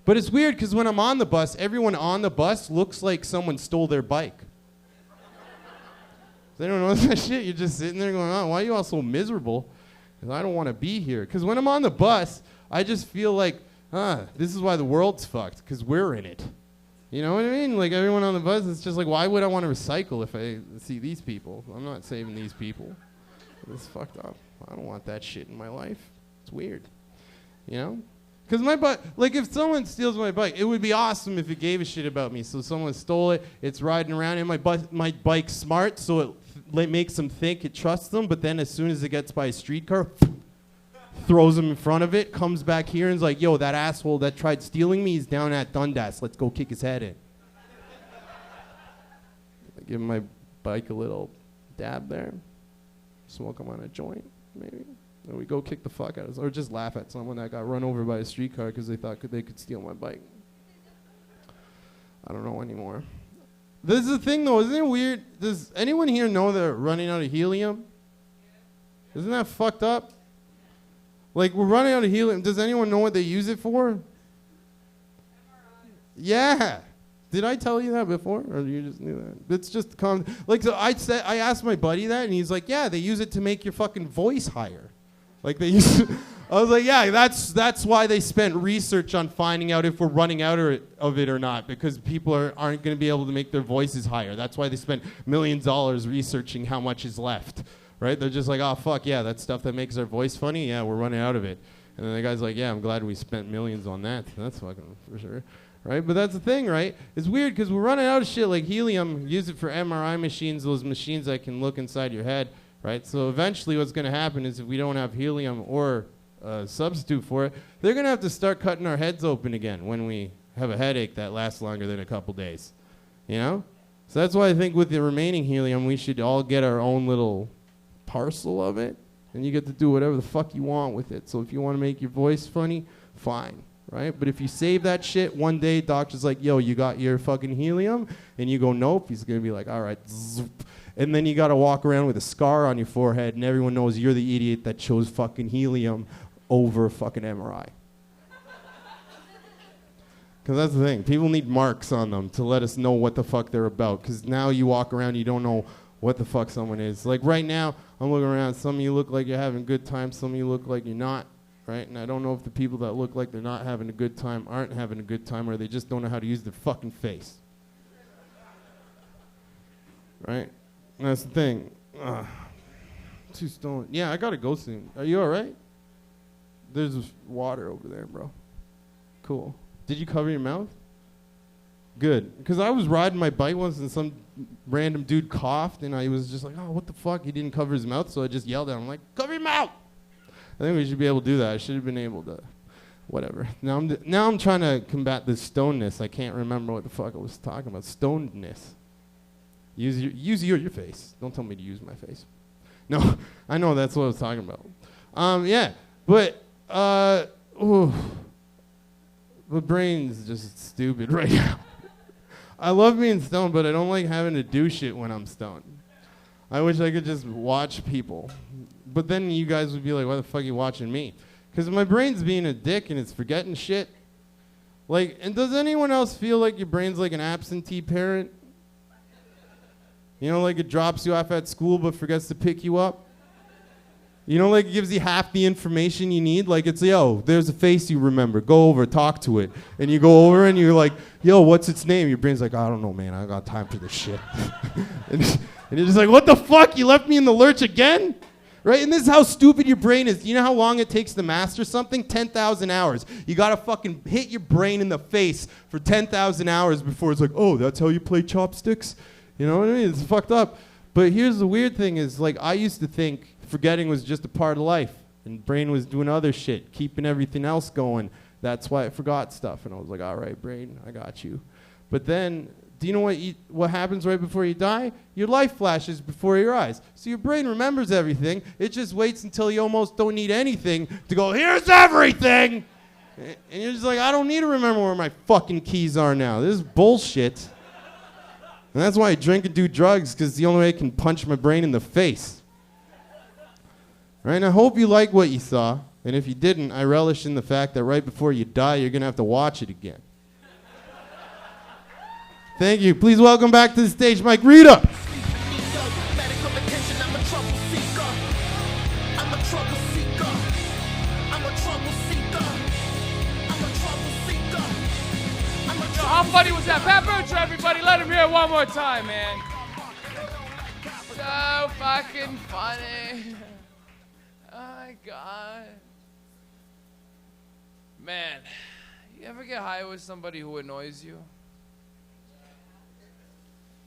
But it's weird because when I'm on the bus, everyone on the bus looks like someone stole their bike. They don't know that shit. You're just sitting there going, oh, why are you all so miserable? Because I don't want to be here. Because when I'm on the bus, I just feel like, this is why the world's fucked, because we're in it. You know what I mean? Like, everyone on the bus, it's just like, why would I want to recycle if I see these people? I'm not saving these people. It's fucked up. I don't want that shit in my life. It's weird. You know? Because my bike, like, if someone steals my bike, it would be awesome if it gave a shit about me. So someone stole it, it's riding around, and my bike's smart, so it makes them think it trusts them, but then as soon as it gets by a streetcar, throws them in front of it, comes back here and is like, yo, that asshole that tried stealing me is down at Dundas. Let's go kick his head in. I give my bike a little dab there, smoke him on a joint, maybe. Or we go kick the fuck out of us, or just laugh at someone that got run over by a streetcar because they thought they could steal my bike. I don't know anymore. This is the thing, though. Isn't it weird? Does anyone here know they're running out of helium? Isn't that fucked up? Like, we're running out of helium. Does anyone know what they use it for? Yeah. Did I tell you that before, or you just knew that? It's just like, so I asked my buddy that, and he's like, yeah, they use it to make your fucking voice higher. Like, they used to, I was like, yeah, that's why they spent research on finding out if we're running out of it or not, because people aren't going to be able to make their voices higher. That's why they spent millions of dollars researching how much is left, right? They're just like, oh, fuck, yeah, that stuff that makes our voice funny, yeah, we're running out of it. And then the guy's like, yeah, I'm glad we spent millions on that. That's fucking for sure, right? But that's the thing, right? It's weird because we're running out of shit like helium. Use it for MRI machines, those machines that can look inside your head. Right, so eventually what's going to happen is if we don't have helium or a substitute for it, they're going to have to start cutting our heads open again when we have a headache that lasts longer than a couple days. You know? So that's why I think with the remaining helium, we should all get our own little parcel of it, and you get to do whatever the fuck you want with it. So if you want to make your voice funny, fine. right? But if you save that shit, one day doctor's like, yo, you got your fucking helium? And you go, nope. He's going to be like, all right. Zoop. And then you got to walk around with a scar on your forehead, and everyone knows you're the idiot that chose fucking helium over fucking MRI. Because that's the thing. People need marks on them to let us know what the fuck they're about. Because now you walk around, you don't know what the fuck someone is. Like right now, I'm looking around. Some of you look like you're having a good time. Some of you look like you're not. Right? And I don't know if the people that look like they're not having a good time aren't having a good time, or they just don't know how to use their fucking face. Right? And that's the thing. Too stoned. Yeah, I gotta go soon. Are you all right? There's water over there, bro. Cool. Did you cover your mouth? Good. Because I was riding my bike once and some random dude coughed, and I was just like, oh, what the fuck? He didn't cover his mouth, so I just yelled at him, like, cover your mouth! I think we should be able to do that. I should have been able to. Whatever. Now I'm trying to combat this stonedness. I can't remember what the fuck I was talking about. Stonedness. Use your face. Don't tell me to use my face. No, I know that's what I was talking about. Yeah, but my brain's just stupid right now. I love being stoned, but I don't like having to do shit when I'm stoned. I wish I could just watch people. But then you guys would be like, why the fuck are you watching me? Because my brain's being a dick and it's forgetting shit. Like, and does anyone else feel like your brain's like an absentee parent? You know, like it drops you off at school but forgets to pick you up? You know, like it gives you half the information you need. Like it's, yo, there's a face you remember. Go over, talk to it. And you go over and you're like, yo, what's its name? Your brain's like, I don't know, man. I got time for this shit. and you're just like, what the fuck? You left me in the lurch again? Right? And this is how stupid your brain is. You know how long it takes to master something? 10,000 hours. You got to fucking hit your brain in the face for 10,000 hours before it's like, oh, that's how you play chopsticks? You know what I mean? It's fucked up. But here's the weird thing is, like, I used to think forgetting was just a part of life, and brain was doing other shit, keeping everything else going. That's why I forgot stuff. And I was like, all right, brain, I got you. But then, do you know what happens right before you die? Your life flashes before your eyes. So your brain remembers everything. It just waits until you almost don't need anything to go, here's everything! And you're just like, I don't need to remember where my fucking keys are now. This is bullshit. And that's why I drink and do drugs, because it's the only way I can punch my brain in the face. Right? And I hope you like what you saw. And if you didn't, I relish in the fact that right before you die, you're going to have to watch it again. Thank you. Please welcome back to the stage, Mike Rita. How funny was that? Pat Bircher, everybody. Let him hear it one more time, man. So fucking funny. Oh, my God. Man, you ever get high with somebody who annoys you?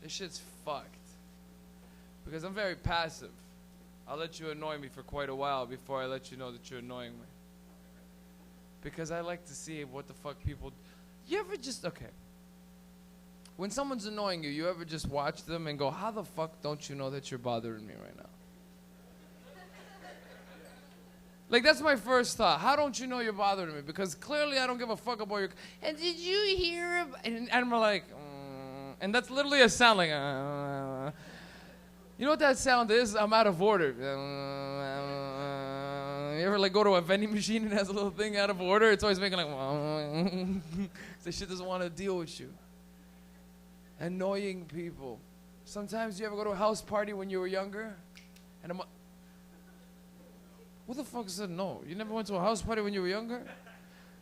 This shit's fucked. Because I'm very passive. I'll let you annoy me for quite a while before I let you know that you're annoying me. Because I like to see what the fuck people... You ever just... Okay. When someone's annoying you, you ever just watch them and go, how the fuck don't you know that you're bothering me right now? Like, that's my first thought. How don't you know you're bothering me? Because clearly I don't give a fuck about your... And did you hear... And I'm like... And that's literally a sound like... You know what that sound is? I'm out of order. You ever like go to a vending machine and it has a little thing out of order? It's always making like... This shit doesn't want to deal with you. Annoying people. Sometimes you ever go to a house party when you were younger? And I'm... Who the fuck said no? You never went to a house party when you were younger?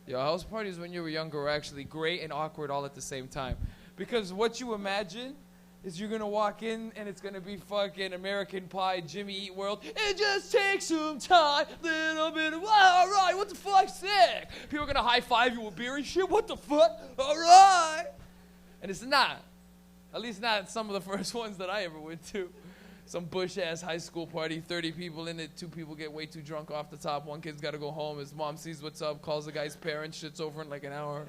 Your house parties when you were younger were actually great and awkward all at the same time. Because what you imagine is you're going to walk in and it's going to be fucking American Pie, Jimmy Eat World. It just takes some time, little bit of, all right, what the fuck, sick? People are going to high-five you with beer and shit. What the fuck? All right. And it's not. At least not some of the first ones that I ever went to. Some bush-ass high school party, 30 people in it, 2 people get way too drunk off the top, 1 kid's got to go home, his mom sees what's up, calls the guy's parents, shit's over in like an hour.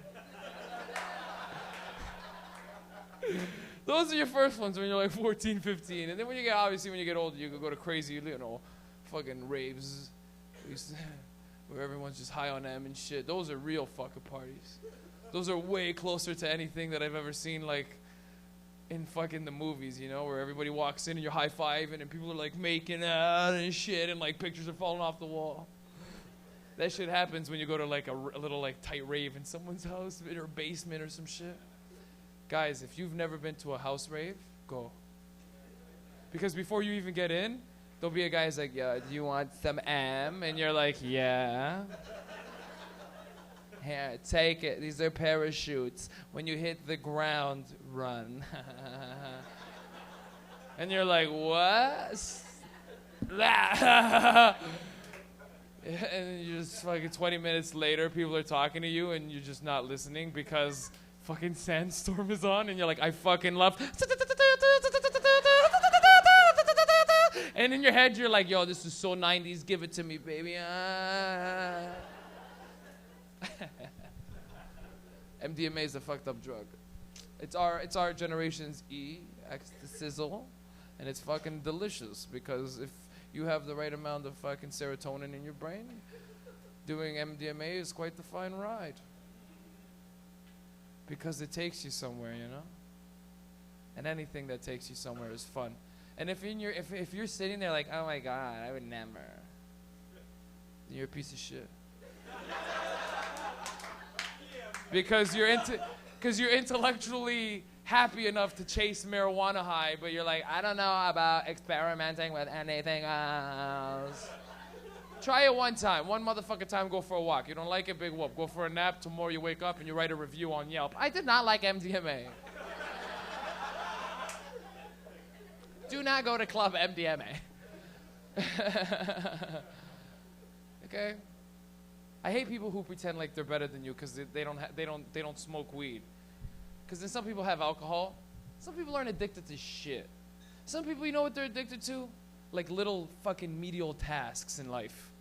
Those are your first ones when you're like 14, 15. And then when you get older, you can go to crazy, fucking raves. where everyone's just high on M and shit. Those are real fucking parties. Those are way closer to anything that I've ever seen, like, in fucking the movies, you know, where everybody walks in and you're high-fiving and people are, like, making out and shit and, like, pictures are falling off the wall. That shit happens when you go to, like, a little, like, tight rave in someone's house or a basement or some shit. Guys, if you've never been to a house rave, go. Because before you even get in, there'll be a guy who's like, yo, do you want some M? And you're like, yeah. Here, take it. These are parachutes. When you hit the ground, run. And you're like, what? And you're just fucking 20 minutes later, people are talking to you, and you're just not listening because fucking Sandstorm is on, and you're like, I fucking love. And in your head, you're like, yo, this is so 90s. Give it to me, baby. MDMA is a fucked up drug. It's our generation's ecstasy, and it's fucking delicious because if you have the right amount of fucking serotonin in your brain, doing MDMA is quite the fine ride. Because it takes you somewhere, you know? And anything that takes you somewhere is fun. And if you're sitting there like, oh my God, I would never, you're a piece of shit. Because you're intellectually happy enough to chase marijuana high, but you're like, I don't know about experimenting with anything else. Try it one time. One motherfucking time, go for a walk. You don't like it, big whoop. Go for a nap. Tomorrow you wake up and you write a review on Yelp. I did not like MDMA. Do not go to Club MDMA. Okay? I hate people who pretend like they're better than you because they don't smoke weed. Because then some people have alcohol. Some people aren't addicted to shit. Some people, you know what they're addicted to? Like little fucking menial tasks in life.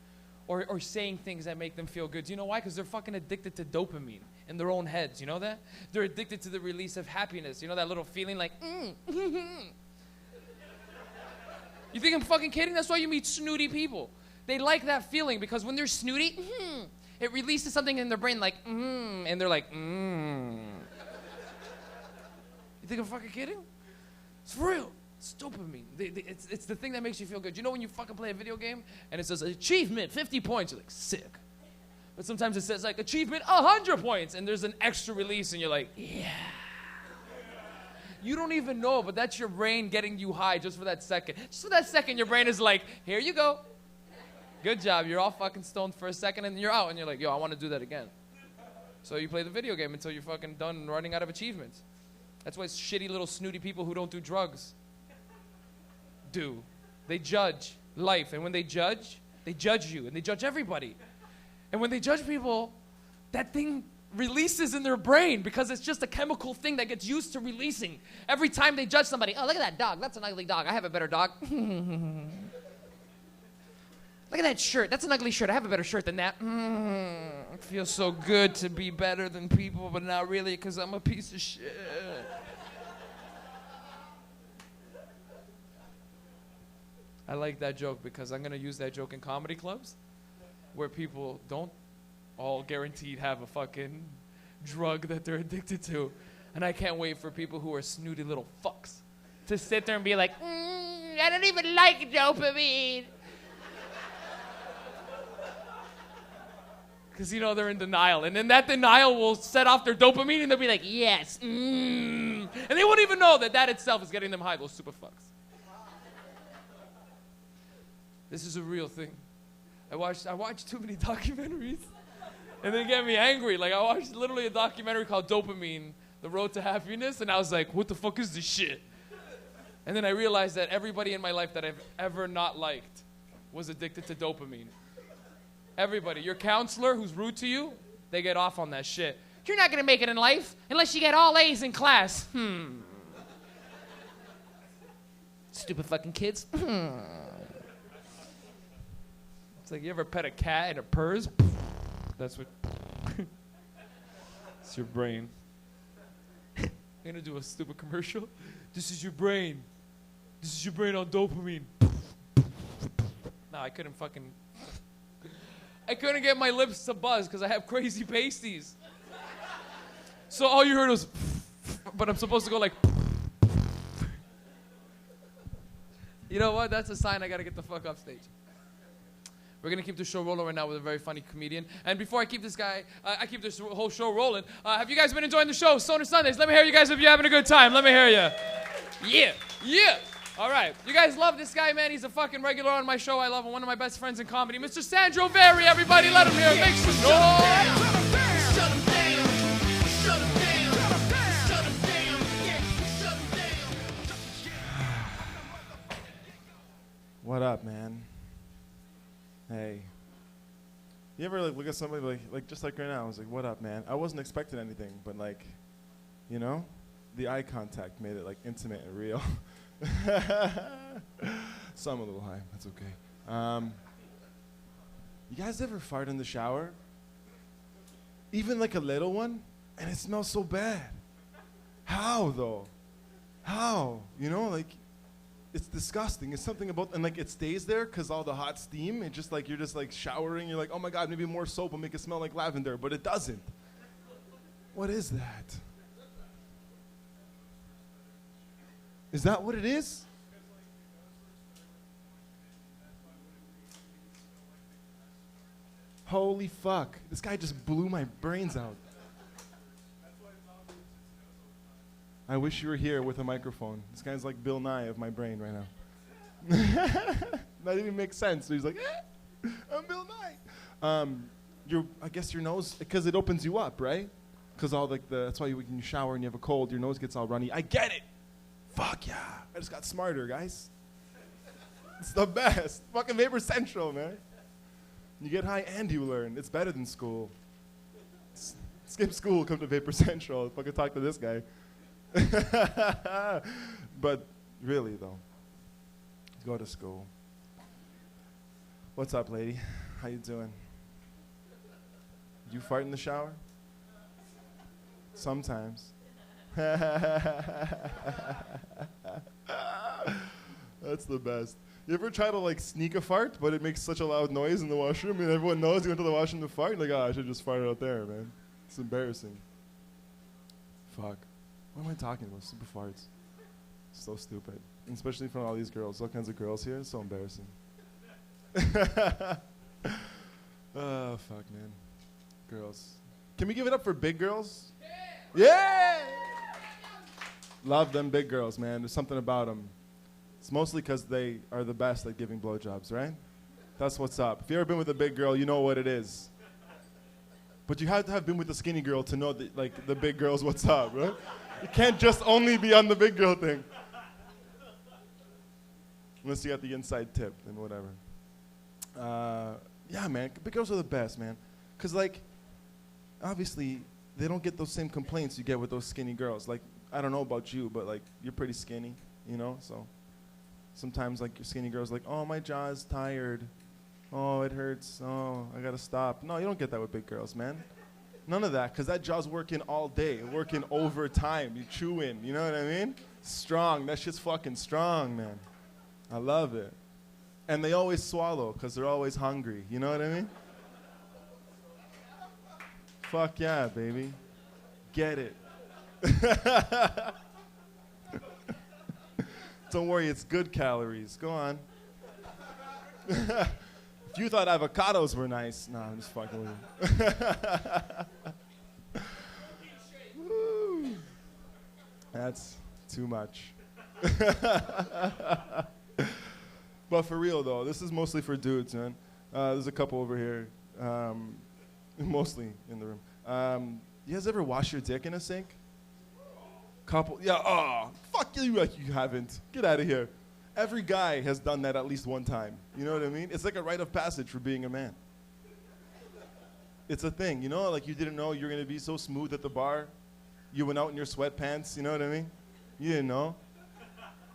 Or saying things that make them feel good. Do you know why? Because they're fucking addicted to dopamine in their own heads. You know that? They're addicted to the release of happiness. You know that little feeling like, You think I'm fucking kidding? That's why you meet snooty people. They like that feeling because when they're snooty, it releases something in their brain like, and they're like, You think I'm fucking kidding? It's real. It's dopamine. It's the thing that makes you feel good. You know when you fucking play a video game and it says achievement 50 points, you're like, sick. But sometimes it says like achievement 100 points and there's an extra release and you're like, yeah. You don't even know, but that's your brain getting you high just for that second. Just for that second, your brain is like, here you go. Good job. You're all fucking stoned for a second and you're out and you're like, yo, I want to do that again. So you play the video game until you're fucking done running out of achievements. That's why it's shitty little snooty people who don't do drugs do. They judge life, and when they judge you, and they judge everybody. And when they judge people, that thing releases in their brain because it's just a chemical thing that gets used to releasing. Every time they judge somebody, oh, look at that dog. That's an ugly dog. I have a better dog. Look at that shirt. That's an ugly shirt. I have a better shirt than that. It feels so good to be better than people, but not really because I'm a piece of shit. I like that joke because I'm going to use that joke in comedy clubs where people don't all guaranteed have a fucking drug that they're addicted to. And I can't wait for people who are snooty little fucks to sit there and be like, I don't even like dopamine. Because, you know, they're in denial. And then that denial will set off their dopamine and they'll be like, yes. And they won't even know that that itself is getting them high, those super fucks. This is a real thing. I watched too many documentaries, and they get me angry. Like, I watched literally a documentary called Dopamine, The Road to Happiness, and I was like, what the fuck is this shit? And then I realized that everybody in my life that I've ever not liked was addicted to dopamine. Everybody. Your counselor who's rude to you, they get off on that shit. You're not going to make it in life unless you get all A's in class. Stupid fucking kids. It's like, you ever pet a cat and it purrs? That's what... It's your brain. I'm going to do a stupid commercial. This is your brain. This is your brain on dopamine. No, I couldn't fucking... I couldn't get my lips to buzz because I have crazy pasties. So all you heard was, but I'm supposed to go like, you know what? That's a sign I gotta get the fuck off stage. We're gonna keep the show rolling right now with a very funny comedian. And before I keep this whole show rolling, have you guys been enjoying the show, Stoner Sundays? Let me hear you guys if you're having a good time. Let me hear you. Yeah, yeah. All right, you guys love this guy, man. He's a fucking regular on my show. I love him. One of my best friends in comedy, Mr. Sandro Very. Everybody, let him hear. Make some noise. Shut 'em down. Shut 'em down. Shut 'em down. Yeah, shut 'em down. What up, man? Hey. You ever like look at somebody like just like right now? I was like, "What up, man?" I wasn't expecting anything, but like, you know, the eye contact made it like intimate and real. So I'm a little high. That's okay. You guys ever fart in the shower? Even like a little one, and it smells so bad. How though? How? You know, like. It's disgusting. It's something about, and like it stays there because all the hot steam, it just like, you're just like showering, you're like, oh my God, maybe more soap will make it smell like lavender, but it doesn't. What is that? Is that what it is? Holy fuck. This guy just blew my brains out. I wish you were here with a microphone. This guy's like Bill Nye of my brain right now. That didn't make sense. So he's like, I'm Bill Nye. I guess your nose, because it opens you up, right? Because all like that's why when you shower and you have a cold, your nose gets all runny. I get it. Fuck yeah. I just got smarter, guys. It's the best. Fucking Vapor Central, man. You get high and you learn. It's better than school. Skip school, come to Vapor Central. Fucking talk to this guy. But really though, go to school. What's up, lady? How you doing? You fart in the shower? Sometimes. That's the best. You ever try to like sneak a fart, but it makes such a loud noise in the washroom, and everyone knows you went to the washroom to fart? Like, I should just fart out there, man. It's embarrassing. Fuck. What am I talking about? Stupid farts. So stupid. And especially from all these girls. All kinds of girls here. It's so embarrassing. Oh, fuck, man. Girls. Can we give it up for big girls? Yeah! Love them big girls, man. There's something about them. It's mostly because they are the best at giving blowjobs, right? That's what's up. If you've ever been with a big girl, you know what it is. But you have to have been with a skinny girl to know that, like, the big girl's what's up, right? You can't just only be on the big girl thing. Unless you got the inside tip, then whatever. Yeah, man, big girls are the best, man. Because, like, obviously, they don't get those same complaints you get with those skinny girls. Like, I don't know about you, but, like, you're pretty skinny, you know? So sometimes, like, your skinny girl's like, oh, my jaw's tired. Oh, it hurts. Oh, I got to stop. No, you don't get that with big girls, man. None of that, because that jaw's working all day, working overtime. You chewing, you know what I mean? Strong. That shit's fucking strong, man. I love it. And they always swallow, because they're always hungry. You know what I mean? Fuck yeah, baby. Get it. Don't worry, it's good calories. Go on. If you thought avocados were nice, nah, I'm just fucking with you. Woo. That's too much. But for real though, this is mostly for dudes, man. There's a couple over here, mostly in the room. You guys ever wash your dick in a sink? Couple, yeah. Oh, fuck you! Like you haven't. Get out of here. Every guy has done that at least one time. You know what I mean? It's like a rite of passage for being a man. It's a thing, you know? Like you didn't know you were gonna be so smooth at the bar. You went out in your sweatpants. You know what I mean? You didn't know.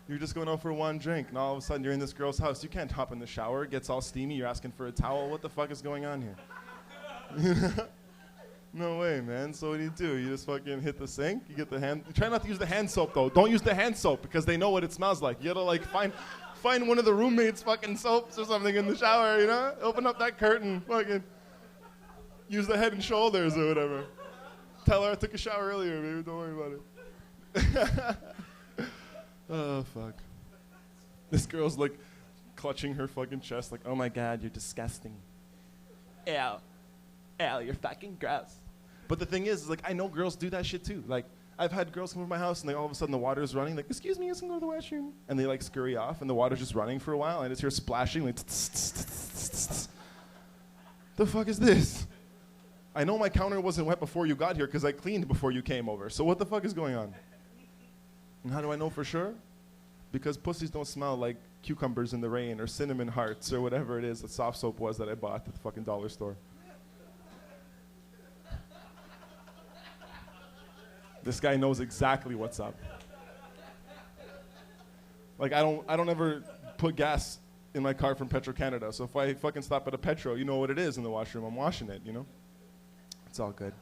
You're just going out for one drink, and all of a sudden you're in this girl's house. You can't hop in the shower. It gets all steamy. You're asking for a towel. What the fuck is going on here? No way, man. So what do? You just fucking hit the sink. You get the hand. Try not to use the hand soap though. Don't use the hand soap because they know what it smells like. You gotta like find one of the roommates' fucking soaps or something in the shower. You know? Open up that curtain. Fucking use the Head and Shoulders or whatever. Tell her I took a shower earlier, baby. Don't worry about it. Oh, fuck. This girl's like clutching her fucking chest like, oh my God, you're disgusting. Ew. Ew, you're fucking gross. But the thing is like, I know girls do that shit too. Like, I've had girls come over my house and all of a sudden the water's running. Like, excuse me, I can go to the washroom. And they like scurry off and the water's just running for a while. And I just hear splashing like, the fuck is this? I know my counter wasn't wet before you got here because I cleaned before you came over. So what the fuck is going on? And how do I know for sure? Because pussies don't smell like cucumbers in the rain or cinnamon hearts or whatever it is that soft soap was that I bought at the fucking dollar store. This guy knows exactly what's up. Like, I don't ever put gas in my car from Petro-Canada. So if I fucking stop at a Petro, you know what it is in the washroom. I'm washing it, you know? It's all good.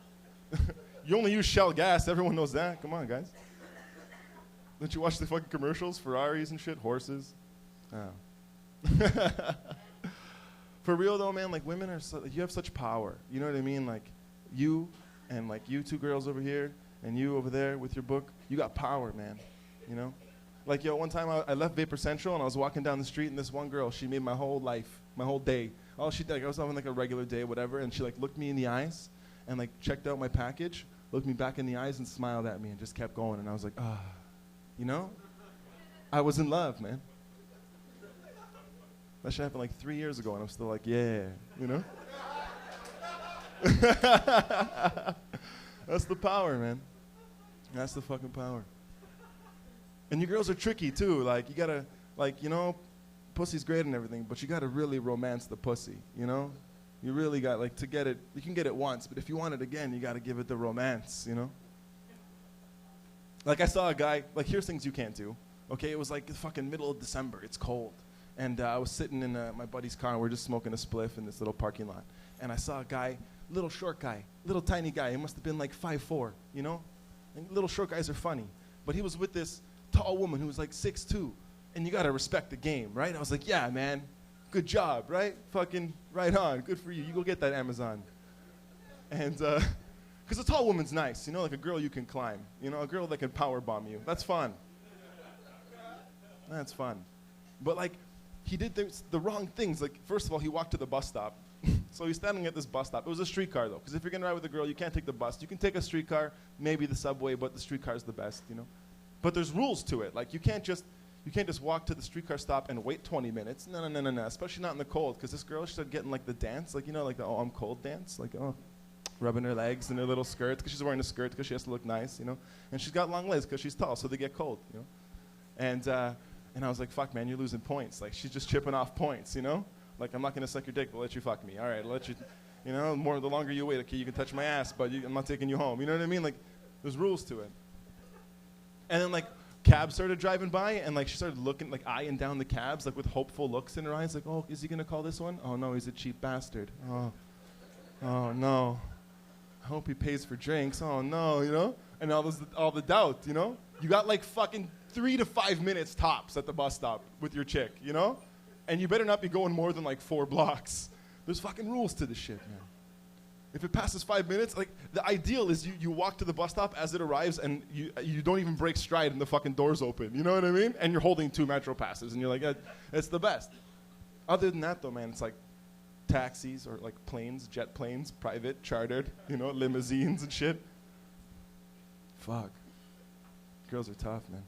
You only use Shell gas. Everyone knows that. Come on, guys. Don't you watch the fucking commercials? Ferraris and shit? Horses? Oh. For real, though, man, like, women are you have such power. You know what I mean? Like, you and, like, you two girls over here and you over there with your book, you got power, man. You know? Like, yo, one time I left Vapor Central and I was walking down the street and this one girl, she made my whole life, my whole day. All she did, like, I was having, like, a regular day, whatever, and she, like, looked me in the eyes and, like, checked out my package, looked me back in the eyes and smiled at me and just kept going. And I was like, ah. You know? I was in love, man. That shit happened like 3 years ago, and I'm still like, yeah, you know? That's the power, man. That's the fucking power. And you girls are tricky, too. Like, you gotta, like, you know, pussy's great and everything, but you gotta really romance the pussy, you know? You really got, like, to get it, you can get it once, but if you want it again, you gotta give it the romance, you know? Like, I saw a guy, like, here's things you can't do. Okay, it was like the fucking middle of December. It's cold. And I was sitting in my buddy's car, and we're just smoking a spliff in this little parking lot. And I saw a guy, little short guy, little tiny guy. He must have been like 5'4", you know? And little short guys are funny. But he was with this tall woman who was like 6'2". And you got to respect the game, right? I was like, yeah, man, good job, right? Fucking right on. Good for you. You go get that Amazon. And because a tall woman's nice, you know, like a girl you can climb, you know, a girl that can power bomb you. That's fun. That's fun. But, like, he did the wrong things. Like, first of all, he walked to the bus stop. So he's standing at this bus stop. It was a streetcar, though, because if you're going to ride with a girl, you can't take the bus. You can take a streetcar, maybe the subway, but the streetcar's the best, you know. But there's rules to it. Like, you can't just walk to the streetcar stop and wait 20 minutes. No, especially not in the cold, because this girl, she started getting, like, the dance, like, you know, like the, oh, I'm cold dance. Like, oh, rubbing her legs in her little skirt, because she's wearing a skirt because she has to look nice, you know. And she's got long legs because she's tall, so they get cold, you know. And I was like, fuck, man, you're losing points. Like, she's just chipping off points, you know? Like, I'm not going to suck your dick, but let you fuck me. All right, I'll let you, you know, the longer you wait, okay, you can touch my ass, but I'm not taking you home. You know what I mean? Like, there's rules to it. And then, like, cabs started driving by, and, like, she started looking, like, eyeing down the cabs, like, with hopeful looks in her eyes. Like, oh, is he going to call this one? Oh, no, he's a cheap bastard. Oh, no. I hope he pays for drinks. Oh, no, you know? And all the doubt, you know? You got, like, fucking 3 to 5 minutes tops at the bus stop with your chick, you know? And you better not be going more than like 4 blocks. There's fucking rules to this shit, man. If it passes 5 minutes, like, the ideal is you walk to the bus stop as it arrives and you don't even break stride and the fucking door's open. You know what I mean? And you're holding 2 Metro passes and you're like, it's the best. Other than that, though, man, it's like taxis or like planes, jet planes, private, chartered, you know, limousines and shit. Fuck. Girls are tough, man.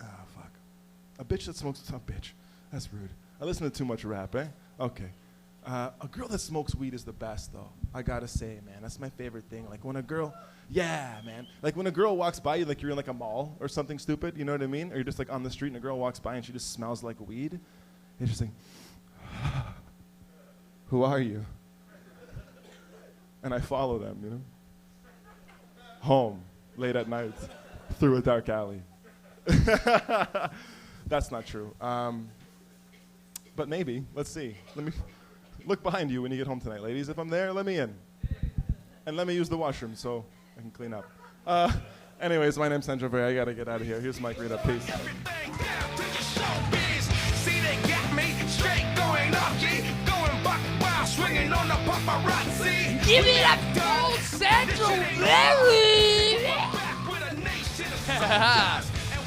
Ah, fuck. A bitch that smokes, a bitch. That's rude. I listen to too much rap, eh? Okay. A girl that smokes weed is the best, though. I gotta say, man. That's my favorite thing. Like, when a girl, yeah, man. Like, when a girl walks by you, like you're in, like, a mall or something stupid, you know what I mean? Or you're just, like, on the street and a girl walks by and she just smells like weed. You're just like, who are you? And I follow them, you know? Home, late at night, through a dark alley. That's not true. But maybe. Let's see. Let me look behind you when you get home tonight, ladies. If I'm there, let me in. And let me use the washroom so I can clean up. Anyways, my name's Sandra Vare. I got to get out of here. Here's Mike Rita. Peace. See, they got me straight going off, yeah, going buck wild, swinging on the paparazzi. Give it up to old Central Valley!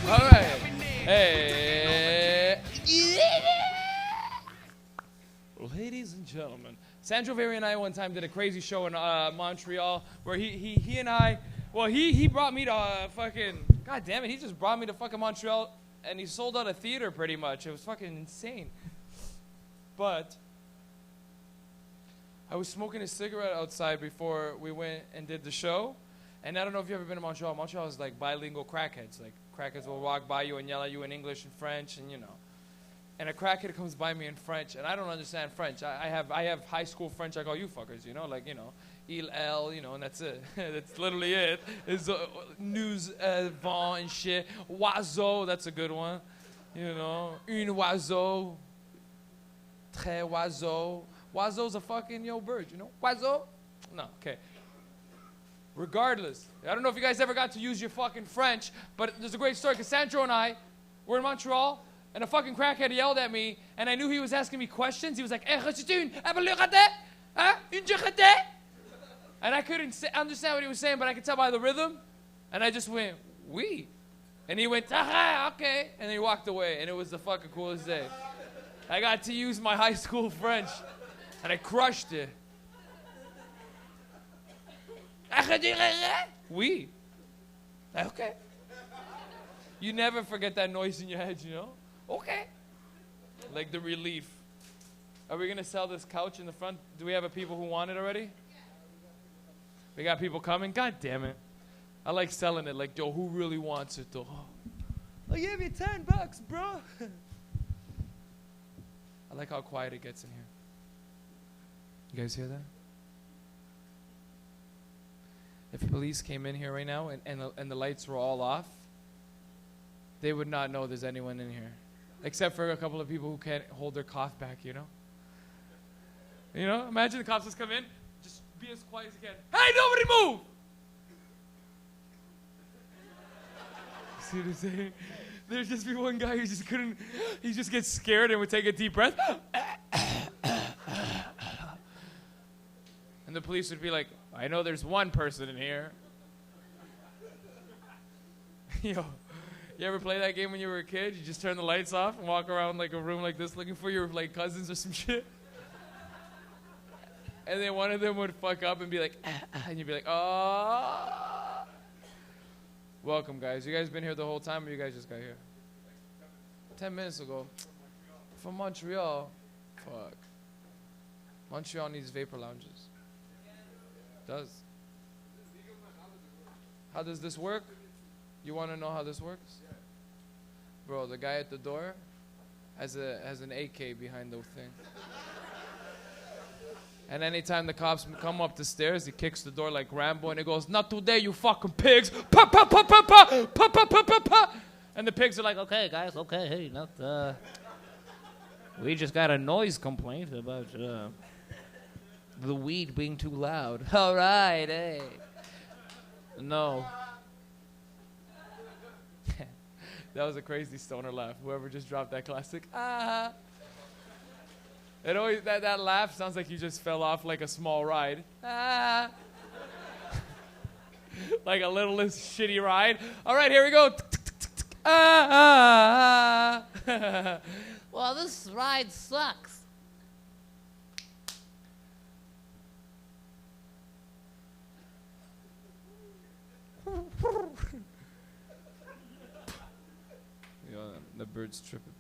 All right. Hey. Ladies and gentlemen, Sandro Very and I one time did a crazy show in Montreal where he and I, well, he brought me to fucking, god damn it, he just brought me to fucking Montreal and he sold out a theater pretty much. It was fucking insane. But I was smoking a cigarette outside before we went and did the show. And I don't know if you've ever been to Montreal. Montreal is like bilingual crackheads. Like crackheads will walk by you and yell at you in English and French and you know. And a crackhead comes by me in French, and I don't understand French. I have high school French like all you fuckers, you know, like, you know, il, elle, you know, and that's it. That's literally it. It's nous, vent and shit. Oiseau, that's a good one. You know, une oiseau, très oiseau. Oiseau's a fucking, bird, you know? Oiseau? No, okay. Regardless, I don't know if you guys ever got to use your fucking French, but there's a great story, because Sandro and I were in Montreal, and a fucking crackhead yelled at me, and I knew he was asking me questions. He was like, and I couldn't understand what he was saying, but I could tell by the rhythm, and I just went, oui. And he went, okay, and he walked away, and it was the fucking coolest day. I got to use my high school French, and I crushed it. Oui. Okay. You never forget that noise in your head, you know? Okay. Like the relief. Are we going to sell this couch in the front? Do we have people who want it already? We got people coming? God damn it. I like selling it like, yo, who really wants it though? I'll give you $10, bro. I like how quiet it gets in here. You guys hear that? If police came in here right now and the lights were all off, they would not know there's anyone in here. Except for a couple of people who can't hold their cough back, you know? You know, imagine the cops just come in, just be as quiet as you can. Hey, nobody move! See what I'm saying? There'd just be one guy who just couldn't, he just gets scared and would take a deep breath. And the police would be like, I know there's one person in here. Yo, you ever play that game when you were a kid? You just turn the lights off and walk around like a room like this looking for your like cousins or some shit? And then one of them would fuck up and be like, and you'd be like, oh. Welcome, guys. You guys been here the whole time or you guys just got here? 10 minutes ago. From Montreal. Fuck. Montreal needs vapor lounges. Does. How does this work? You want to know how this works? Bro, the guy at the door has an AK behind the thing. And anytime the cops come up the stairs, he kicks the door like Rambo and he goes, not today, you fucking pigs. Pa, pa, pa, pa, pa, pa, pa, pa, pa, pa. And the pigs are like, okay, guys, okay, hey, not, we just got a noise complaint about, the weed being too loud. All right, hey. No. That was a crazy stoner laugh. Whoever just dropped that classic. Ah. It always that laugh sounds like you just fell off like a small ride. Ah. Like a little shitty ride. All right, here we go. Ah. Well, this ride sucks. The bird's tripping.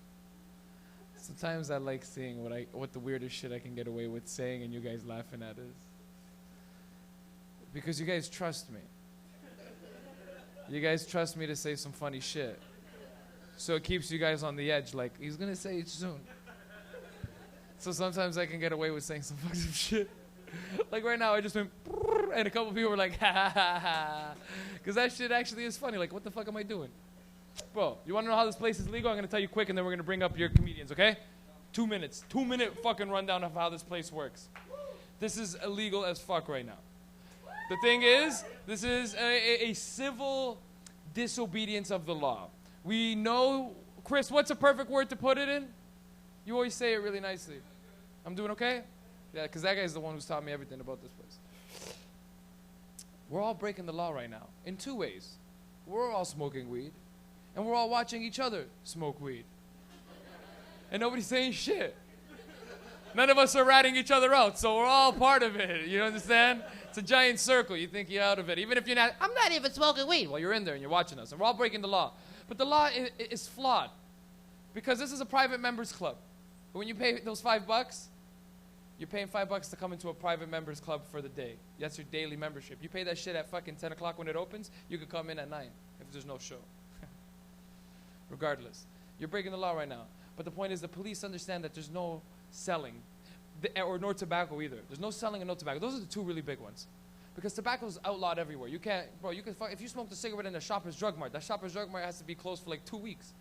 Sometimes I like seeing what the weirdest shit I can get away with saying and you guys laughing at is. Because you guys trust me. You guys trust me to say some funny shit. So it keeps you guys on the edge like, he's gonna say it soon. So sometimes I can get away with saying some fucked up shit. Like right now I just went and a couple people were like, ha ha ha ha. Because that shit actually is funny. Like, what the fuck am I doing? Bro, you want to know how this place is legal? I'm going to tell you quick, and then we're going to bring up your comedians, okay? 2 minutes. 2-minute fucking rundown of how this place works. This is illegal as fuck right now. The thing is, this is a civil disobedience of the law. We know, Chris, what's a perfect word to put it in? You always say it really nicely. I'm doing okay? Yeah, because that guy's the one who's taught me everything about this place. We're all breaking the law right now in two ways. We're all smoking weed, and we're all watching each other smoke weed. And nobody's saying shit. None of us are ratting each other out, so we're all part of it. You understand? It's a giant circle. You think you're out of it. Even if you're not, I'm not even smoking weed. Well, you're in there and you're watching us, and we're all breaking the law. But the law is flawed because this is a private members club. When you pay those $5, you're paying $5 to come into a private members club for the day. That's your daily membership. You pay that shit at fucking 10 o'clock when it opens, you could come in at 9 if there's no show. Regardless. You're breaking the law right now. But the point is the police understand that there's no selling, or no tobacco either. There's no selling and no tobacco. Those are the two really big ones. Because tobacco is outlawed everywhere. You can't, bro, you can, if you smoked a cigarette in a Shoppers Drug Mart, that Shoppers Drug Mart has to be closed for like 2 weeks.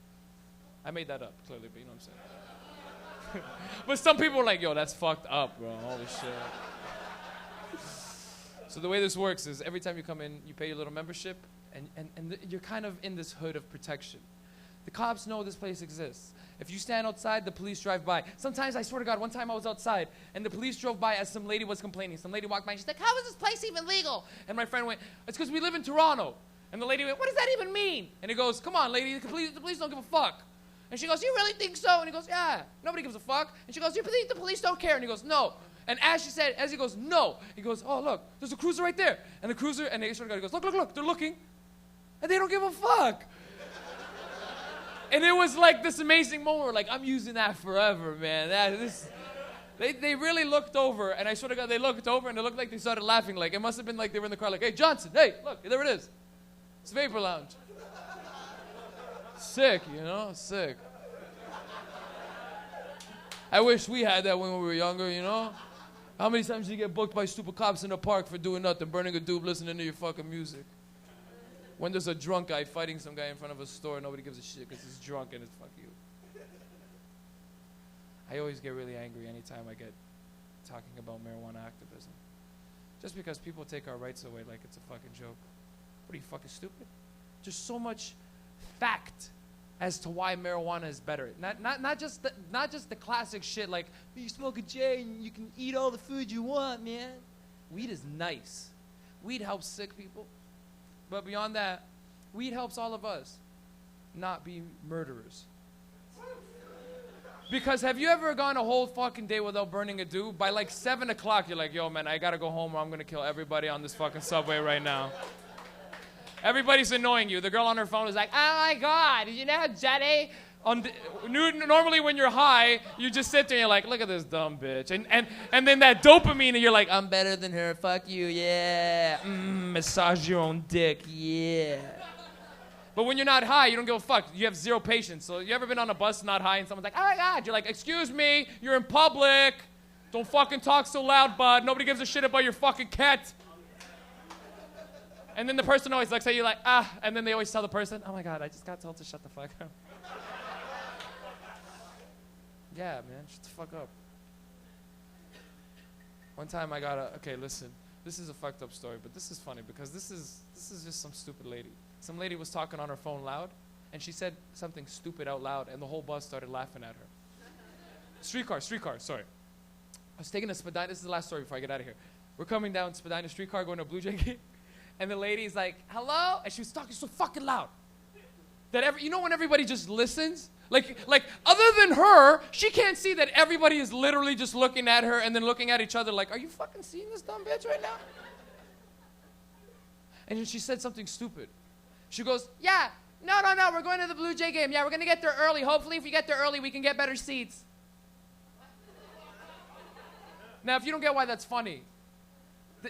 I made that up, clearly, but you know what I'm saying. But some people are like, yo, that's fucked up, bro. Holy shit. So the way this works is every time you come in, you pay your little membership, and you're kind of in this hood of protection. The cops know this place exists. If you stand outside, the police drive by. Sometimes, I swear to God, one time I was outside, and the police drove by as some lady was complaining. Some lady walked by, and she's like, how is this place even legal? And my friend went, it's because we live in Toronto. And the lady went, what does that even mean? And he goes, come on, lady, the police don't give a fuck. And she goes, you really think so? And he goes, yeah, nobody gives a fuck. And she goes, you think the police don't care? And he goes, no. And as he goes, no, he goes, oh, look, there's a cruiser right there. And the cruiser, and he goes, look, they're looking. And they don't give a fuck. And it was like this amazing moment where, like, I'm using that forever, man. They really looked over, and I swear to God, they looked over, and it looked like they started laughing. Like, it must have been like they were in the car, like, hey, Johnson, hey, look, there it is. It's Vapor Lounge. Sick, you know, sick. I wish we had that when we were younger, you know? How many times did you get booked by stupid cops in the park for doing nothing, burning a doob, listening to your fucking music? When there's a drunk guy fighting some guy in front of a store, nobody gives a shit because he's drunk and it's fuck you. I always get really angry anytime I get talking about marijuana activism. Just because people take our rights away like it's a fucking joke. What are you, fucking stupid? There's so much fact as to why marijuana is better. Not just the classic shit like, you smoke a J and you can eat all the food you want, man. Weed is nice. Weed helps sick people. But beyond that, weed helps all of us not be murderers. Because have you ever gone a whole fucking day without burning a doob? By like 7 o'clock, you're like, yo, man, I gotta go home or I'm gonna kill everybody on this fucking subway right now. Everybody's annoying you. The girl on her phone is like, oh my God, you know, Jenny? Normally when you're high, you just sit there and you're like, look at this dumb bitch. And then that dopamine and you're like, I'm better than her, fuck you, yeah. Massage your own dick, yeah. But when you're not high, you don't give a fuck. You have zero patience. So you ever been on a bus not high and someone's like, oh my God, you're like, excuse me, you're in public. Don't fucking talk so loud, bud. Nobody gives a shit about your fucking cat. And then the person always looks at you like, ah, and then they always tell the person, oh my God, I just got told to shut the fuck up. Yeah, man, shut the fuck up. One time I got okay, listen, this is a fucked up story, but this is funny because this is just some stupid lady. Some lady was talking on her phone loud, and she said something stupid out loud, and the whole bus started laughing at her. Streetcar, sorry. I was taking a Spadina, this is the last story before I get out of here. We're coming down Spadina streetcar going to a Blue Jay game. And the lady's like, hello? And she was talking so fucking loud. That you know when everybody just listens? Like, other than her, she can't see that everybody is literally just looking at her and then looking at each other like, are you fucking seeing this dumb bitch right now? And then she said something stupid. She goes, yeah, no, we're going to the Blue Jay game. Yeah, we're going to get there early. Hopefully, if we get there early, we can get better seats. Now, if you don't get why that's funny,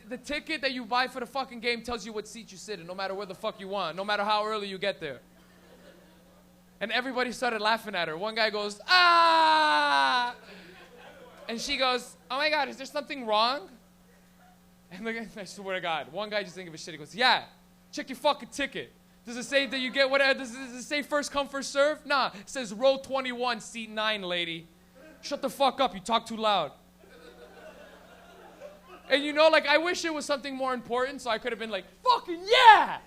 the ticket that you buy for the fucking game tells you what seat you sit in, no matter where the fuck you want, no matter how early you get there. And everybody started laughing at her. One guy goes, ah! And she goes, oh my God, is there something wrong? And I swear to God, one guy just didn't give a shit. He goes, yeah, check your fucking ticket. Does it say that you get whatever? Does it say first come, first serve? Nah, it says row 21, seat 9, lady. Shut the fuck up, you talk too loud. And you know, like, I wish it was something more important, so I could have been like, fucking yeah!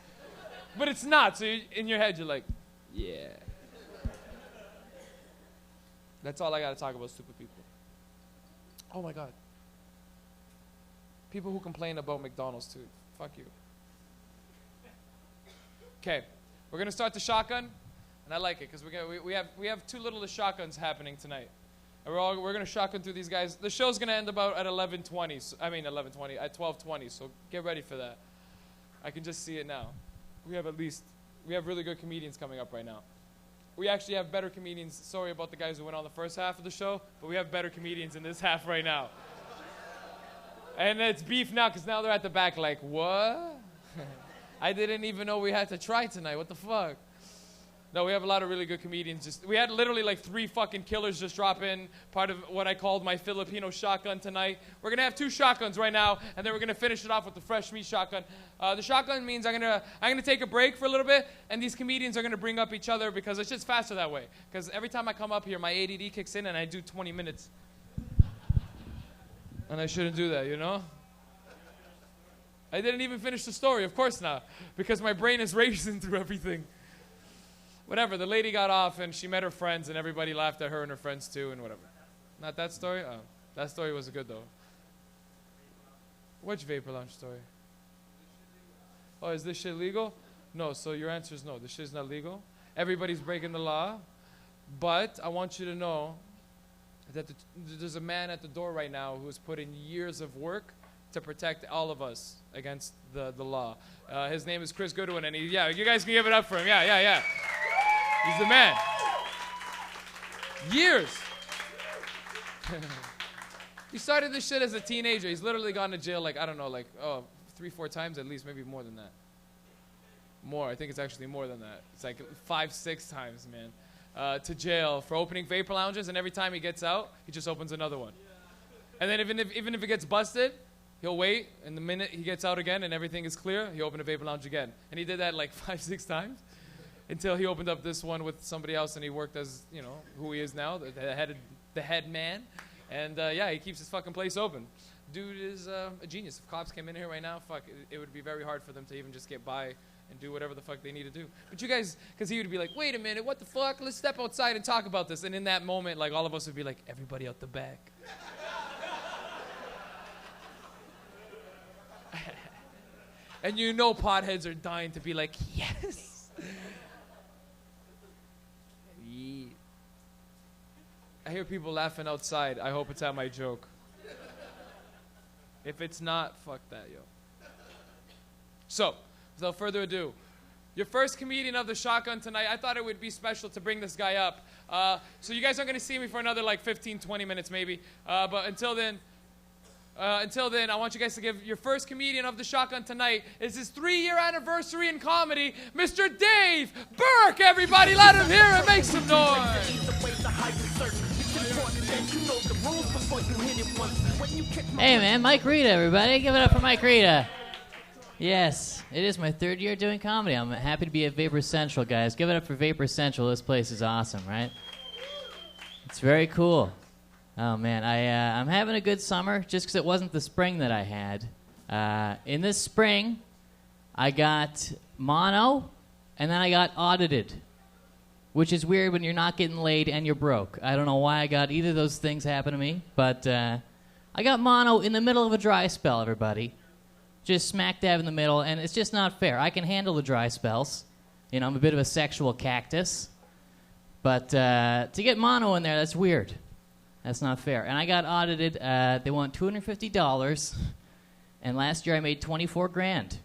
But it's not, so in your head, you're like, yeah. That's all I gotta talk about stupid people. Oh my God. People who complain about McDonald's too. Fuck you. Okay, we're gonna start the shotgun, and I like it because we have two little shotguns happening tonight. And we're gonna shotgun through these guys. The show's gonna end about at 11:20. At 12:20. So get ready for that. I can just see it now. We have really good comedians coming up right now. We actually have better comedians. Sorry about the guys who went on the first half of the show, but we have better comedians in this half right now. And it's beef now because now they're at the back like, what? I didn't even know we had to try tonight. What the fuck? No, we have a lot of really good comedians. We had literally like 3 fucking killers just drop in, part of what I called my Filipino shotgun tonight. We're going to have 2 shotguns right now, and then we're going to finish it off with the fresh meat shotgun. The shotgun means I'm gonna take a break for a little bit, and these comedians are going to bring up each other because it's just faster that way. Because every time I come up here, my ADD kicks in, and I do 20 minutes. And I shouldn't do that, you know? I didn't even finish the story, of course not, because my brain is racing through everything. Whatever, the lady got off and she met her friends and everybody laughed at her and her friends too and whatever. Not that story? Oh, that story was good though. Which Vapor Lounge story? Oh, is this shit legal? No, so your answer is no, this shit's not legal. Everybody's breaking the law, but I want you to know that there's a man at the door right now who's put in years of work to protect all of us against the law. His name is Chris Goodwin, and you guys can give it up for him. Yeah. He's the man. Years. He started this shit as a teenager. He's literally gone to jail 3-4 times at least, maybe more than that. More, I think it's actually more than that. It's like 5-6 times, man. To jail for opening vapor lounges, and every time he gets out, he just opens another one. And then even if it gets busted, he'll wait, and the minute he gets out again and everything is clear, he'll open a vapor lounge again. And he did that like 5-6 times until he opened up this one with somebody else, and he worked as, who he is now, the head man. And he keeps his fucking place open. Dude is a genius. If cops came in here right now, it would be very hard for them to even just get by and do whatever the fuck they need to do. But you guys, because he would be like, wait a minute, what the fuck? Let's step outside and talk about this. And in that moment, like, all of us would be like, everybody out the back. And potheads are dying to be like, yes. I hear people laughing outside. I hope it's at my joke. If it's not, fuck that, yo. So, without further ado, your first comedian of the shotgun tonight, I thought it would be special to bring this guy up. So you guys aren't going to see me for another 15, 20 minutes maybe. But until then, I want you guys to give your first comedian of the shotgun tonight is his 3-year anniversary in comedy, Mr. Dave Burke. Everybody, let him hear it. Make some noise. Hey man, Mike Rita, everybody. Give it up for Mike Rita. Yes, it is my 3rd year doing comedy. I'm happy to be at Vapor Central, guys. Give it up for Vapor Central. This place is awesome, right? It's very cool. Oh man, I'm having a good summer just because it wasn't the spring that I had. In this spring, I got mono, and then I got audited, which is weird when you're not getting laid and you're broke. I don't know why I got either of those things happen to me, but I got mono in the middle of a dry spell, everybody. Just smack dab in the middle, and it's just not fair. I can handle the dry spells. I'm a bit of a sexual cactus. But to get mono in there, that's weird. That's not fair. And I got audited. They want $250, and last year I made 24 grand.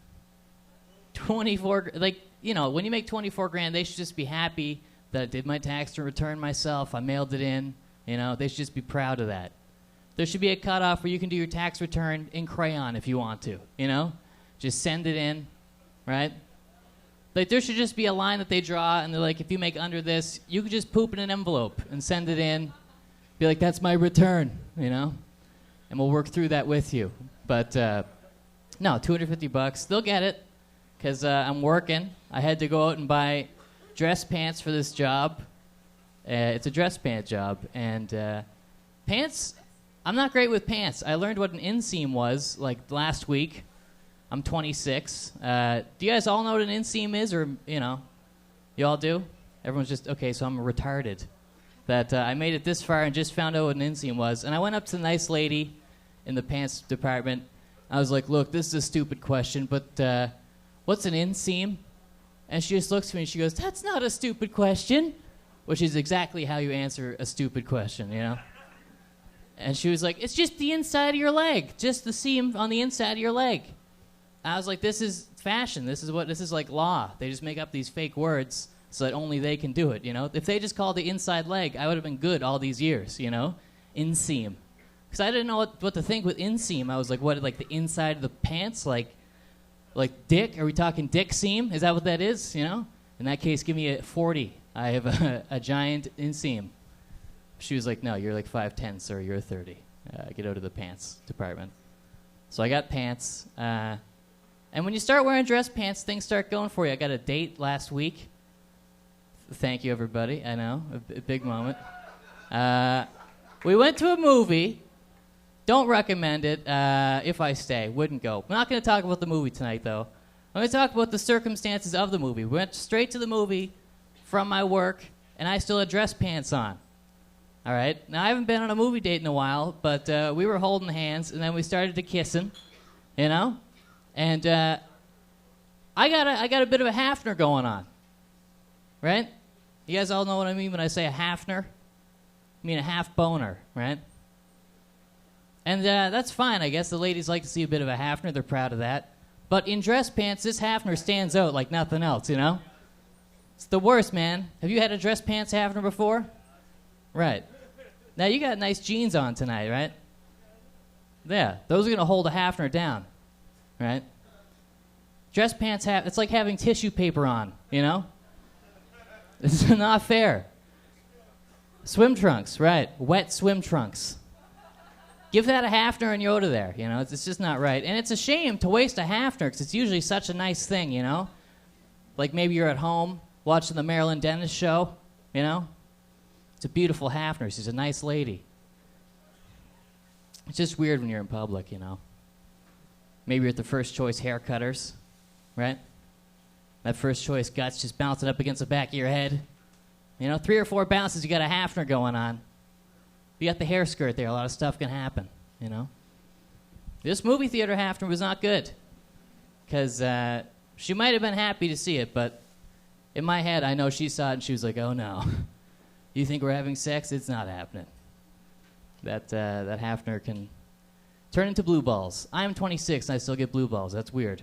24, when you make 24 grand, they should just be happy that I did my tax return myself. I mailed it in. They should just be proud of that. There should be a cutoff where you can do your tax return in crayon if you want to, Just send it in, right? There should just be a line that they draw, and they're like, if you make under this, you could just poop in an envelope and send it in. Be like, that's my return, And we'll work through that with you. But, no, $250. They'll get it because I'm working. I had to go out and buy dress pants for this job. It's a dress pant job. And pants... I'm not great with pants. I learned what an inseam was, last week. I'm 26. Do you guys all know what an inseam is, or, you all do? Everyone's just, okay, so I'm retarded. That I made it this far and just found out what an inseam was. And I went up to the nice lady in the pants department. I was like, look, this is a stupid question, but what's an inseam? And she just looks at me and she goes, "That's not a stupid question," which is exactly how you answer a stupid question, you know? And she was like, "It's just the inside of your leg, just the seam on the inside of your leg." I was like, "This is fashion. This is like law. They just make up these fake words so that only they can do it, you know? If they just called the inside leg, I would have been good all these years, you know? Inseam. Because I didn't know what to think with inseam. I was like, what, like the inside of the pants? Like dick? Are we talking dick seam? Is that what that is, you know? In that case, give me a 40. I have a giant inseam. She was like, "No, you're like 5'10", sir. You're 30. Get out of the pants department." So I got pants. And when you start wearing dress pants, things start going for you. I got a date last week. Thank you, everybody. I know, a big moment. We went to a movie. Don't recommend it. If I stay, wouldn't go. I'm not going to talk about the movie tonight, though. I'm going to talk about the circumstances of the movie. We went straight to the movie from my work, and I still had dress pants on. All right? Now, I haven't been on a movie date in a while, but we were holding hands, and then we started to kissing, you know? And I got a bit of a Hafner going on, right? You guys all know what I mean when I say a Hafner? I mean a half boner, right? And that's fine, I guess. The ladies like to see a bit of a Hafner. They're proud of that. But in dress pants, this Hafner stands out like nothing else, you know? It's the worst, man. Have you had a dress pants Hafner before? Right. Now, you got nice jeans on tonight, right? Yeah, those are going to hold a Hafner down, right? Dress pants, it's like having tissue paper on, you know? This is not fair. Swim trunks, right. Wet swim trunks. Give that a Hafner and Yoda there, you know? It's just not right. And it's a shame to waste a Hafner because it's usually such a nice thing, you know? Like maybe you're at home watching the Marilyn Dennis show, you know? It's a beautiful Hafner. She's a nice lady. It's just weird when you're in public, you know? Maybe you're at the First Choice Haircutters, right? That First Choice gut's just bouncing up against the back of your head. You know, 3 or 4 bounces, you got a Hafner going on. You got the hair skirt there. A lot of stuff can happen, you know? This movie theater Hafner was not good because she might have been happy to see it, but in my head, I know she saw it and she was like, "Oh, no. You think we're having sex? It's not happening." That Hafner can turn into blue balls. I'm 26 and I still get blue balls. That's weird.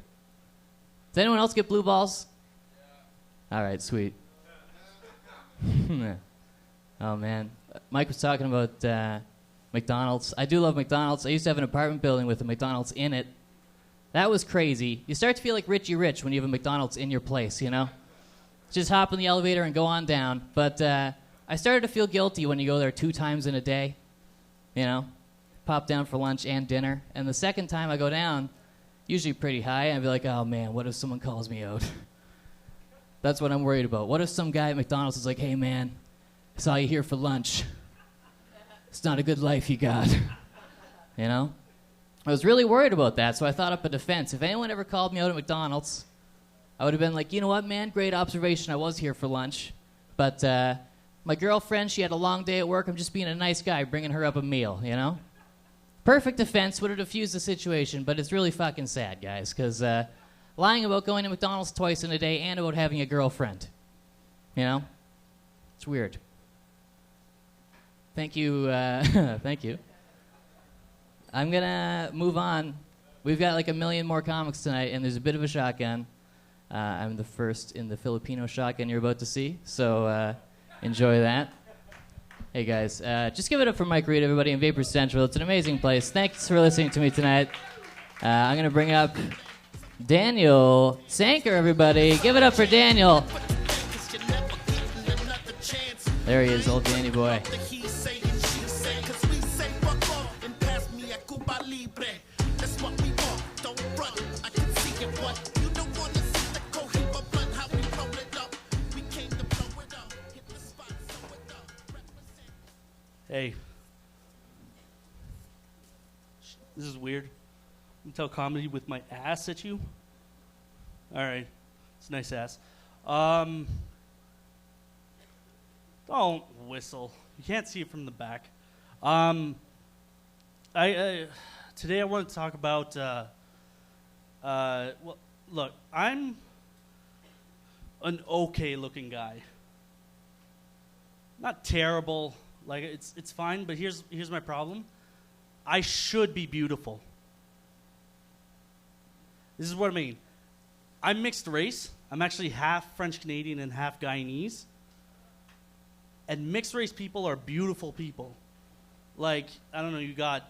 Does anyone else get blue balls? Yeah. All right, sweet. Oh, man. Mike was talking about McDonald's. I do love McDonald's. I used to have an apartment building with a McDonald's in it. That was crazy. You start to feel like Richie Rich when you have a McDonald's in your place, you know? Just hop in the elevator and go on down. But I started to feel guilty when you go there 2 times in a day, you know? Pop down for lunch and dinner. And the second time I go down, usually pretty high, I'd be like, "Oh, man, what if someone calls me out?" That's what I'm worried about. What if some guy at McDonald's is like, "Hey, man, I saw you here for lunch. It's not a good life you got." You know? I was really worried about that, so I thought up a defense. If anyone ever called me out at McDonald's, I would have been like, "You know what, man? Great observation. I was here for lunch. But my girlfriend, she had a long day at work. I'm just being a nice guy, bringing her up a meal, you know?" Perfect defense would have diffused the situation, but it's really fucking sad, guys, because lying about going to McDonald's twice in a day and about having a girlfriend, you know? It's weird. Thank you. Thank you. I'm going to move on. We've got like 1 million more comics tonight, and there's a bit of a shotgun. I'm the first in the Filipino shotgun you're about to see, so enjoy that. Hey, guys, just give it up for Mike Rita, everybody, in Vapor Central. It's an amazing place. Thanks for listening to me tonight. I'm going to bring up Daniel Sanker, everybody. Give it up for Daniel. There he is, old Danny boy. Hey, this is weird. I'm tell comedy with my ass at you. All right, it's a nice ass. Don't whistle. You can't see it from the back. Today I want to talk about. Well, look, I'm an okay-looking guy. Not terrible, like it's fine, but here's my problem. I should be beautiful. This is what I mean. I'm mixed race. I'm actually half French Canadian and half Guyanese. And mixed race people are beautiful people. Like, I don't know, you got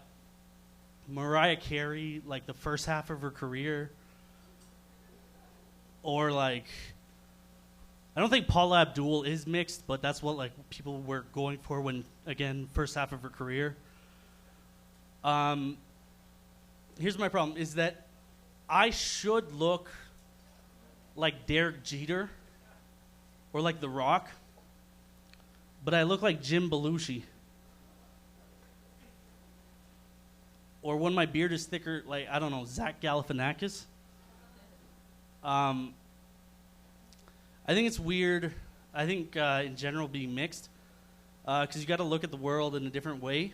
Mariah Carey, like the first half of her career. Or like, I don't think Paula Abdul is mixed, but that's what like people were going for when, again, first half of her career. Here's my problem, is that I should look like Derek Jeter or like The Rock, but I look like Jim Belushi. Or when my beard is thicker, like, I don't know, Zach Galifianakis. I think it's weird. I think in general being mixed, because you got to look at the world in a different way.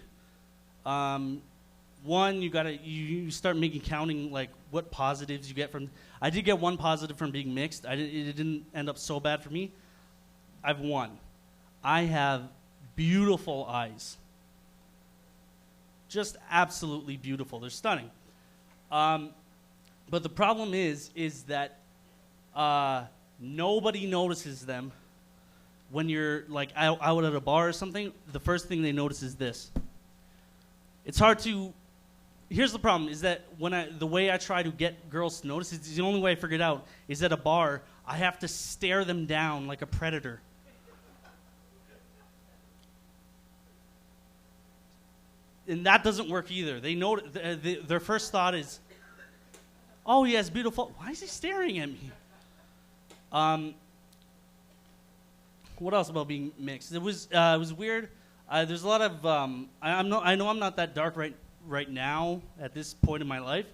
One, you start counting like what positives you get from. I did get one positive from being mixed. It didn't end up so bad for me. I've won. I have beautiful eyes. Just absolutely beautiful. They're stunning. But the problem is that nobody notices them when you're like out at a bar or something. The first thing they notice is this. It's hard to. Here's the problem: is that the way I try to get girls to notice, it's the only way I figured out, is at a bar I have to stare them down like a predator. And that doesn't work either. They know their first thought is, "Oh, he has beautiful." Why is he staring at me? What else about being mixed? It was weird. There's a lot of I know I'm not that dark right now at this point in my life,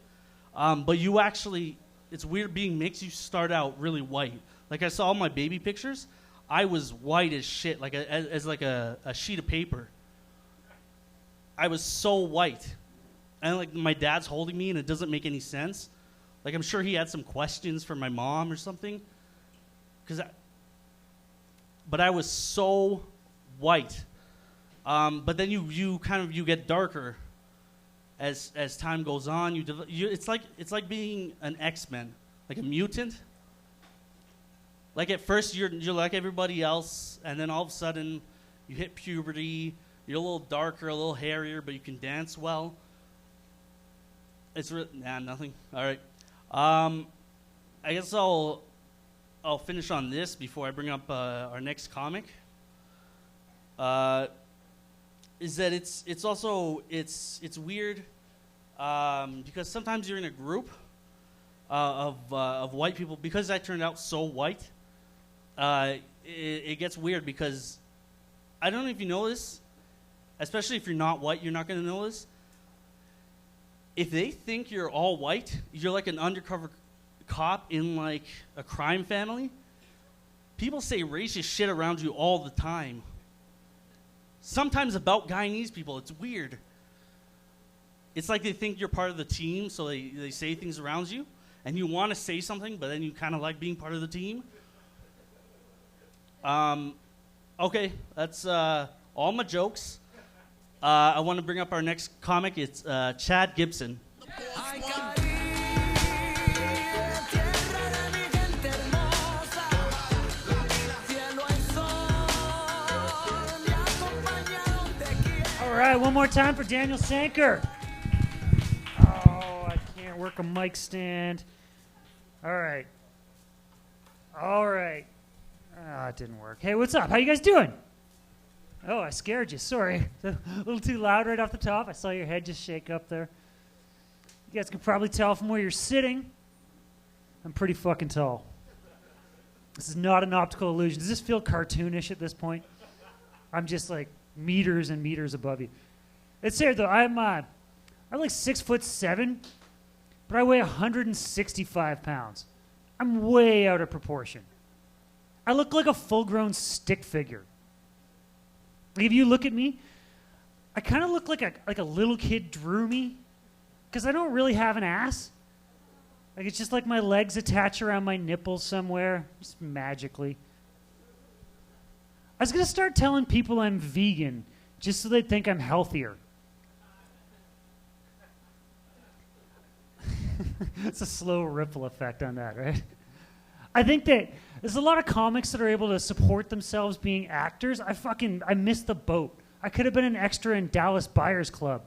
but you actually, it's weird being mixed. You start out really white. Like I saw all my baby pictures, I was white as shit, like as a sheet of paper. I was so white, and like my dad's holding me, and it doesn't make any sense. Like I'm sure he had some questions for my mom or something, but I was so white. But then you get darker as time goes on. It's like being an X-Men, like a mutant. Like at first you're like everybody else, and then all of a sudden you hit puberty. You're a little darker, a little hairier, but you can dance well. It's nothing. All right. I guess I'll finish on this before I bring up our next comic. Is that it's also weird because sometimes you're in a group of white people. Because I turned out so white, it gets weird because I don't know if you know this, especially if you're not white, you're not going to know this. If they think you're all white, you're like an undercover cop in like a crime family. People say racist shit around you all the time. Sometimes about Guyanese people, it's weird. It's like they think you're part of the team, so they say things around you, and you want to say something, but then you kind of like being part of the team. Okay, that's all my jokes. I want to bring up our next comic. It's Chad Gibson. All right, one more time for Daniel Sanker. Oh, I can't work a mic stand. All right. It didn't work. Hey, what's up? How you guys doing? Oh, I scared you. Sorry. A little too loud right off the top. I saw your head just shake up there. You guys can probably tell from where you're sitting. I'm pretty fucking tall. This is not an optical illusion. Does this feel cartoonish at this point? I'm just like meters and meters above you. It's here though. I'm like 6'7", but I weigh 165 pounds. I'm way out of proportion. I look like a full-grown stick figure. Like if you look at me, I kind of look like a little kid drew me, because I don't really have an ass. Like it's just like my legs attach around my nipples somewhere, just magically. I was gonna start telling people I'm vegan, just so they'd think I'm healthier. It's a slow ripple effect on that, right? I think that there's a lot of comics that are able to support themselves being actors. I missed the boat. I could have been an extra in Dallas Buyers Club.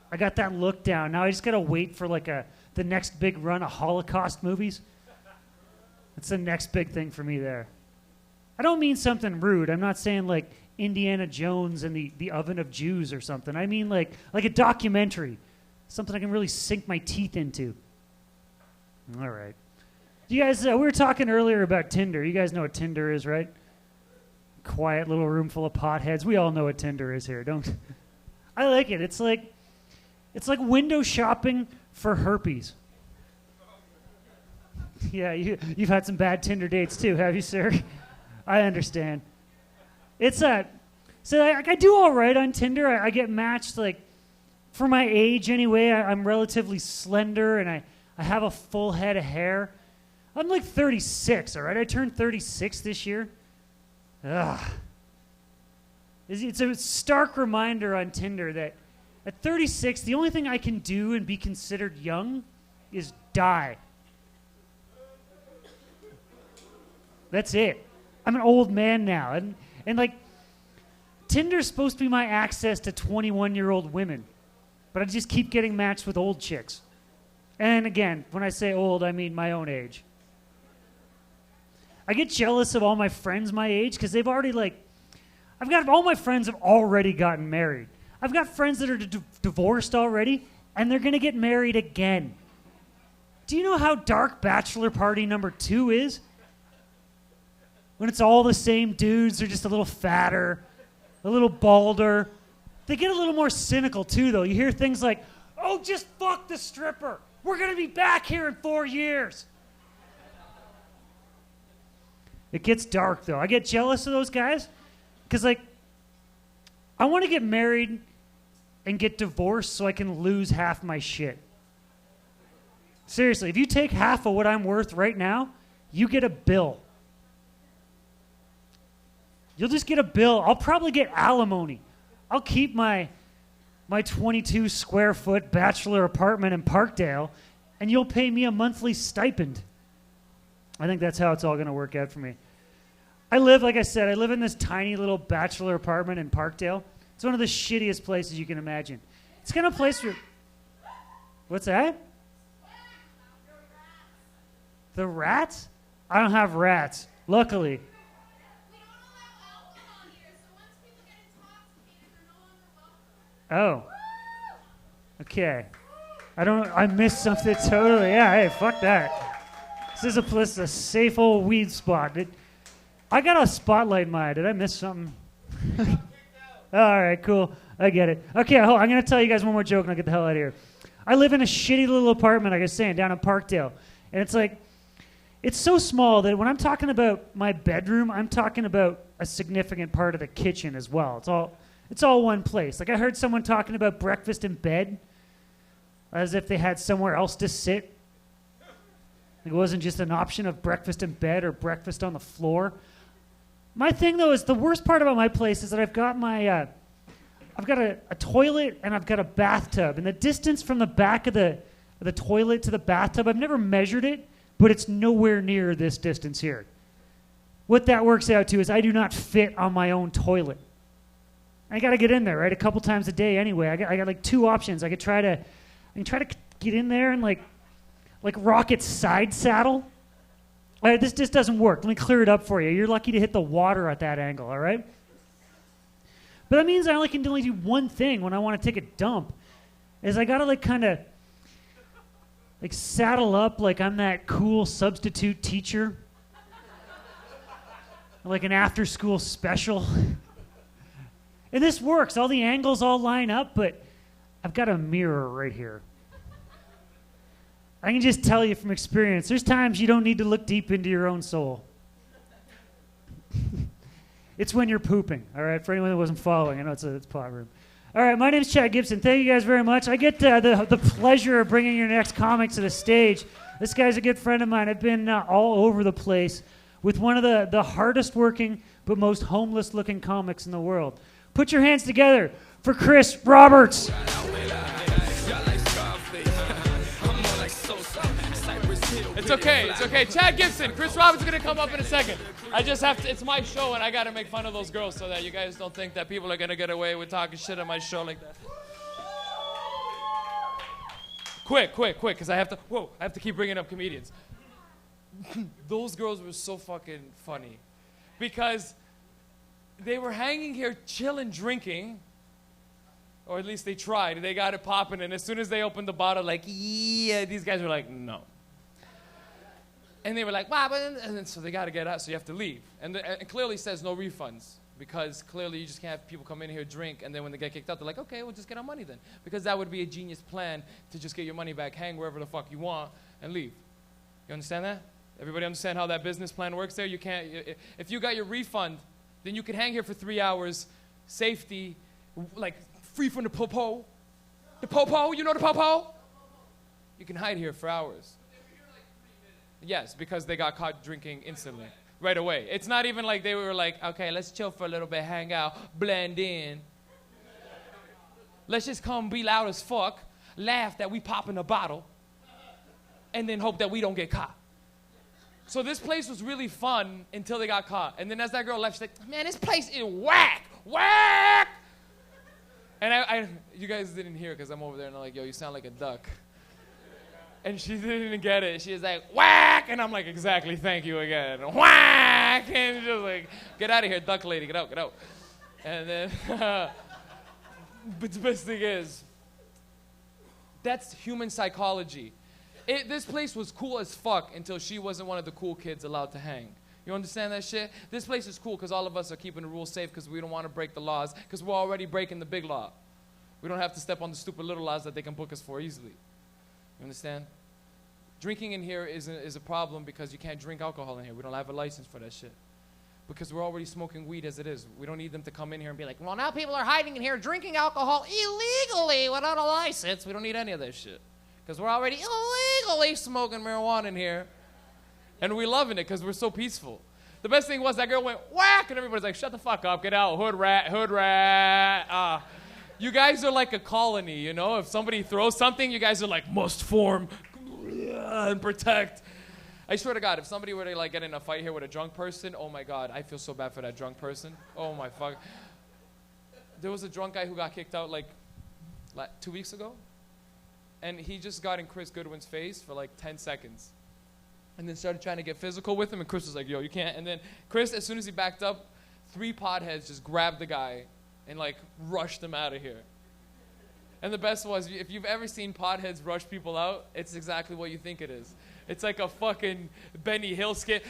I got that look down. Now I just gotta wait for like the next big run of Holocaust movies. That's the next big thing for me there. I don't mean something rude. I'm not saying like Indiana Jones and the Oven of Jews or something. I mean like a documentary. Something I can really sink my teeth into. All right. You guys, we were talking earlier about Tinder. You guys know what Tinder is, right? Quiet little room full of potheads. We all know what Tinder is here, don't? I like it. It's like window shopping for herpes. Yeah, you've had some bad Tinder dates too, have you, sir? I understand. It's so I do all right on Tinder. I get matched like. For my age, anyway, I'm relatively slender, and I have a full head of hair. I'm like 36, all right? I turned 36 this year. Ugh. It's a stark reminder on Tinder that at 36, the only thing I can do and be considered young is die. That's it. I'm an old man now. And like, Tinder's supposed to be my access to 21-year-old women. But I just keep getting matched with old chicks. And again, when I say old, I mean my own age. I get jealous of all my friends my age because they've already all my friends have already gotten married. I've got friends that are divorced already, and they're going to get married again. Do you know how dark bachelor party number 2 is? When it's all the same dudes, they're just a little fatter, a little balder. They get a little more cynical, too, though. You hear things like, oh, just fuck the stripper. We're going to be back here in 4 years. It gets dark, though. I get jealous of those guys because, like, I want to get married and get divorced so I can lose half my shit. Seriously, if you take half of what I'm worth right now, you get a bill. You'll just get a bill. I'll probably get alimony. I'll keep my 22 square foot bachelor apartment in Parkdale, and you'll pay me a monthly stipend. I think that's how it's all going to work out for me. Like I said, I live in this tiny little bachelor apartment in Parkdale. It's one of the shittiest places you can imagine. It's kind of a place where... What's that? The rats? I don't have rats, luckily. Oh. Okay. I missed something totally. Yeah, hey, fuck that. This is a safe old weed spot. I got a spotlight in my eye. Did I miss something? All right, cool. I get it. Okay, I'm going to tell you guys one more joke and I'll get the hell out of here. I live in a shitty little apartment, like I was saying, down in Parkdale. And it's so small that when I'm talking about my bedroom, I'm talking about a significant part of the kitchen as well. It's all one place. Like I heard someone talking about breakfast in bed as if they had somewhere else to sit. Like it wasn't just an option of breakfast in bed or breakfast on the floor. My thing though is the worst part about my place is that I've got a toilet and I've got a bathtub. And the distance from the back of the toilet to the bathtub, I've never measured it, but it's nowhere near this distance here. What that works out to is I do not fit on my own toilet. I got to get in there, right? A couple times a day anyway. I got like 2 options. I can try to get in there and like rocket side saddle. All right, this just doesn't work. Let me clear it up for you. You're lucky to hit the water at that angle, all right? But that means I only can do one thing when I want to take a dump. Is I got to kind of saddle up like I'm that cool substitute teacher. Like an after-school special. And this works. All the angles all line up, but I've got a mirror right here. I can just tell you from experience, there's times you don't need to look deep into your own soul. It's when you're pooping, all right? For anyone that wasn't following, I know it's pot room. All right, my name's Chad Gibson. Thank you guys very much. I get the pleasure of bringing your next comic to the stage. This guy's a good friend of mine. I've been all over the place with one of the hardest working but most homeless looking comics in the world. Put your hands together for Chris Roberts. It's okay. It's okay. Chad Gibson. Chris Roberts is going to come up in a second. I just have to, it's my show, and I got to make fun of those girls so that you guys don't think that people are going to get away with talking shit on my show like that. Quick, because I have to keep bringing up comedians. Those girls were so fucking funny because they were hanging here chilling, drinking, or at least they tried. They got it popping, and as soon as they opened the bottle, like, yeah, these guys were like, no. And they were like, wow, and then so they got to get out, so you have to leave. And it clearly says no refunds, because clearly you just can't have people come in here, drink, and then when they get kicked out, they're like, okay, we'll just get our money then. Because that would be a genius plan to just get your money back, hang wherever the fuck you want, and leave. You understand that? Everybody understand how that business plan works there? You can't, if you got your refund, then you can hang here for 3 hours, safety, like free from the popo. The popo, you know the popo? You can hide here for hours. Yes, because they got caught drinking instantly, right away. It's not even like they were like, okay, let's chill for a little bit, hang out, blend in. Let's just come be loud as fuck, laugh that we pop in a bottle, and then hope that we don't get caught. So this place was really fun until they got caught. And then as that girl left, she's like, man, this place is whack, whack. And you guys didn't hear because I'm over there and I'm like, yo, you sound like a duck. And she didn't get it. She was like, whack! And I'm like, exactly, thank you again. Whack! And just like, get out of here, duck lady, get out, get out. And then, but the best thing is, that's human psychology. This place was cool as fuck until she wasn't one of the cool kids allowed to hang. You understand that shit? This place is cool because all of us are keeping the rules safe because we don't want to break the laws because we're already breaking the big law. We don't have to step on the stupid little laws that they can book us for easily. You understand? Drinking in here is a problem because you can't drink alcohol in here. We don't have a license for that shit. Because we're already smoking weed as it is. We don't need them to come in here and be like, well, now people are hiding in here drinking alcohol illegally without a license. We don't need any of that shit. Because we're already illegally smoking marijuana in here. And we're loving it because we're so peaceful. The best thing was that girl went whack and everybody's like, shut the fuck up, get out, hood rat, hood rat. You guys are like a colony, you know? If somebody throws something, you guys are like, must form and protect. I swear to God, if somebody were to like get in a fight here with a drunk person, oh my God, I feel so bad for that drunk person. Oh my fuck. There was a drunk guy who got kicked out like 2 weeks ago. And he just got in Chris Goodwin's face for like 10 seconds. And then started trying to get physical with him. And Chris was like, yo, you can't. And then Chris, as soon as he backed up, 3 potheads just grabbed the guy and like rushed him out of here. And the best was, if you've ever seen potheads rush people out, it's exactly what you think it is. It's like a fucking Benny Hill skit.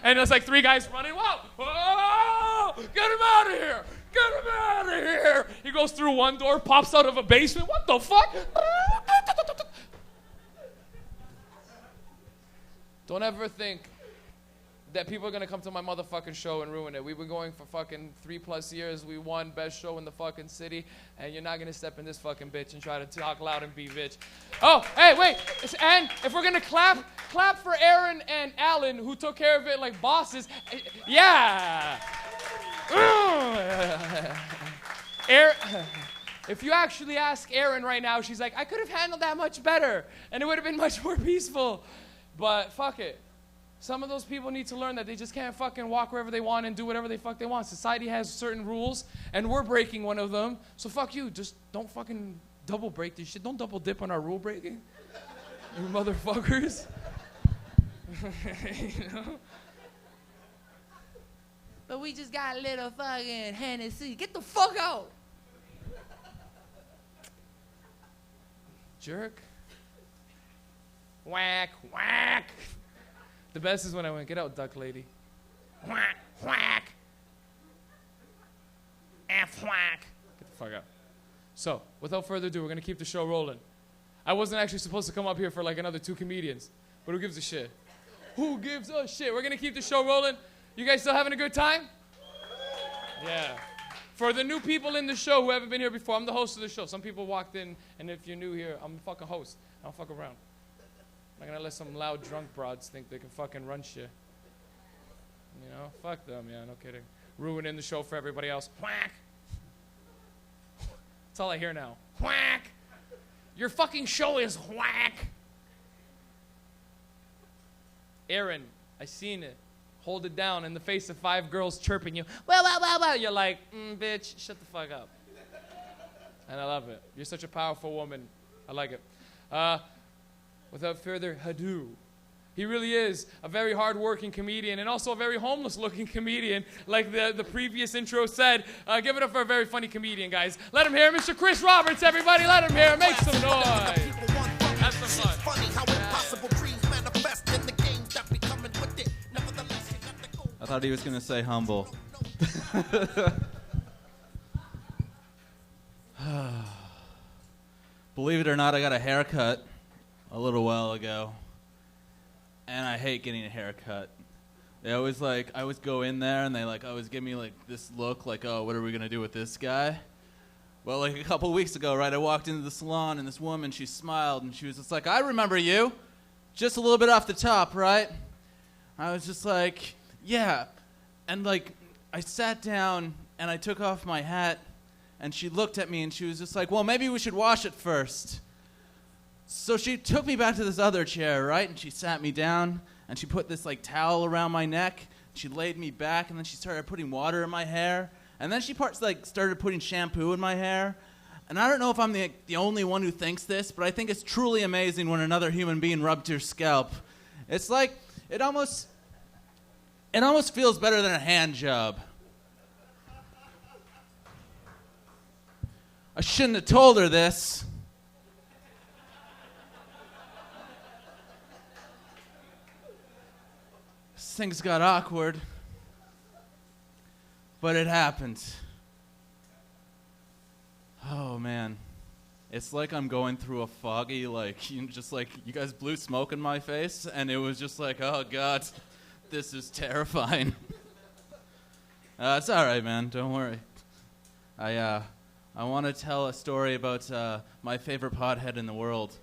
And it's like 3 guys running. Whoa! Whoa! Get him out of here! Get him out of here! He goes through one door, pops out of a basement. What the fuck? Don't ever think that people are going to come to my motherfucking show and ruin it. We've been going for fucking 3+ years. We won best show in the fucking city. And you're not going to step in this fucking bitch and try to talk loud and be bitch. Oh, hey, wait. And if we're going to clap for Aaron and Alan, who took care of it like bosses. Yeah. If you actually ask Aaron right now, she's like, I could have handled that much better. And it would have been much more peaceful. But fuck it. Some of those people need to learn that they just can't fucking walk wherever they want and do whatever they fuck they want. Society has certain rules, and we're breaking one of them. So fuck you. Just don't fucking double break this shit. Don't double dip on our rule breaking. You motherfuckers. You know? But we just got a little fucking Hennessy. Get the fuck out. Jerk. Whack, whack. The best is when I went, get out, duck lady. Whack, whack. F whack. Get the fuck out. So, without further ado, we're going to keep the show rolling. I wasn't actually supposed to come up here for like another 2 comedians, but who gives a shit? Who gives a shit? We're going to keep the show rolling. You guys still having a good time? Yeah. For the new people in the show who haven't been here before, I'm the host of the show. Some people walked in, and if you're new here, I'm the fucking host. I don't fuck around. I'm not gonna let some loud drunk broads think they can fucking run shit. You know? Fuck them, yeah, no kidding. Ruining the show for everybody else. Whack! That's all I hear now. Whack! Your fucking show is whack! Aaron, I seen it. Hold it down in the face of 5 girls chirping you. Well. You're like, bitch, shut the fuck up. And I love it. You're such a powerful woman. I like it. Without further ado, he really is a very hard-working comedian and also a very homeless-looking comedian, like the previous intro said. Give it up for a very funny comedian, guys. Let him hear Mr. Chris Roberts, everybody. Let him hear. Make some noise. Have some fun. I thought he was going to say humble. Believe it or not, I got a haircut a little while ago. And I hate getting a haircut. They always I always go in there and they always give me this look oh, what are we going to do with this guy? Well, a couple weeks ago, right, I walked into the salon and this woman, she smiled and she was just like, I remember you. Just a little bit off the top, right? I was just like, yeah. And I sat down and I took off my hat and she looked at me and she was just like, well, maybe we should wash it first. So she took me back to this other chair, right? And she sat me down and she put this towel around my neck. She laid me back and then she started putting water in my hair. And then she started putting shampoo in my hair. And I don't know if I'm the only one who thinks this, but I think it's truly amazing when another human being rubs your scalp. It's it almost feels better than a hand job. I shouldn't have told her this. Things got awkward, but it happened. Oh man, it's like I'm going through a foggy, you guys blew smoke in my face, and it was just oh God, this is terrifying. It's all right, man. Don't worry. I want to tell a story about my favorite pothead in the world.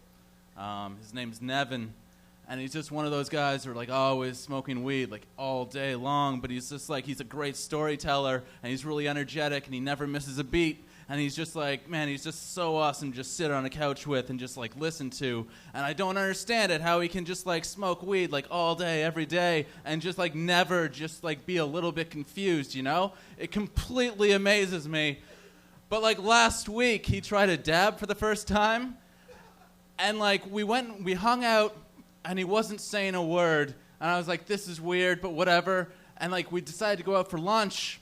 His name's Nevin. And he's just one of those guys who are always smoking weed all day long, but he's just he's a great storyteller and he's really energetic and he never misses a beat. And he's just man, he's just so awesome to just sit on a couch with and just listen to. And I don't understand it, how he can just smoke weed all day, every day, and just never just be a little bit confused, you know? It completely amazes me. But last week he tried a dab for the first time, and we hung out. And he wasn't saying a word. And I was like, this is weird, but whatever. And we decided to go out for lunch.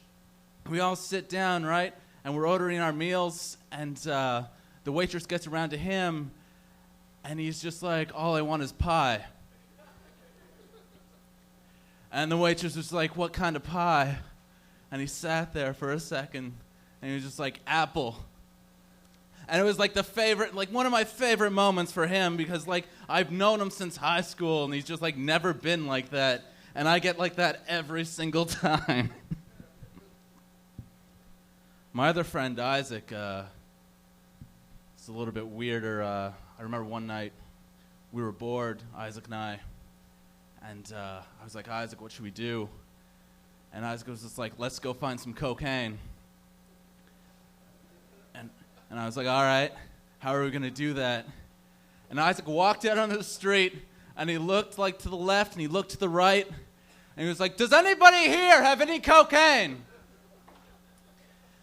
We all sit down, right? And we're ordering our meals. And the waitress gets around to him. And he's just all I want is pie. And the waitress was like, what kind of pie? And he sat there for a second. And he was just apple. And it was one of my favorite moments for him because I've known him since high school and he's just never been like that. And I get that every single time. My other friend Isaac, it's a little bit weirder. I remember one night we were bored, Isaac and I. And I was like, Isaac, what should we do? And Isaac was just let's go find some cocaine. And I was like, all right, how are we going to do that? And Isaac walked out onto the street, and he looked to the left, and he looked to the right, and he was like, does anybody here have any cocaine?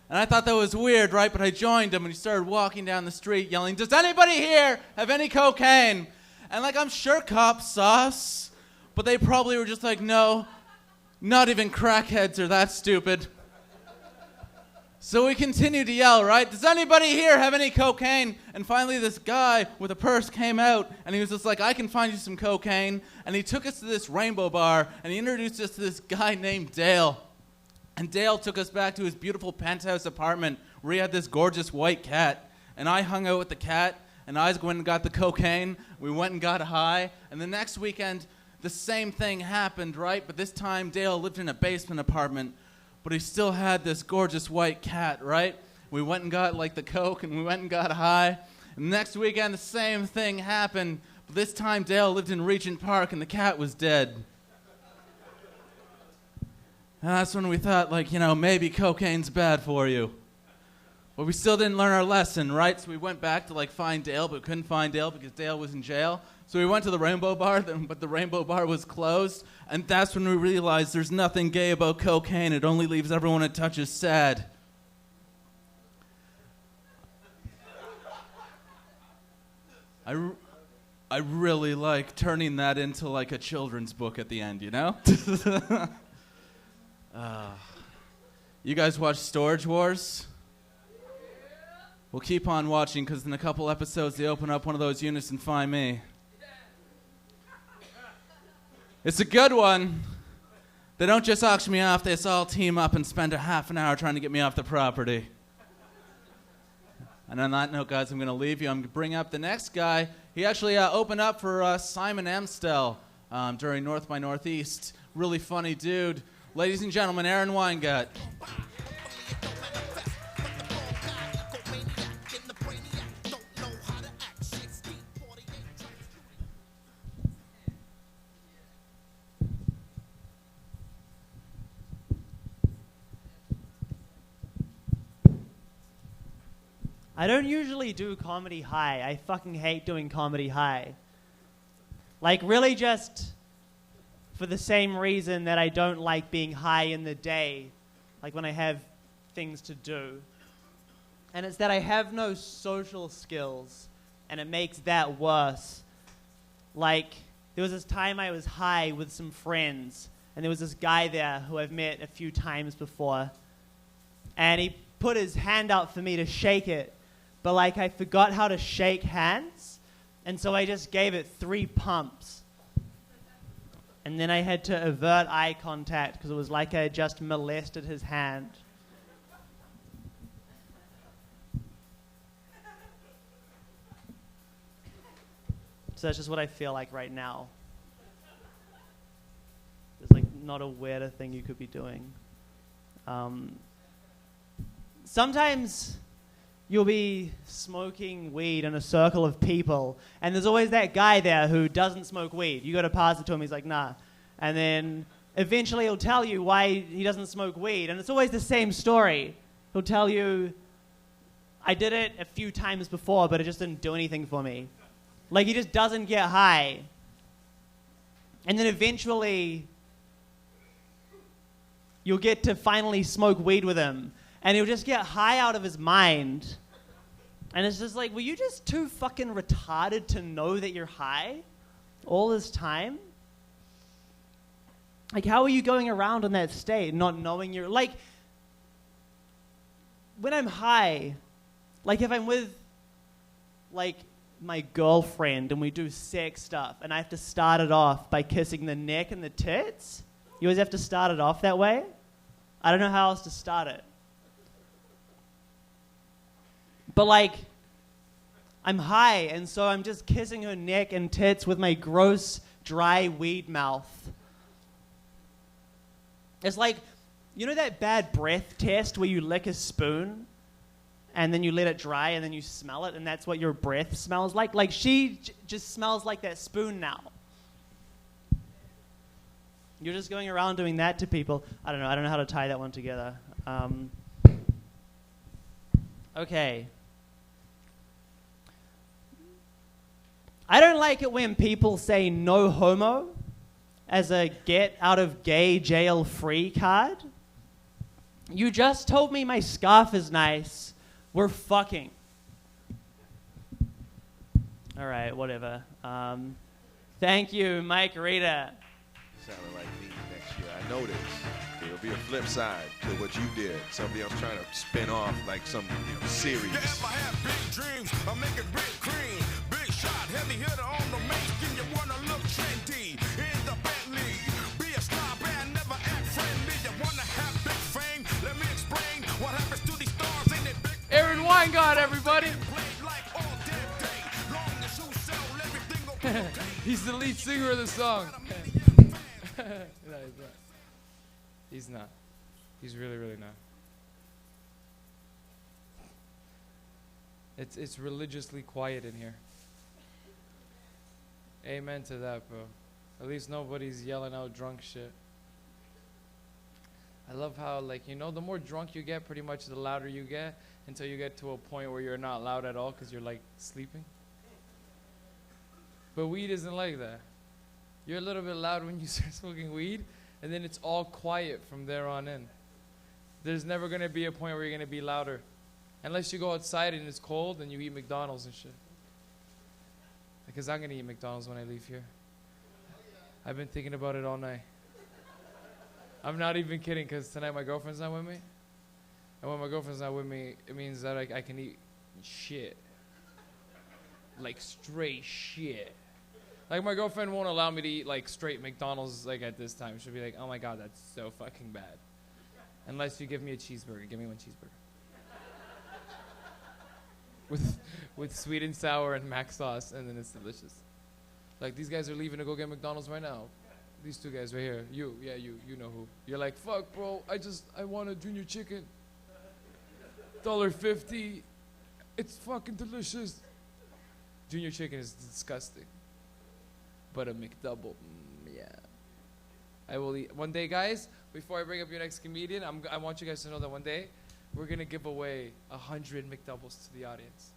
And I thought that was weird, right? But I joined him, and he started walking down the street yelling, does anybody here have any cocaine? And I'm sure cops saw us, but they probably were just no, not even crackheads are that stupid. So we continued to yell, right? Does anybody here have any cocaine? And finally this guy with a purse came out, and he was just I can find you some cocaine. And he took us to this Rainbow Bar, and he introduced us to this guy named Dale. And Dale took us back to his beautiful penthouse apartment where he had this gorgeous white cat. And I hung out with the cat, and Isaac went and got the cocaine. We went and got high. And the next weekend, the same thing happened, right? But this time Dale lived in a basement apartment. but he still had this gorgeous white cat, right? We went and got like the coke, and we went and got high. And next weekend, the same thing happened. But this time, Dale lived in Regent Park, and the cat was dead. And that's when we thought, like, you know, maybe cocaine's bad for you. But we still didn't learn our lesson, right? So we went back to, like, find Dale, but couldn't find Dale because Dale was in jail. So we went to the Rainbow Bar, but the Rainbow Bar was closed. And that's when we realized there's nothing gay about cocaine. It only leaves everyone a touch of sad. I really like turning that into, like, a children's book at the end, you know? You guys watch Storage Wars? We'll keep on watching because in a couple episodes they open up one of those units and find me. It's a good one. They don't just auction me off, they all team up and spend a half an hour trying to get me off the property. And on that note, guys, I'm going to leave you. I'm going to bring up the next guy. He actually opened up for Simon Amstel during North by Northeast. Really funny dude. Ladies and gentlemen, Aaron Weingut. I don't usually do comedy high. I fucking hate doing comedy high. Like, really just for the same reason that I don't like being high in the day, like when I have things to do. And it's that I have no social skills, and it makes that worse. Like, there was this time I was high with some friends, and there was this guy there who I've met a few times before, and he put his hand out for me to shake it, but like I forgot how to shake hands, and so I just gave it 3 pumps. And then I had to avert eye contact because it was like I had just molested his hand. So that's just what I feel like right now. There's like not a weirder thing you could be doing. Sometimes you'll be smoking weed in a circle of people, and there's always that guy there who doesn't smoke weed. You go to pass it to him, he's like, nah. And then eventually he'll tell you why he doesn't smoke weed, and it's always the same story. He'll tell you, I did it a few times before, but it just didn't do anything for me. Like, he just doesn't get high. And then eventually you'll get to finally smoke weed with him, and he'll just get high out of his mind. And it's just like, were you just too fucking retarded to know that you're high all this time? Like, how are you going around in that state not knowing you're... Like, when I'm high, like if I'm with, like, my girlfriend and we do sex stuff and I have to start it off by kissing the neck and the tits, you always have to start it off that way? I don't know how else to start it. But like, I'm high, and so I'm just kissing her neck and tits with my gross, dry weed mouth. It's like, you know that bad breath test where you lick a spoon and then you let it dry and then you smell it and that's what your breath smells like? Like, she just smells like that spoon now. You're just going around doing that to people. I don't know how to tie that one together. Okay. I don't like it when people say no homo as a get out of gay jail free card. You just told me my scarf is nice. We're fucking. All right, whatever. Thank you, Mike Rita. Sounded like me next year. I know this. There'll be a flip side to what you did. Somebody else trying to spin off like some series. Yeah, if I have big dreams, I'll make it big cream. Big shot, heavy hitter on the mainstream. You wanna look trendy in the Bentley. Be a star band, never act friendly. You wanna have big fame? Let me explain what happens to these stars. Ain't it big? Aaron Weingart, everybody. He's the lead singer of the song. No, he's not. He's not. He's really, really not. It's religiously quiet in here. Amen to that, bro. At least nobody's yelling out drunk shit. I love how, like, you know, the more drunk you get, pretty much the louder you get, until you get to a point where you're not loud at all because you're, like, sleeping. But weed isn't like that. You're a little bit loud when you start smoking weed, and then it's all quiet from there on in. There's never going to be a point where you're going to be louder. Unless you go outside and it's cold and you eat McDonald's and shit. Because I'm going to eat McDonald's when I leave here. I've been thinking about it all night. I'm not even kidding, because tonight my girlfriend's not with me. And when my girlfriend's not with me, it means that I can eat shit. Like straight shit. Like my girlfriend won't allow me to eat like straight McDonald's like at this time. She'll be like, oh my God, that's so fucking bad. Unless you give me a cheeseburger. Give me one cheeseburger. With sweet and sour and mac sauce, and then it's delicious. Like, these guys are leaving to go get McDonald's right now. These two guys right here. You know who. You're like, fuck, bro, I want a junior chicken. $1.50. It's fucking delicious. Junior chicken is disgusting. But a McDouble, yeah. I will eat. One day, guys, before I bring up your next comedian, I want you guys to know that one day, we're going to give away 100 McDoubles to the audience.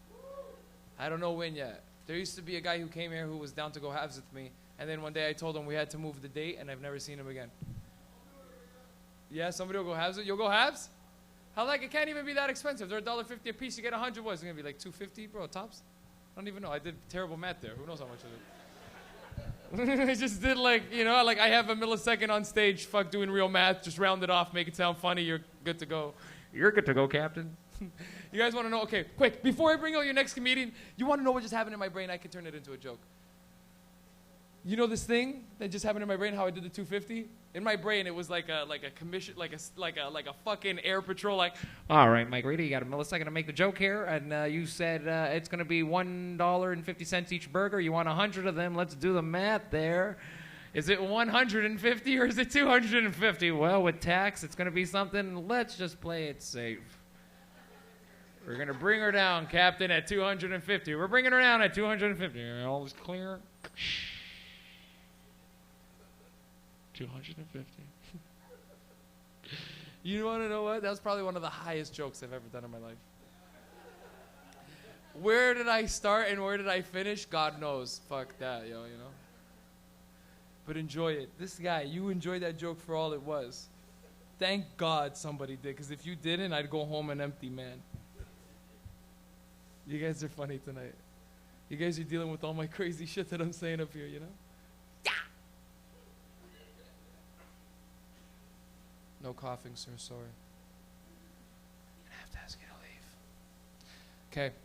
I don't know when yet. There used to be a guy who came here who was down to go halves with me, and then one day I told him we had to move the date, and I've never seen him again. Yeah, somebody will go halves with. You'll go halves? How, like, it can't even be that expensive. They're $1.50 a piece. You get 100. What? It's going to be like $2.50, bro, tops? I don't even know. I did terrible math there. Who knows how much it is? I just did, like, you know, like I have a millisecond on stage, fuck doing real math, just round it off, make it sound funny, you're good to go. You're good to go, Captain. You guys want to know? Okay, quick, before I bring out your next comedian, you want to know what just happened in my brain? I can turn it into a joke. You know this thing that just happened in my brain, how I did the 250? In my brain, it was like a commission, like a fucking air patrol, like, all right, Mike Rita, you got a millisecond to make the joke here, and you said it's going to be $1.50 each burger. You want 100 of them. Let's do the math there. Is it 150 or is it 250? Well, with tax, it's going to be something. Let's just play it safe. We're going to bring her down, Captain, at 250. We're bringing her down at 250. All is clear. 250. You want to know what? That was probably one of the highest jokes I've ever done in my life. Where did I start and where did I finish? God knows. Fuck that, yo, you know. But enjoy it. This guy, you enjoyed that joke for all it was. Thank God somebody did, because if you didn't, I'd go home an empty man. You guys are funny tonight. You guys are dealing with all my crazy shit that I'm saying up here, you know? No coughing, sir. Sorry. I'm gonna have to ask you to leave. Okay.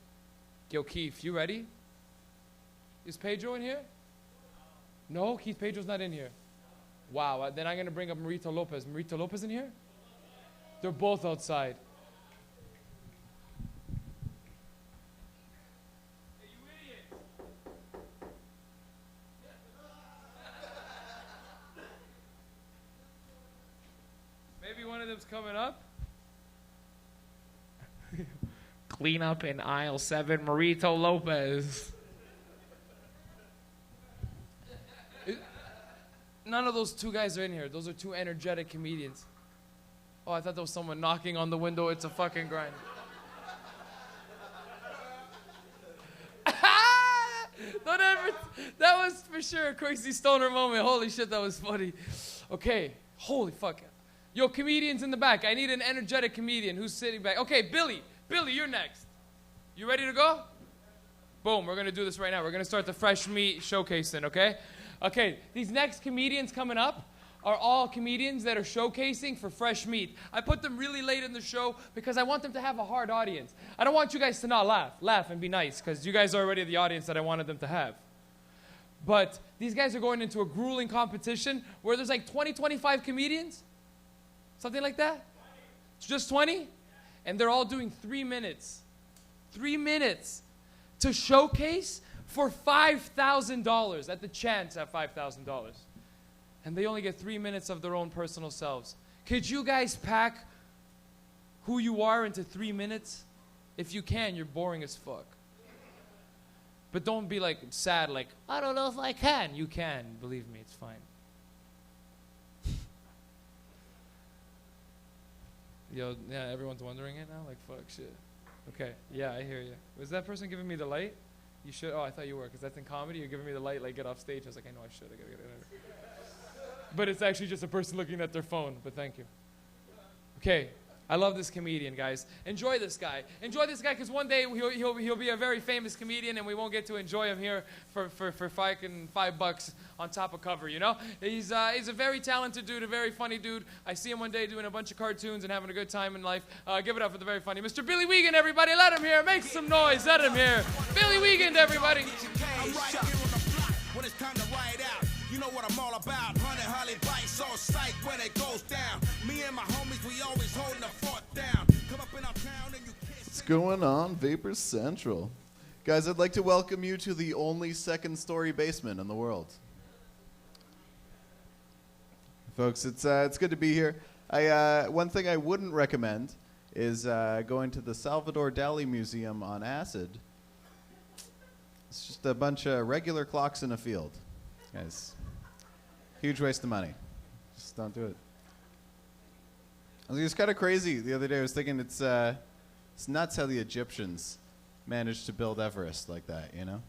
Yo, Keith, you ready? Is Pedro in here? No, Keith Pedro's not in here. Wow. Then I'm gonna bring up Marita Lopez. Marita Lopez in here? They're both outside. Hey, you idiots! Maybe one of them's coming up. Clean up in aisle 7, Marito Lopez. None of those two guys are in here. Those are two energetic comedians. Oh, I thought there was someone knocking on the window. It's a fucking grind. Don't ever. That was for sure a crazy stoner moment. Holy shit, that was funny. Okay, holy fuck. Yo, comedians in the back. I need an energetic comedian who's sitting back. Okay, Billy. Billy, you're next. You ready to go? Boom, we're going to do this right now. We're going to start the fresh meat showcasing, okay? Okay, these next comedians coming up are all comedians that are showcasing for fresh meat. I put them really late in the show because I want them to have a hard audience. I don't want you guys to not laugh. Laugh and be nice, because you guys are already the audience that I wanted them to have. But these guys are going into a grueling competition where there's like 20, 25 comedians. Something like that? It's just 20? And they're all doing 3 minutes. 3 minutes to showcase for $5,000 at the chance at $5,000. And they only get 3 minutes of their own personal selves. Could you guys pack who you are into 3 minutes? If you can, you're boring as fuck. But don't be like sad, like, I don't know if I can. You can, believe me, it's fine. Yo, yeah, everyone's wondering it now? Like, fuck, shit. Okay, yeah, I hear you. Was that person giving me the light? You should, oh, I thought you were, because that's in comedy. You're giving me the light, like, get off stage. I was like, I know I should. I gotta get it. But it's actually just a person looking at their phone, but thank you. Okay, I love this comedian, guys. Enjoy this guy. Enjoy this guy, because one day he'll be a very famous comedian, and we won't get to enjoy him here for $5 on top of cover, you know? He's a very talented dude, a very funny dude. I see him one day doing a bunch of cartoons and having a good time in life. Give it up for the very funny Mr. Billy Wiegand, everybody. Let him hear. Make some noise. Let him hear. Billy Wiegand, everybody. I'm right here on the block when it's time to ride out. You know what I'm all about. 100 Harley bikes on sight when it goes down. Me and my homies, we always holding the fort down. Come up in our town and you can't. What's going on, Vapor Central? Guys, I'd like to welcome you to the only second-story basement in the world. Folks, it's good to be here. One thing I wouldn't recommend is going to the Salvador Dali Museum on acid. It's just a bunch of regular clocks in a field. Guys, huge waste of money. Just don't do it. I was kind of crazy the other day. I was thinking it's nuts how the Egyptians managed to build Everest like that, you know?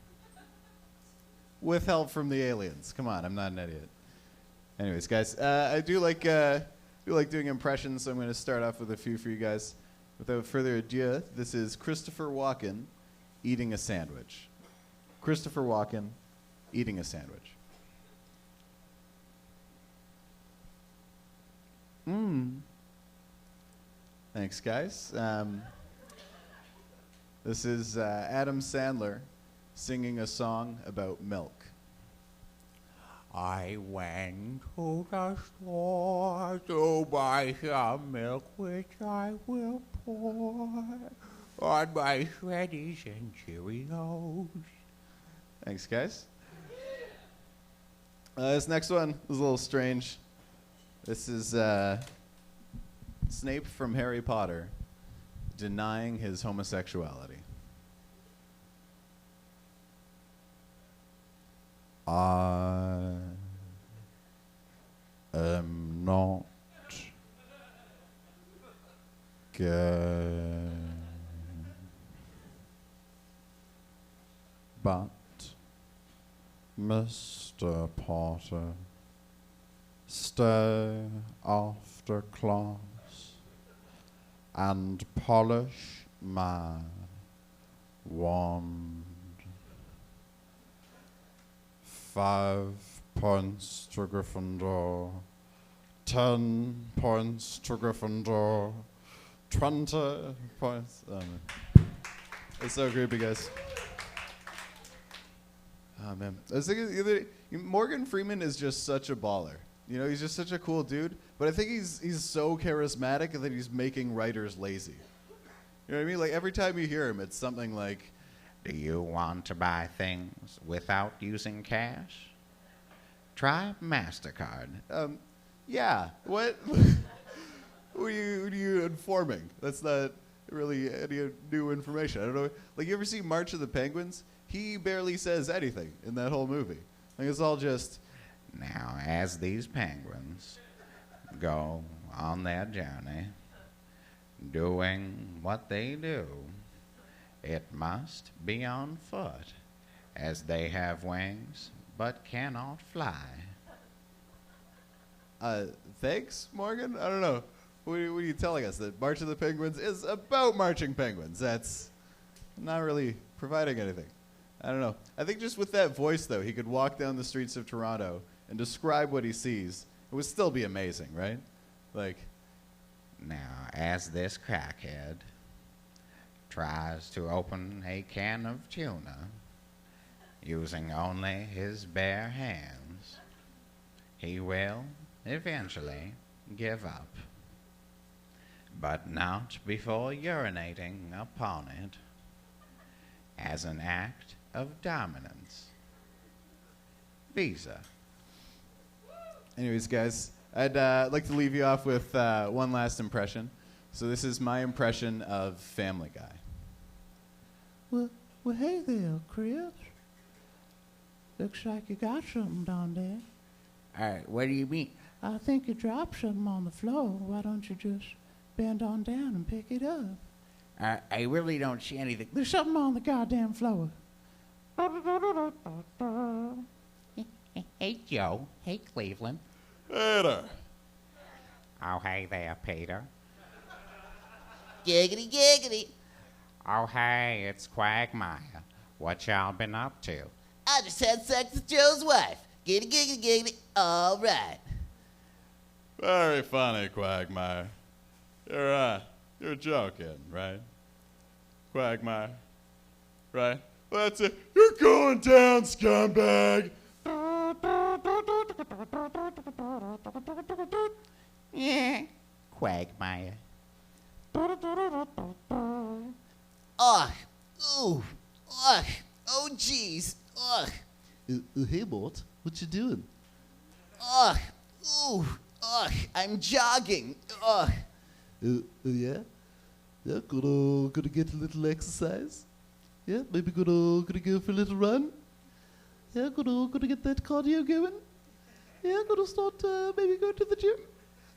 With help from the aliens. Come on, I'm not an idiot. Anyways, guys, I do like doing impressions, so I'm going to start off with a few for you guys. Without further ado, this is Christopher Walken eating a sandwich. Christopher Walken eating a sandwich. Thanks, guys. This is Adam Sandler singing a song about milk. I went to the store to buy some milk, which I will pour on my Shreddies and Cheerios. Thanks, guys. This next one is a little strange. This is Snape from Harry Potter denying his homosexuality. I am not gay, but Mr. Potter, stay after class and polish my wand. 5 points to Gryffindor, 10 points to Gryffindor, 20 points. Oh, man. It's so creepy, guys. Oh, man. I was thinking the other day, Morgan Freeman is just such a baller. You know, he's just such a cool dude. But I think he's so charismatic that he's making writers lazy. You know what I mean? Like, every time you hear him, it's something like, do you want to buy things without using cash? Try MasterCard. Yeah. What? Who are you informing? That's not really any new information. I don't know. Like, you ever see March of the Penguins? He barely says anything in that whole movie. Like, it's all just, now, as these penguins go on their journey, doing what they do, it must be on foot, as they have wings but cannot fly. Thanks, Morgan? I don't know. What are you telling us? That March of the Penguins is about marching penguins. That's not really providing anything. I don't know. I think just with that voice, though, he could walk down the streets of Toronto and describe what he sees. It would still be amazing, right? Like, now, as this crackhead tries to open a can of tuna using only his bare hands, he will eventually give up, but not before urinating upon it as an act of dominance. Visa. Anyways, guys, I'd like to leave you off with one last impression. So this is my impression of Family Guy. Well, hey there, Chris. Looks like you got something down there. All right, what do you mean? I think you dropped something on the floor. Why don't you just bend on down and pick it up? I really don't see anything. There's something on the goddamn floor. Hey, Joe. Hey, Cleveland. Peter. Oh, hey there, Peter. Giggity, giggity. Oh, hey, it's Quagmire. What y'all been up to? I just had sex with Joe's wife. Giggity, giggity, giggity. All right. Very funny, Quagmire. You're joking, right? Quagmire, right? That's it. You're going down, scumbag. Yeah, Quagmire. Ugh. Ooh. Ugh. Oh, jeez. Ugh. Hey, Mort, what you doing? Ugh. Ooh. Ugh. I'm jogging. Ugh. Yeah? Yeah, gonna get a little exercise? Yeah, maybe gonna go for a little run? Yeah, gonna get that cardio going? Yeah, gonna start maybe go to the gym?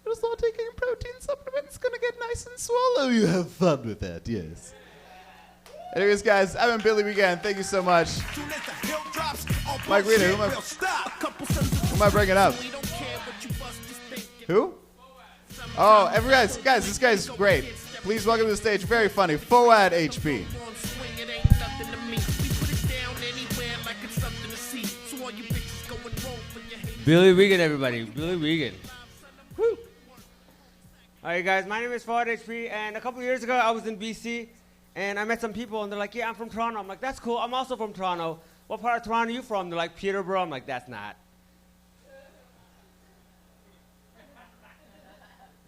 Gonna start taking protein supplements? Gonna get nice and swole? You have fun with that, yes. Anyways, guys, I've been Billy Weekend. Thank you so much. Mike Rita, who am I bringing up? Who? Oh, guys, this guy's great. Please welcome to the stage, very funny, Fouad HP. Billy Wiegand, everybody. Billy Wiegand. Woo! All right, guys, my name is Fouad HP, and a couple years ago, I was in BC, and I met some people, and they're like, yeah, I'm from Toronto. I'm like, that's cool. I'm also from Toronto. What part of Toronto are you from? They're like, Peterborough. I'm like, that's not.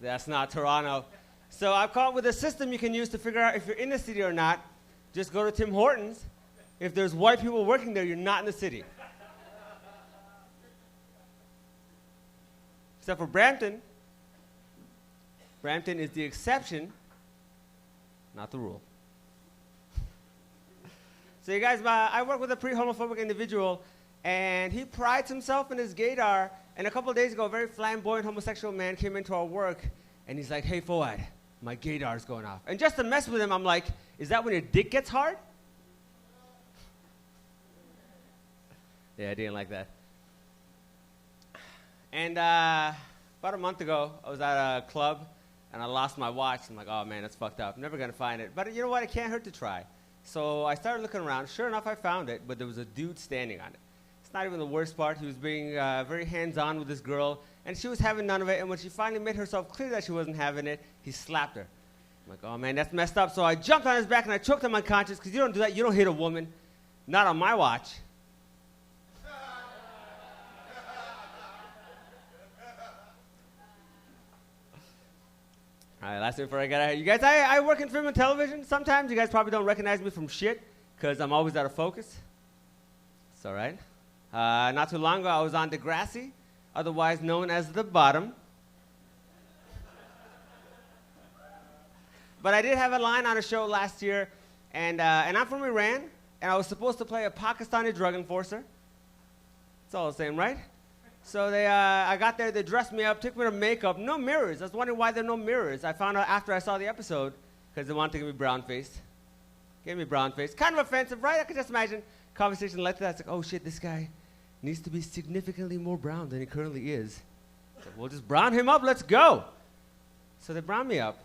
That's not Toronto. So I've come up with a system you can use to figure out if you're in the city or not. Just go to Tim Hortons. If there's white people working there, you're not in the city. Except for Brampton. Brampton is the exception, not the rule. So you guys, I work with a pretty homophobic individual, and he prides himself in his gaydar. And a couple of days ago, a very flamboyant homosexual man came into our work, and he's like, hey, Fouad, my gaydar's going off. And just to mess with him, I'm like, is that when your dick gets hard? Yeah, I didn't like that. And about a month ago, I was at a club, and I lost my watch. I'm like, oh, man, that's fucked up. I'm never going to find it. But you know what? It can't hurt to try. So I started looking around. Sure enough, I found it, but there was a dude standing on it. It's not even the worst part. He was being very hands-on with this girl, and she was having none of it. And when she finally made herself clear that she wasn't having it, he slapped her. I'm like, oh, man, that's messed up. So I jumped on his back, and I choked him unconscious, because you don't do that. You don't hit a woman. Not on my watch. All right, last thing before I get out of here. You guys, I work in film and television. Sometimes you guys probably don't recognize me from shit because I'm always out of focus. It's all right. Not too long ago, I was on Degrassi, otherwise known as The Bottom. But I did have a line on a show last year, and I'm from Iran, and I was supposed to play a Pakistani drug enforcer. It's all the same, right? So I got there, they dressed me up, took me to makeup, no mirrors. I was wondering why there are no mirrors. I found out after I saw the episode, because they wanted to give me brown-faced. Gave me brown-faced. Kind of offensive, right? I could just imagine conversation like that. It's like, oh shit, this guy needs to be significantly more brown than he currently is. So we'll just brown him up, let's go. So they browned me up,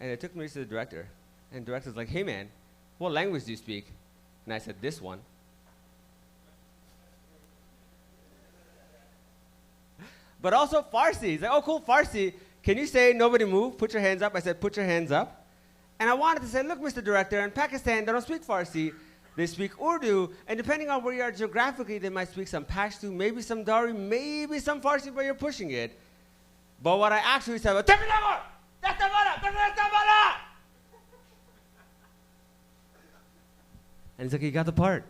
and they took me to the director. And the director's like, hey man, what language do you speak? And I said, this one. But also Farsi. He's like, oh, cool, Farsi. Can you say nobody move? Put your hands up. I said, put your hands up. And I wanted to say, look, Mr. Director, in Pakistan, they don't speak Farsi. They speak Urdu. And depending on where you are geographically, they might speak some Pashto, maybe some Dari, maybe some Farsi, but you're pushing it. But what I actually said was, and he's like, you got the part.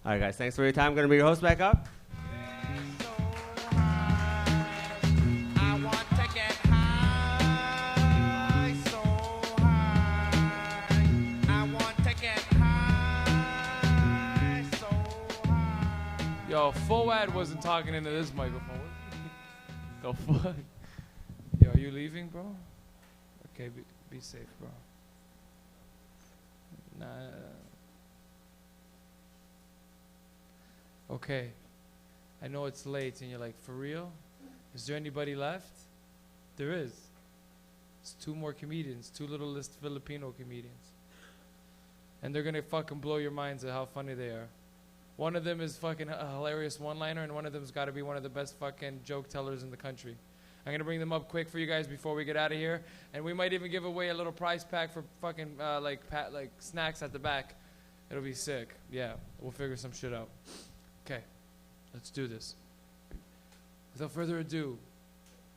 All right, guys, thanks for your time. I'm going to bring your host back up. Yo, Fuad wasn't talking into this microphone. The fuck? Yo, are you leaving, bro? Okay, be safe, bro. Nah. Okay. I know it's late and you're like, for real? Is there anybody left? There is. It's 2 more comedians, 2 little list Filipino comedians. And they're gonna fucking blow your minds at how funny they are. One of them is fucking a hilarious one-liner, and one of them's gotta be one of the best fucking joke tellers in the country. I'm gonna bring them up quick for you guys before we get out of here, and we might even give away a little prize pack for fucking like snacks at the back. It'll be sick. Yeah, we'll figure some shit out. Okay, let's do this. Without further ado,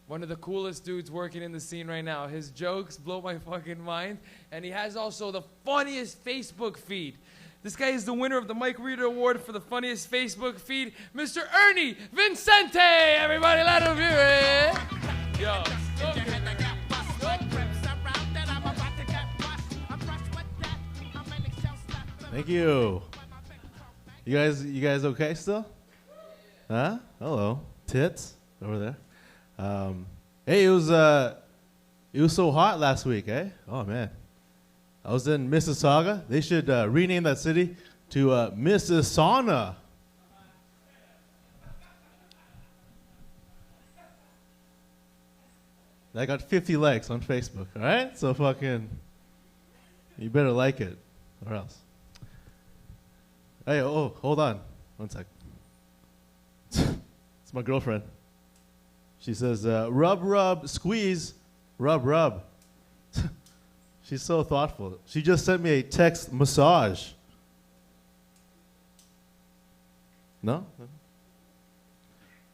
one of the coolest dudes working in the scene right now. His jokes blow my fucking mind, and he has also the funniest Facebook feed. This guy is the winner of the Mike Rita Award for the funniest Facebook feed, Mr. Ernie Vincente. Everybody let him hear it. Yo, so good. Thank you. You guys okay still? Huh? Hello. Tits over there. Hey, it was so hot last week, eh? Oh man. I was in Mississauga. They should rename that city to Mississauga. I got 50 likes on Facebook, all right? So fucking, you better like it, or else. Hey, oh, hold on. One sec. It's my girlfriend. She says, rub, rub, squeeze, rub, rub. She's so thoughtful. She just sent me a text massage. No?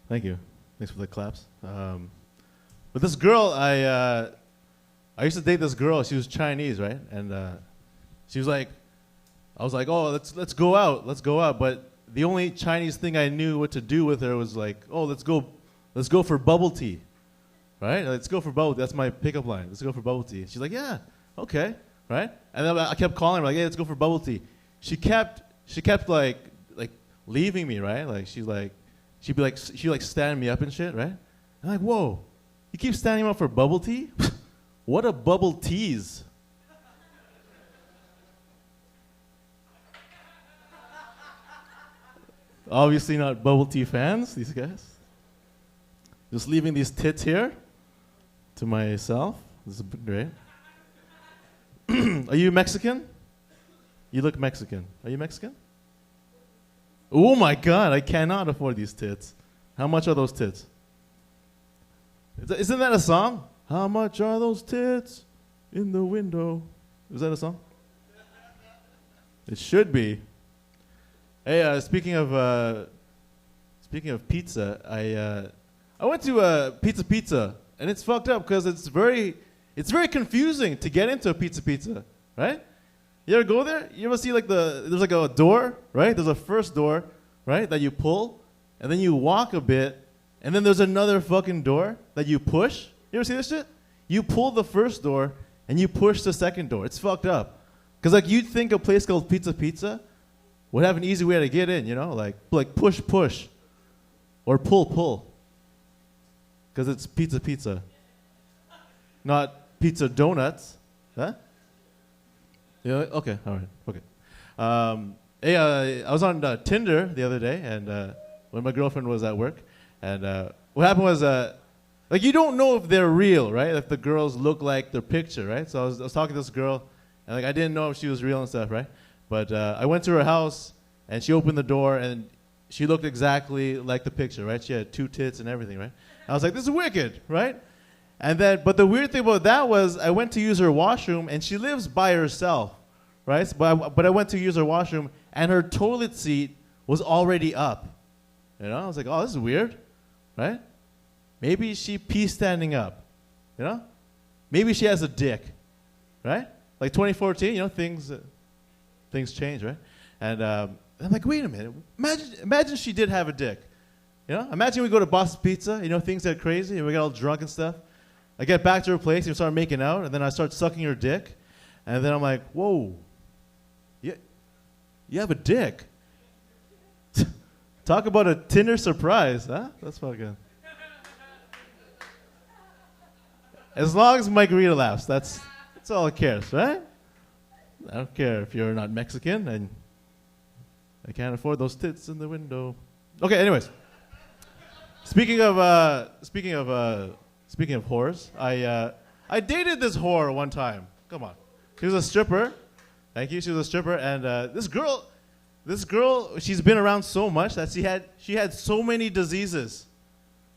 Thank you. Thanks for the claps. But this girl, I used to date this girl. She was Chinese, right? And she was like, I was like, oh, let's go out. Let's go out. But the only Chinese thing I knew what to do with her was like, oh, let's go for bubble tea. Right? Let's go for bubble tea. That's my pickup line. Let's go for bubble tea. She's like, yeah. Okay, right? And then I kept calling her like, hey, let's go for bubble tea. She kept like leaving me, right? Like she'd be standing me up and shit, right? I'm like, whoa, you keep standing me up for bubble tea? What a bubble tease. Obviously not bubble tea fans, these guys. Just leaving these tits here to myself. This is great. Are you Mexican? You look Mexican. Are you Mexican? Oh my God, I cannot afford these tits. How much are those tits? Isn't that a song? How much are those tits in the window? Is that a song? It should be. Hey, speaking of pizza, I went to Pizza, and it's fucked up because it's very confusing to get into a pizza, right? You ever go there? You ever see there's like a door, right? There's a first door, right, that you pull, and then you walk a bit, and then there's another fucking door that you push. You ever see this shit? You pull the first door, and you push the second door. It's fucked up. Because you'd think a place called Pizza would have an easy way to get in, you know? Like push, or pull. Because it's pizza. Not pizza donuts. Huh? Yeah, okay, all right, okay. Hey, I was on Tinder the other day, and when my girlfriend was at work, and what happened was, you don't know if they're real, right? If the girls look like their picture, right? So I was talking to this girl, and I didn't know if she was real and stuff, right? But I went to her house, and she opened the door, and she looked exactly like the picture, right? She had 2 tits and everything, right? I was like, this is wicked, right? And then, but the weird thing about that was I went to use her washroom, and she lives by herself, right? But I went to use her washroom, and her toilet seat was already up. You know, I was like, oh, this is weird, right? Maybe she pees standing up, you know? Maybe she has a dick, right? Like 2014, you know, things change, right? And I'm like, wait a minute. Imagine she did have a dick. You know, imagine we go to Boston Pizza, you know, things get crazy, and we get all drunk and stuff. I get back to her place, and we start making out, and then I start sucking her dick, and then I'm like, whoa, you have a dick. Talk about a Tinder surprise, huh? That's fucking. As long as Mike Rita laughs, that's all it cares, right? I don't care if you're not Mexican and I can't afford those tits in the window. Okay, anyways. Speaking of whores, I dated this whore one time. Come on, she was a stripper. Thank you. She was a stripper, and this girl, she's been around so much that she had so many diseases.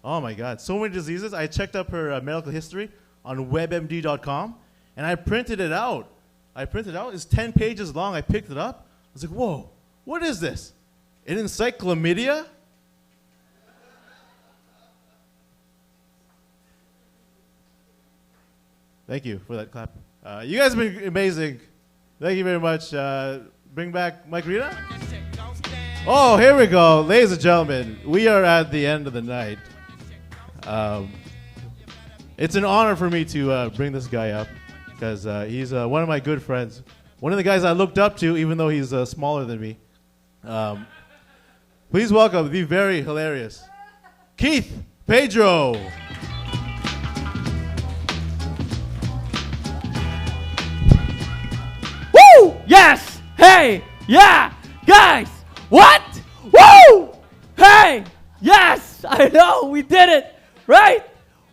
Oh my God, so many diseases. I checked up her medical history on WebMD.com, and I printed it out. It's 10 pages long. I picked it up. I was like, whoa, what is this? An encyclopedia? Thank you for that clap. You guys have been amazing. Thank you very much. Bring back Mike Rita. Oh, here we go. Ladies and gentlemen, we are at the end of the night. It's an honor for me to bring this guy up because he's one of my good friends. One of the guys I looked up to, even though he's smaller than me. Please welcome the very hilarious Keith Pedro. Woo! Yes! Hey! Yeah! Guys! What? Woo! Hey! Yes! I know! We did it! Right?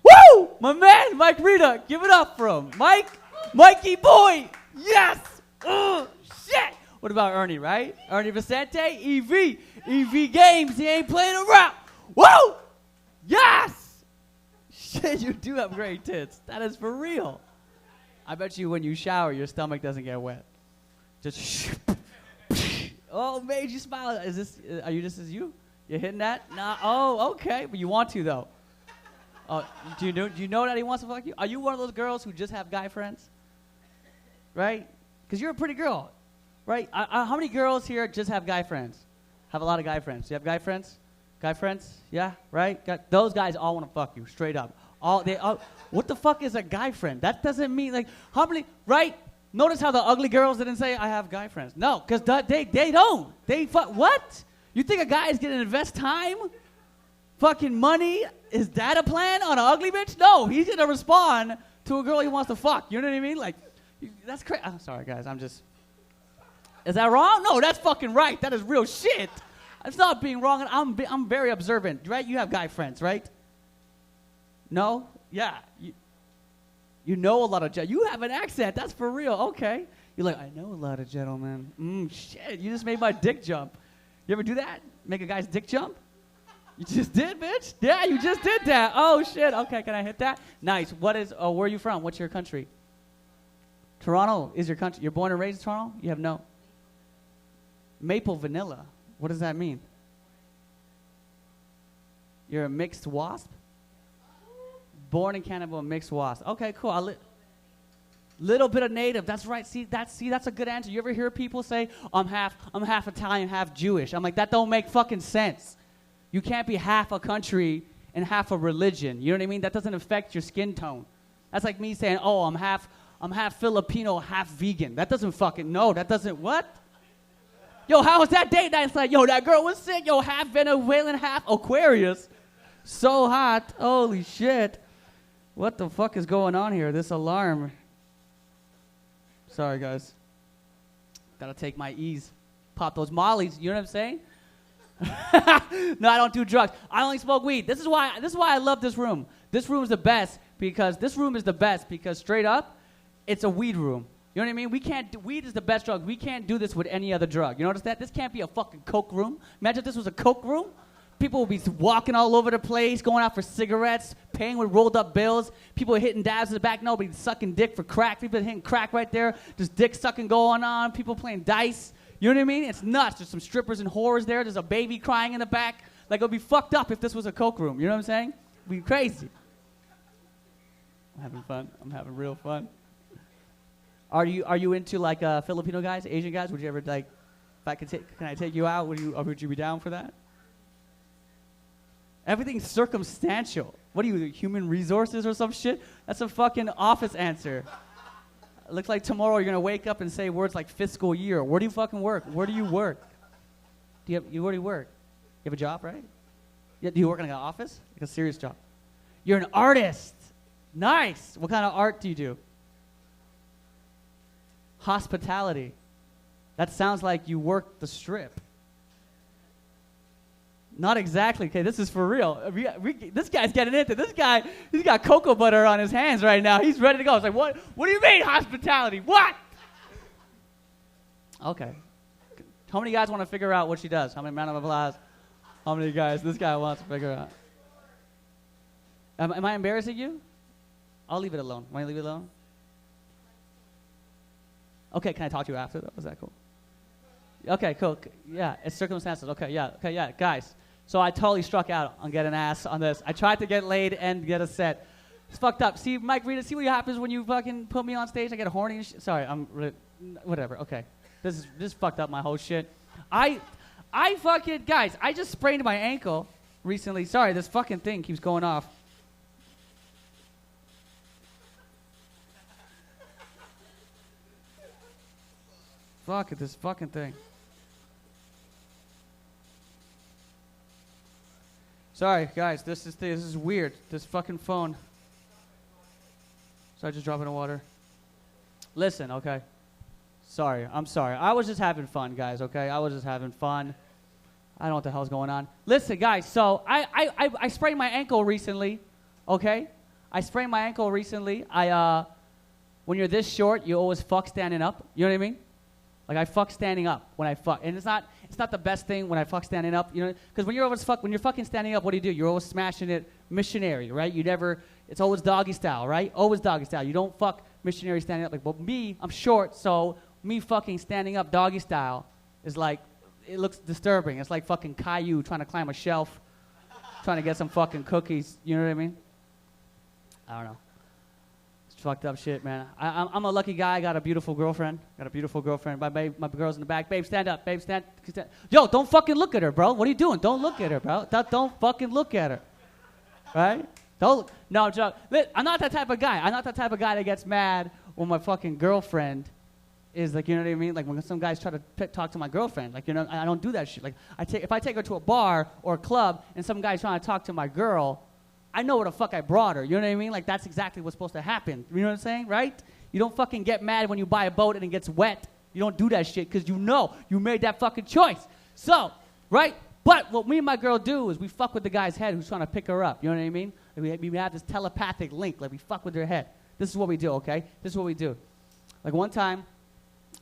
Woo! My man, Mike Rita. Give it up for him. Mikey boy! Yes! Oh, shit! What about Ernie, right? Ernie Vicente? EV Games. He ain't playing around. Woo! Yes! Shit, you do have great tits. That is for real. I bet you when you shower, your stomach doesn't get wet. Just oh, made you smile. Are you just as you? You're hitting that? Nah. Oh, okay. But you want to though. Oh, do you know that he wants to fuck you? Are you one of those girls who just have guy friends? Right? Because you're a pretty girl, right? How many girls here just have guy friends? Have a lot of guy friends. You have guy friends? Guy friends? Yeah, right? Those guys all want to fuck you, straight up. What the fuck is a guy friend? That doesn't mean, like, how many, right? Notice how the ugly girls didn't say, I have guy friends. No, because they don't. What? You think a guy is going to invest time? Fucking money? Is that a plan on an ugly bitch? No, he's going to respond to a girl he wants to fuck. You know what I mean? Like, that's crazy. I'm sorry, guys. Is that wrong? No, that's fucking right. That is real shit. It's not being wrong. I'm very observant, right? You have guy friends, right? No? Yeah. You know a lot of gentlemen. You have an accent. That's for real. Okay. You're like, I know a lot of gentlemen. Shit. You just made my dick jump. You ever do that? Make a guy's dick jump? You just did, bitch? Yeah, you just did that. Oh, shit. Okay, can I hit that? Nice. Where are you from? What's your country? Toronto is your country. You're born and raised in Toronto? You have no. Maple vanilla. What does that mean? You're a mixed wasp? Born in Canada, a mixed wasp. Okay, cool. Little bit of native. That's right. See, that's a good answer. You ever hear people say, I'm half Italian, half Jewish? I'm like, that don't make fucking sense. You can't be half a country and half a religion. You know what I mean? That doesn't affect your skin tone. That's like me saying, oh, I'm half Filipino, half vegan. That doesn't fucking, no, that doesn't, what? Yo, how was that date night? It's like, yo, that girl was sick. Yo, half Venezuelan, half Aquarius. So hot. Holy shit. What the fuck is going on here? This alarm. Sorry, guys. Gotta take my E's. Pop those mollies. You know what I'm saying? No, I don't do drugs. I only smoke weed. This is why I love this room. This room is the best because straight up, it's a weed room. You know what I mean? Weed is the best drug. We can't do this with any other drug. You notice that? This can't be a fucking coke room. Imagine if this was a coke room. People would be walking all over the place, going out for cigarettes, paying with rolled up bills. People hitting dabs in the back. Nobody sucking dick for crack. People hitting crack right there. There's dick sucking going on. People playing dice. You know what I mean? It's nuts. There's some strippers and whores there. There's a baby crying in the back. Like, it would be fucked up if this was a coke room. You know what I'm saying? It would be crazy. I'm having fun. I'm having real fun. Are you into, like, Filipino guys, Asian guys? Would you ever, like, can I take you out? Would you be down for that? Everything's circumstantial. What are you, human resources or some shit? That's a fucking office answer. It looks like tomorrow you're going to wake up and say words like fiscal year. Where do you fucking work? Where do you work? Where do you work? You have a job, right? Yeah, do you work in an office? Like a serious job. You're an artist. Nice. What kind of art do you do? Hospitality. That sounds like you work the strip. Not exactly. Okay, this is for real. This guy's getting into this guy. He's got cocoa butter on his hands right now. He's ready to go. It's like, what? What do you mean hospitality? What? Okay. How many guys want to figure out what she does? How many round of applause? How many guys this guy wants to figure out? Am I embarrassing you? I'll leave it alone. Want to leave it alone? Okay, can I talk to you after though? Is that cool? Okay, cool. Yeah, it's circumstances. Okay, yeah, guys. So I totally struck out on getting ass on this. I tried to get laid and get a set. It's fucked up. See, Mike Rita, see what happens when you fucking put me on stage? I get horny and sorry, whatever. Okay. This fucked up my whole shit. I fucking, guys, I just sprained my ankle recently. Sorry, this fucking thing keeps going off. Fuck it, this fucking thing. Sorry, guys, this is weird. This fucking phone. Sorry, just dropping the water. Listen, okay. Sorry, I'm sorry. I was just having fun, guys, okay? I was just having fun. I don't know what the hell's going on. Listen, guys, so I sprained my ankle recently, okay? I sprained my ankle recently. When you're this short, you always fuck standing up. You know what I mean? Like I fuck standing up when I fuck, and it's not the best thing when I fuck standing up, you know, because when you're fucking standing up, what do? You're always smashing it missionary, right? It's always doggy style, right? Always doggy style. You don't fuck missionary standing up. Like, well, me, I'm short, so me fucking standing up doggy style is like, it looks disturbing. It's like fucking Caillou trying to climb a shelf, trying to get some fucking cookies. You know what I mean? I don't know. Fucked up shit, man. I'm a lucky guy. I got a beautiful girlfriend. My girl's in the back. Babe, stand up. Babe, stand. Yo, don't fucking look at her, bro. What are you doing? Don't look at her, bro. Don't fucking look at her. Right? No, joke. I'm not that type of guy. I'm not that type of guy that gets mad when my fucking girlfriend is like, you know what I mean? Like when some guys try to talk to my girlfriend. Like, you know, I don't do that shit. Like, if I take her to a bar or a club and some guy's trying to talk to my girl, I know where the fuck I brought her. You know what I mean? Like, that's exactly what's supposed to happen. You know what I'm saying? Right? You don't fucking get mad when you buy a boat and it gets wet. You don't do that shit because you know you made that fucking choice. So, right? But what me and my girl do is we fuck with the guy's head who's trying to pick her up. You know what I mean? Like we have this telepathic link. Like, we fuck with her head. This is what we do, okay? This is what we do. Like, one time,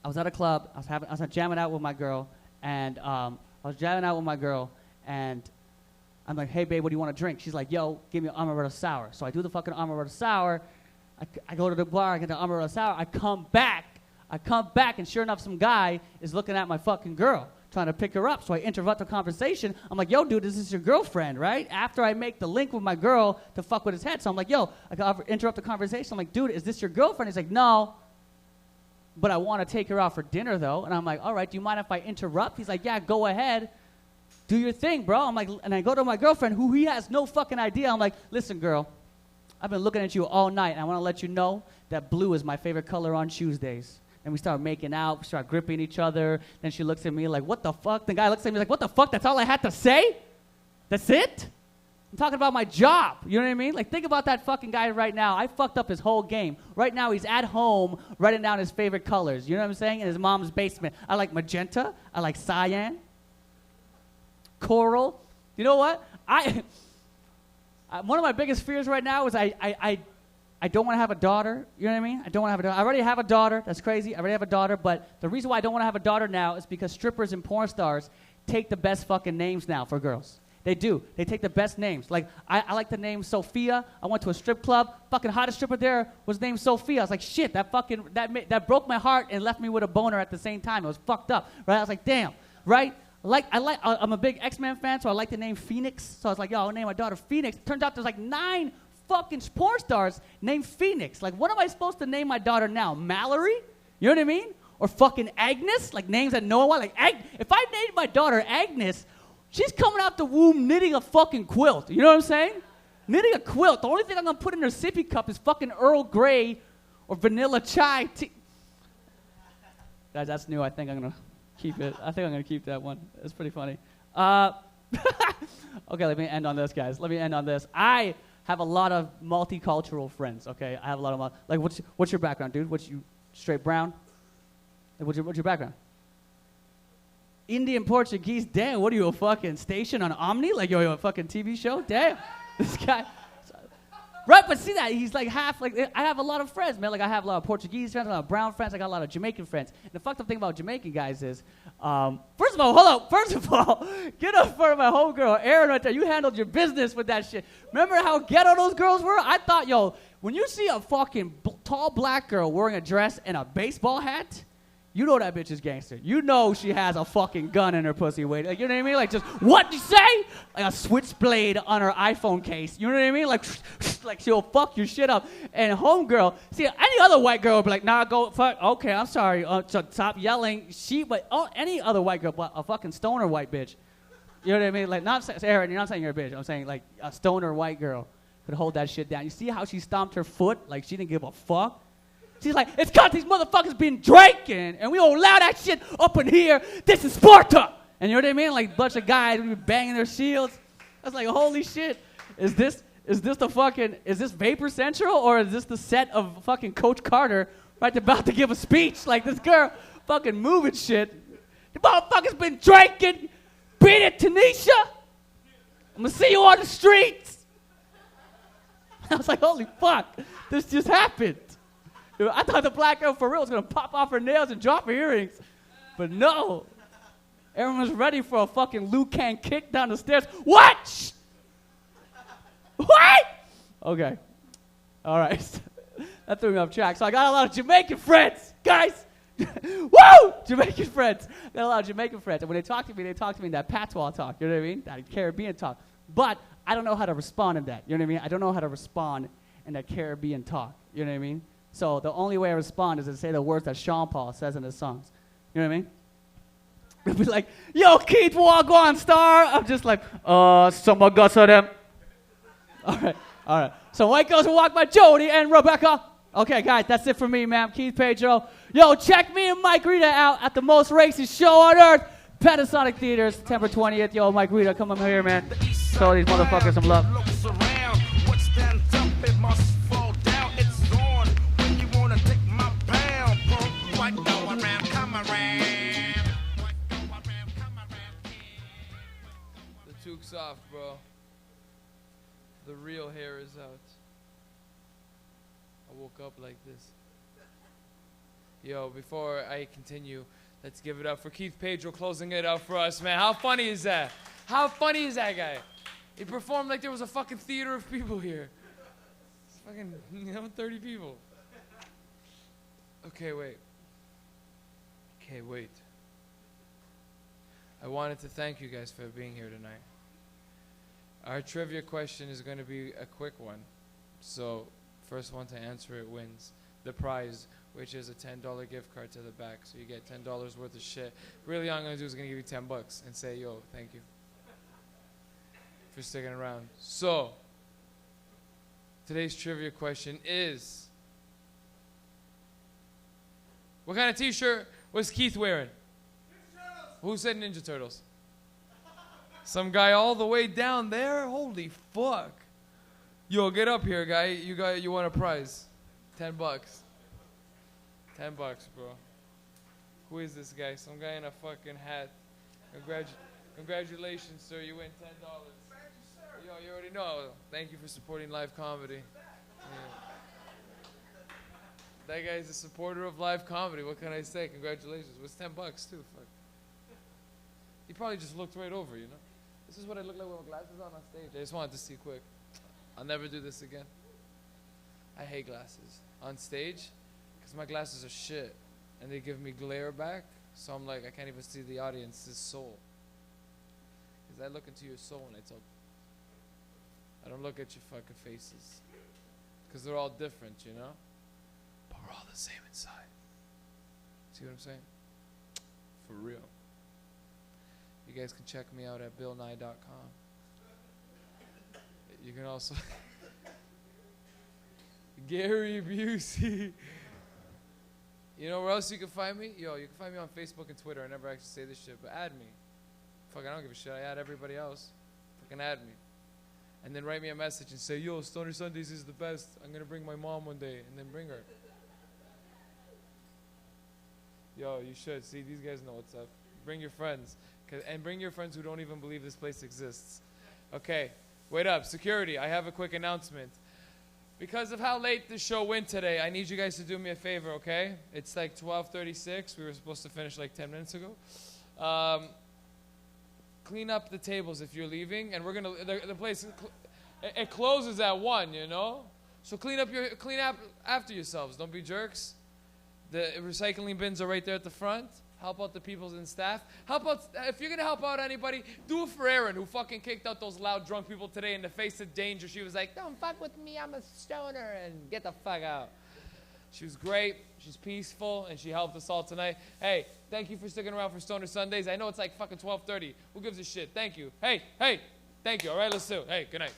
I was at a club. I was jamming out with my girl. And I'm like, hey, babe, what do you want to drink? She's like, yo, give me an amaretto sour. So I do the fucking amaretto sour. I go to the bar, I get the amaretto sour. I come back, and sure enough, some guy is looking at my fucking girl, trying to pick her up. So I interrupt the conversation. I'm like, yo, dude, this is your girlfriend, right? After I make the link with my girl to fuck with his head. So I'm like, yo, I interrupt the conversation. I'm like, dude, is this your girlfriend? He's like, no, but I want to take her out for dinner, though. And I'm like, all right, do you mind if I interrupt? He's like, yeah, go ahead. Do your thing, bro. I'm like, and I go to my girlfriend, who he has no fucking idea. I'm like, listen, girl, I've been looking at you all night, and I want to let you know that blue is my favorite color on Tuesdays. And we start making out, we start gripping each other. Then she looks at me like, what the fuck? The guy looks at me like, what the fuck? That's all I had to say? That's it? I'm talking about my job. You know what I mean? Like, think about that fucking guy right now. I fucked up his whole game. Right now, he's at home writing down his favorite colors. You know what I'm saying? In his mom's basement. I like magenta. I like cyan. Coral. You know what? One of my biggest fears right now is I don't want to have a daughter. You know what I mean? I don't want to have a daughter. I already have a daughter. That's crazy. I already have a daughter. But the reason why I don't want to have a daughter now is because strippers and porn stars take the best fucking names now for girls. They do. They take the best names. Like, I like the name Sophia. I went to a strip club. Fucking hottest stripper there was named Sophia. I was like, shit, that broke my heart and left me with a boner at the same time. It was fucked up, right? I was like, damn, right? I'm a big X-Men fan, so I like the name Phoenix. So I was like, yo, I'll name my daughter Phoenix. Turns out there's like 9 fucking porn stars named Phoenix. Like, what am I supposed to name my daughter now? Mallory? You know what I mean? Or fucking Agnes? Like, names that no one wants. Like, if I named my daughter Agnes, she's coming out the womb knitting a fucking quilt. You know what I'm saying? Knitting a quilt. The only thing I'm going to put in her sippy cup is fucking Earl Grey or vanilla chai tea. Guys, that's new. I think I'm going to keep it. I think I'm going to keep that one. It's pretty funny. Okay, let me end on this, guys. Let me end on this. I have a lot of multicultural friends, okay? I have a lot of, like, what's your background, dude? What's you, straight brown? Like, what's your background? Indian Portuguese, damn, what are you, a fucking station on Omni? Like, you're a fucking TV show? Damn, this guy. Right, but see that, he's like half, like, I have a lot of friends, man. Like, I have a lot of Portuguese friends, a lot of brown friends, I got a lot of Jamaican friends. And the fucked up thing about Jamaican guys is, first of all, hold up. First of all, get up in front of my homegirl, Erin, right there. You handled your business with that shit. Remember how ghetto those girls were? I thought, yo, when you see a fucking tall black girl wearing a dress and a baseball hat, you know that bitch is gangster. You know she has a fucking gun in her pussy waiting. Like, you know what I mean? Like, just, what you say? Like a switchblade on her iPhone case. You know what I mean? Like she'll fuck your shit up. And homegirl, see, any other white girl would be like, nah, go, fuck, okay, I'm sorry. So stop yelling. Any other white girl, but a fucking stoner white bitch. You know what I mean? Like, Aaron, you're not saying you're a bitch. I'm saying, like, a stoner white girl could hold that shit down. You see how she stomped her foot? Like, she didn't give a fuck. She's like, it's because these motherfuckers been drinking, and we don't allow that shit up in here. This is Sparta. And you know what I mean? Like, a bunch of guys be banging their shields. I was like, holy shit. Is this Vapor Central, or is this the set of fucking Coach Carter right about to give a speech? Like, this girl fucking moving shit. The motherfuckers been drinking. Beat it, Tanisha. I'm going to see you on the streets. I was like, holy fuck. This just happened. I thought the black girl for real was going to pop off her nails and drop her earrings. But no. Everyone was ready for a fucking Liu Kang kick down the stairs. What? What? Okay. All right. That threw me off track. So I got a lot of Jamaican friends, guys. Woo! Jamaican friends. I got a lot of Jamaican friends. And when they talk to me in that patois talk. You know what I mean? That Caribbean talk. But I don't know how to respond in that. You know what I mean? I don't know how to respond in that Caribbean talk. You know what I mean? So the only way I respond is to say the words that Sean Paul says in his songs. You know what I mean? It'll be like, yo, Keith, walk on, star. I'm just like, some of guts of them. All right. So white girls will walk by Jody and Rebecca. Okay, guys, that's it for me, man. Keith Pedro. Yo, check me and Mike Rita out at the most racist show on earth, Panasonic Theaters, September 20th. Yo, Mike Rita, come on here, man. Show these motherfuckers some love. The toque's off, bro. The real hair is out. I woke up like this. Yo, before I continue, let's give it up for Keith Pedro closing it out for us, man. How funny is that? How funny is that guy? He performed like there was a fucking theater of people here. It's fucking, 30 people. Okay, wait. I wanted to thank you guys for being here tonight. Our trivia question is going to be a quick one. So, first one to answer it wins the prize, which is a $10 gift card to the back. So you get $10 worth of shit. Really all I'm going to do is going to give you $10 and say, yo, thank you for sticking around. So, today's trivia question is, what kind of t-shirt was Keith wearing? Who said Ninja Turtles? Some guy all the way down there? Holy fuck. Yo, get up here, guy. You want a prize. $10. $10, bro. Who is this guy? Some guy in a fucking hat. Congratulations, sir. You win $10. Thank you, sir. Yo, you already know. Thank you for supporting live comedy. Yeah. That guy's a supporter of live comedy. What can I say? Congratulations. It was $10 too. Fuck. He probably just looked right over, you know? This is what I look like with my glasses on stage. I just wanted to see quick. I'll never do this again. I hate glasses. On stage, because my glasses are shit. And they give me glare back. So I'm like, I can't even see the audience's soul. Because I look into your soul when I talk. I don't look at your fucking faces. Because they're all different, you know? But we're all the same inside. See what I'm saying? For real. You guys can check me out at BillNye.com. You can also Gary Busey. You know where else you can find me? Yo, you can find me on Facebook and Twitter. I never actually say this shit, but add me. Fucking, I don't give a shit. I add everybody else. Fucking add me. And then write me a message and say, yo, Stoner Sundays is the best. I'm going to bring my mom one day. And then bring her. Yo, you should. See, these guys know what's up. Bring your friends. And bring your friends who don't even believe this place exists. Okay, wait up. Security, I have a quick announcement. Because of how late the show went today, I need you guys to do me a favor, okay? It's like 12:36. We were supposed to finish like 10 minutes ago. Clean up the tables if you're leaving. And we're going to, the place, it closes at 1, you know? So clean up after yourselves. Don't be jerks. The recycling bins are right there at the front. Help out the people and staff. Help out, if you're going to help out anybody, do it for Erin, who fucking kicked out those loud drunk people today in the face of danger. She was like, don't fuck with me, I'm a stoner, and get the fuck out. She was great, she's peaceful, and she helped us all tonight. Hey, thank you for sticking around for Stoner Sundays. I know it's like fucking 12:30. Who gives a shit? Thank you. Hey, thank you. All right, let's do it. Hey, good night.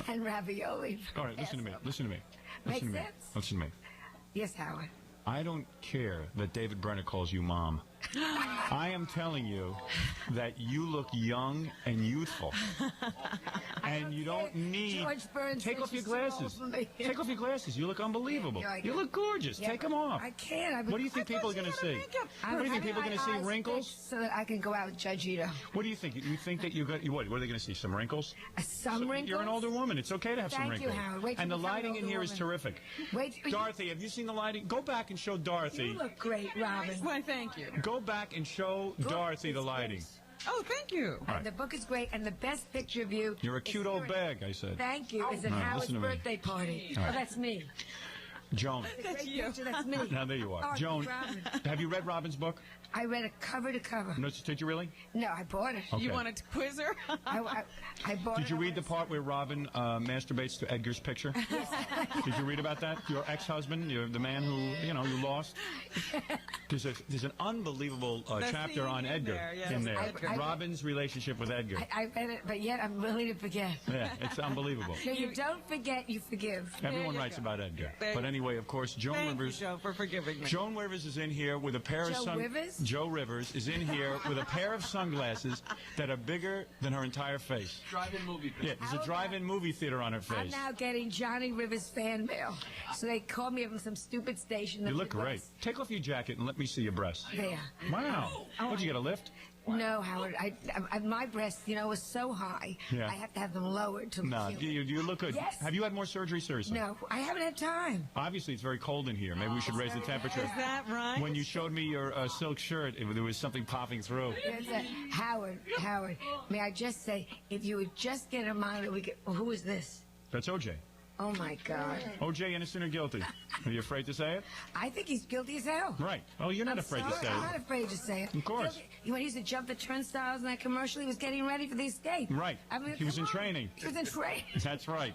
And ravioli. All right, listen to me. Makes sense. Listen to me. Yes, Howard. I don't care that David Brenner calls you mom. I am telling you that you look young and youthful. And you don't need... George Burns Take off your glasses. Take off your glasses. You look unbelievable. You look gorgeous. Yeah, Take them off. I can't. What do you think people are going to see? What do you think people are going to see? Wrinkles? So that I can go out with Judge Ito. What do you think? You think that you got... What are they going to see? Some wrinkles? Some wrinkles? You're an older woman. It's okay to have some Thank you, wrinkles. Howard. Wait till And the you become an lighting in older here is woman. terrific. Wait. Dorothy, have you seen the lighting? Go back and show Dorothy. You look great, Robin. Why, thank you. Go back and show Dorothy the lighting. Oh, thank you. All right. The book is great, and the best picture of you. You're a cute old bag, I said. Thank you. Is at All right, Howard's listen to me. birthday party. All right. Oh, that's me. Joan. That's you. Picture, that's me. Now, there you are. Oh, Joan, Robin. have you read Robin's book? I read it cover to cover. No, did you really? No, I bought it. Okay. You wanted to quiz her? I bought it. Did you read the part where Robin masturbates to Edgar's picture? Did you read about that? Your ex-husband, the man who, you lost? There's an unbelievable chapter on Edgar in there. Robin's relationship with Edgar. I read it, but yet I'm willing to forget. Yeah, it's unbelievable. No, you don't forget, you forgive. Everyone writes about Edgar. But anyway, of course, Joan Rivers. Joe, for forgiving me. Joan Rivers is in here with a pair of Rivers? Joe Rivers is in here with a pair of sunglasses that are bigger than her entire face. Drive-in movie Yeah, there's a drive-in movie theater on her I'm face. now getting Johnny Rivers fan mail. So they call me up from some stupid station. You look great. Take off your jacket and let me see your breasts. There. Wow. What'd you get, a lift? No, Howard. My breasts, was so high. Yeah. I have to have them lowered to No, look you look good. Yes. Have you had more surgery, seriously? No, I haven't had time. Obviously, it's very cold in here. Maybe we should raise the temperature. Is that right? When you showed me your silk shirt, there was something popping through. Howard, may I just say, if you would just get a monitor, who is this? That's OJ. Oh, my God. OJ, innocent or guilty? Are you afraid to say it? I think he's guilty as hell. Right. Oh, you're not afraid to say I'm it. not afraid to say it. Of course. Guilty. When he used to jump the turnstiles in that commercial, he was getting ready for the escape. Right. I mean, He was come in on. training. He was in training. That's right.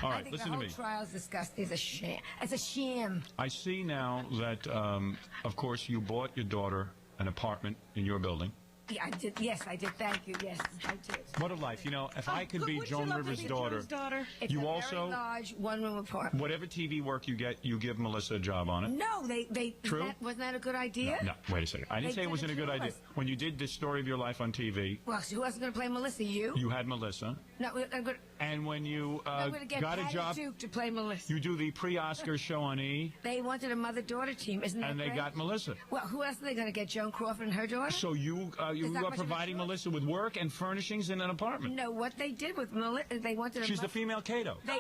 All I right, think listen the to whole me. trial's disgusting. It's a sham. It's a sham. I see now that, of course, you bought your daughter an apartment in your building. Yeah, I did. Yes, I did. Thank you. Yes, I did. What a life. If I could be Joan Rivers' daughter, It's you a also, very large one-room apartment. whatever TV work you get, you give Melissa a job on it. No, they. True? Wasn't that a good idea? No, wait a second. I didn't They say it did wasn't it a good to idea. us. When you did this story of your life on TV, Well, so who else is going to play Melissa? You? you had Melissa. No, I'm going And when you to get got a Patty job, Duke to play Melissa. you do the pre-Oscar show on E, They wanted a mother-daughter team, isn't that and they great? got Melissa. Well, who else are they going to get? Joan Crawford and her daughter? So you Is that are much of a providing Melissa with work and furnishings in an apartment. No, what they did with Melissa, they wanted. She's the female Cato. They,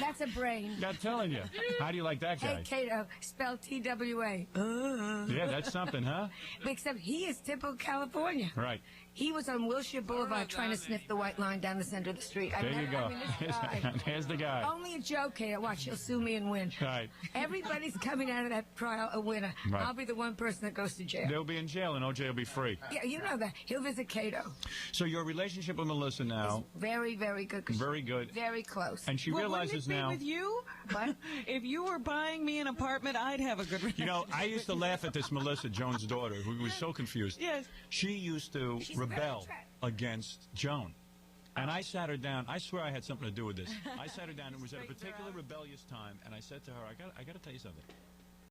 that's a brain. I'm telling you. How do you like that Hey, guy? Cato, spelled T-W-A. Yeah, that's something, huh? Except he is typical California. Right. He was on Wilshire Boulevard trying to sniff the white line down the center of the street. There you go. This guy, There's the guy. only a joke, Cato. Watch, he'll sue me and win. Right. Everybody's coming out of that trial a winner. Right. I'll be the one person that goes to jail. They'll be in jail and OJ will be free. Yeah, you know that. He'll visit Cato. So your relationship with Melissa now, Very, very good. 'cause very good. Very close. And she Well, realizes wouldn't it now. be with you? What? If you were buying me an apartment, I'd have a good relationship. I used to laugh at this Melissa, Joan's daughter, who was so confused. Yes. She used to rebel against Joan. And I sat her down. I swear I had something to do with this. I sat her down. It was at a particular rebellious time, and I said to her, I got to tell you something.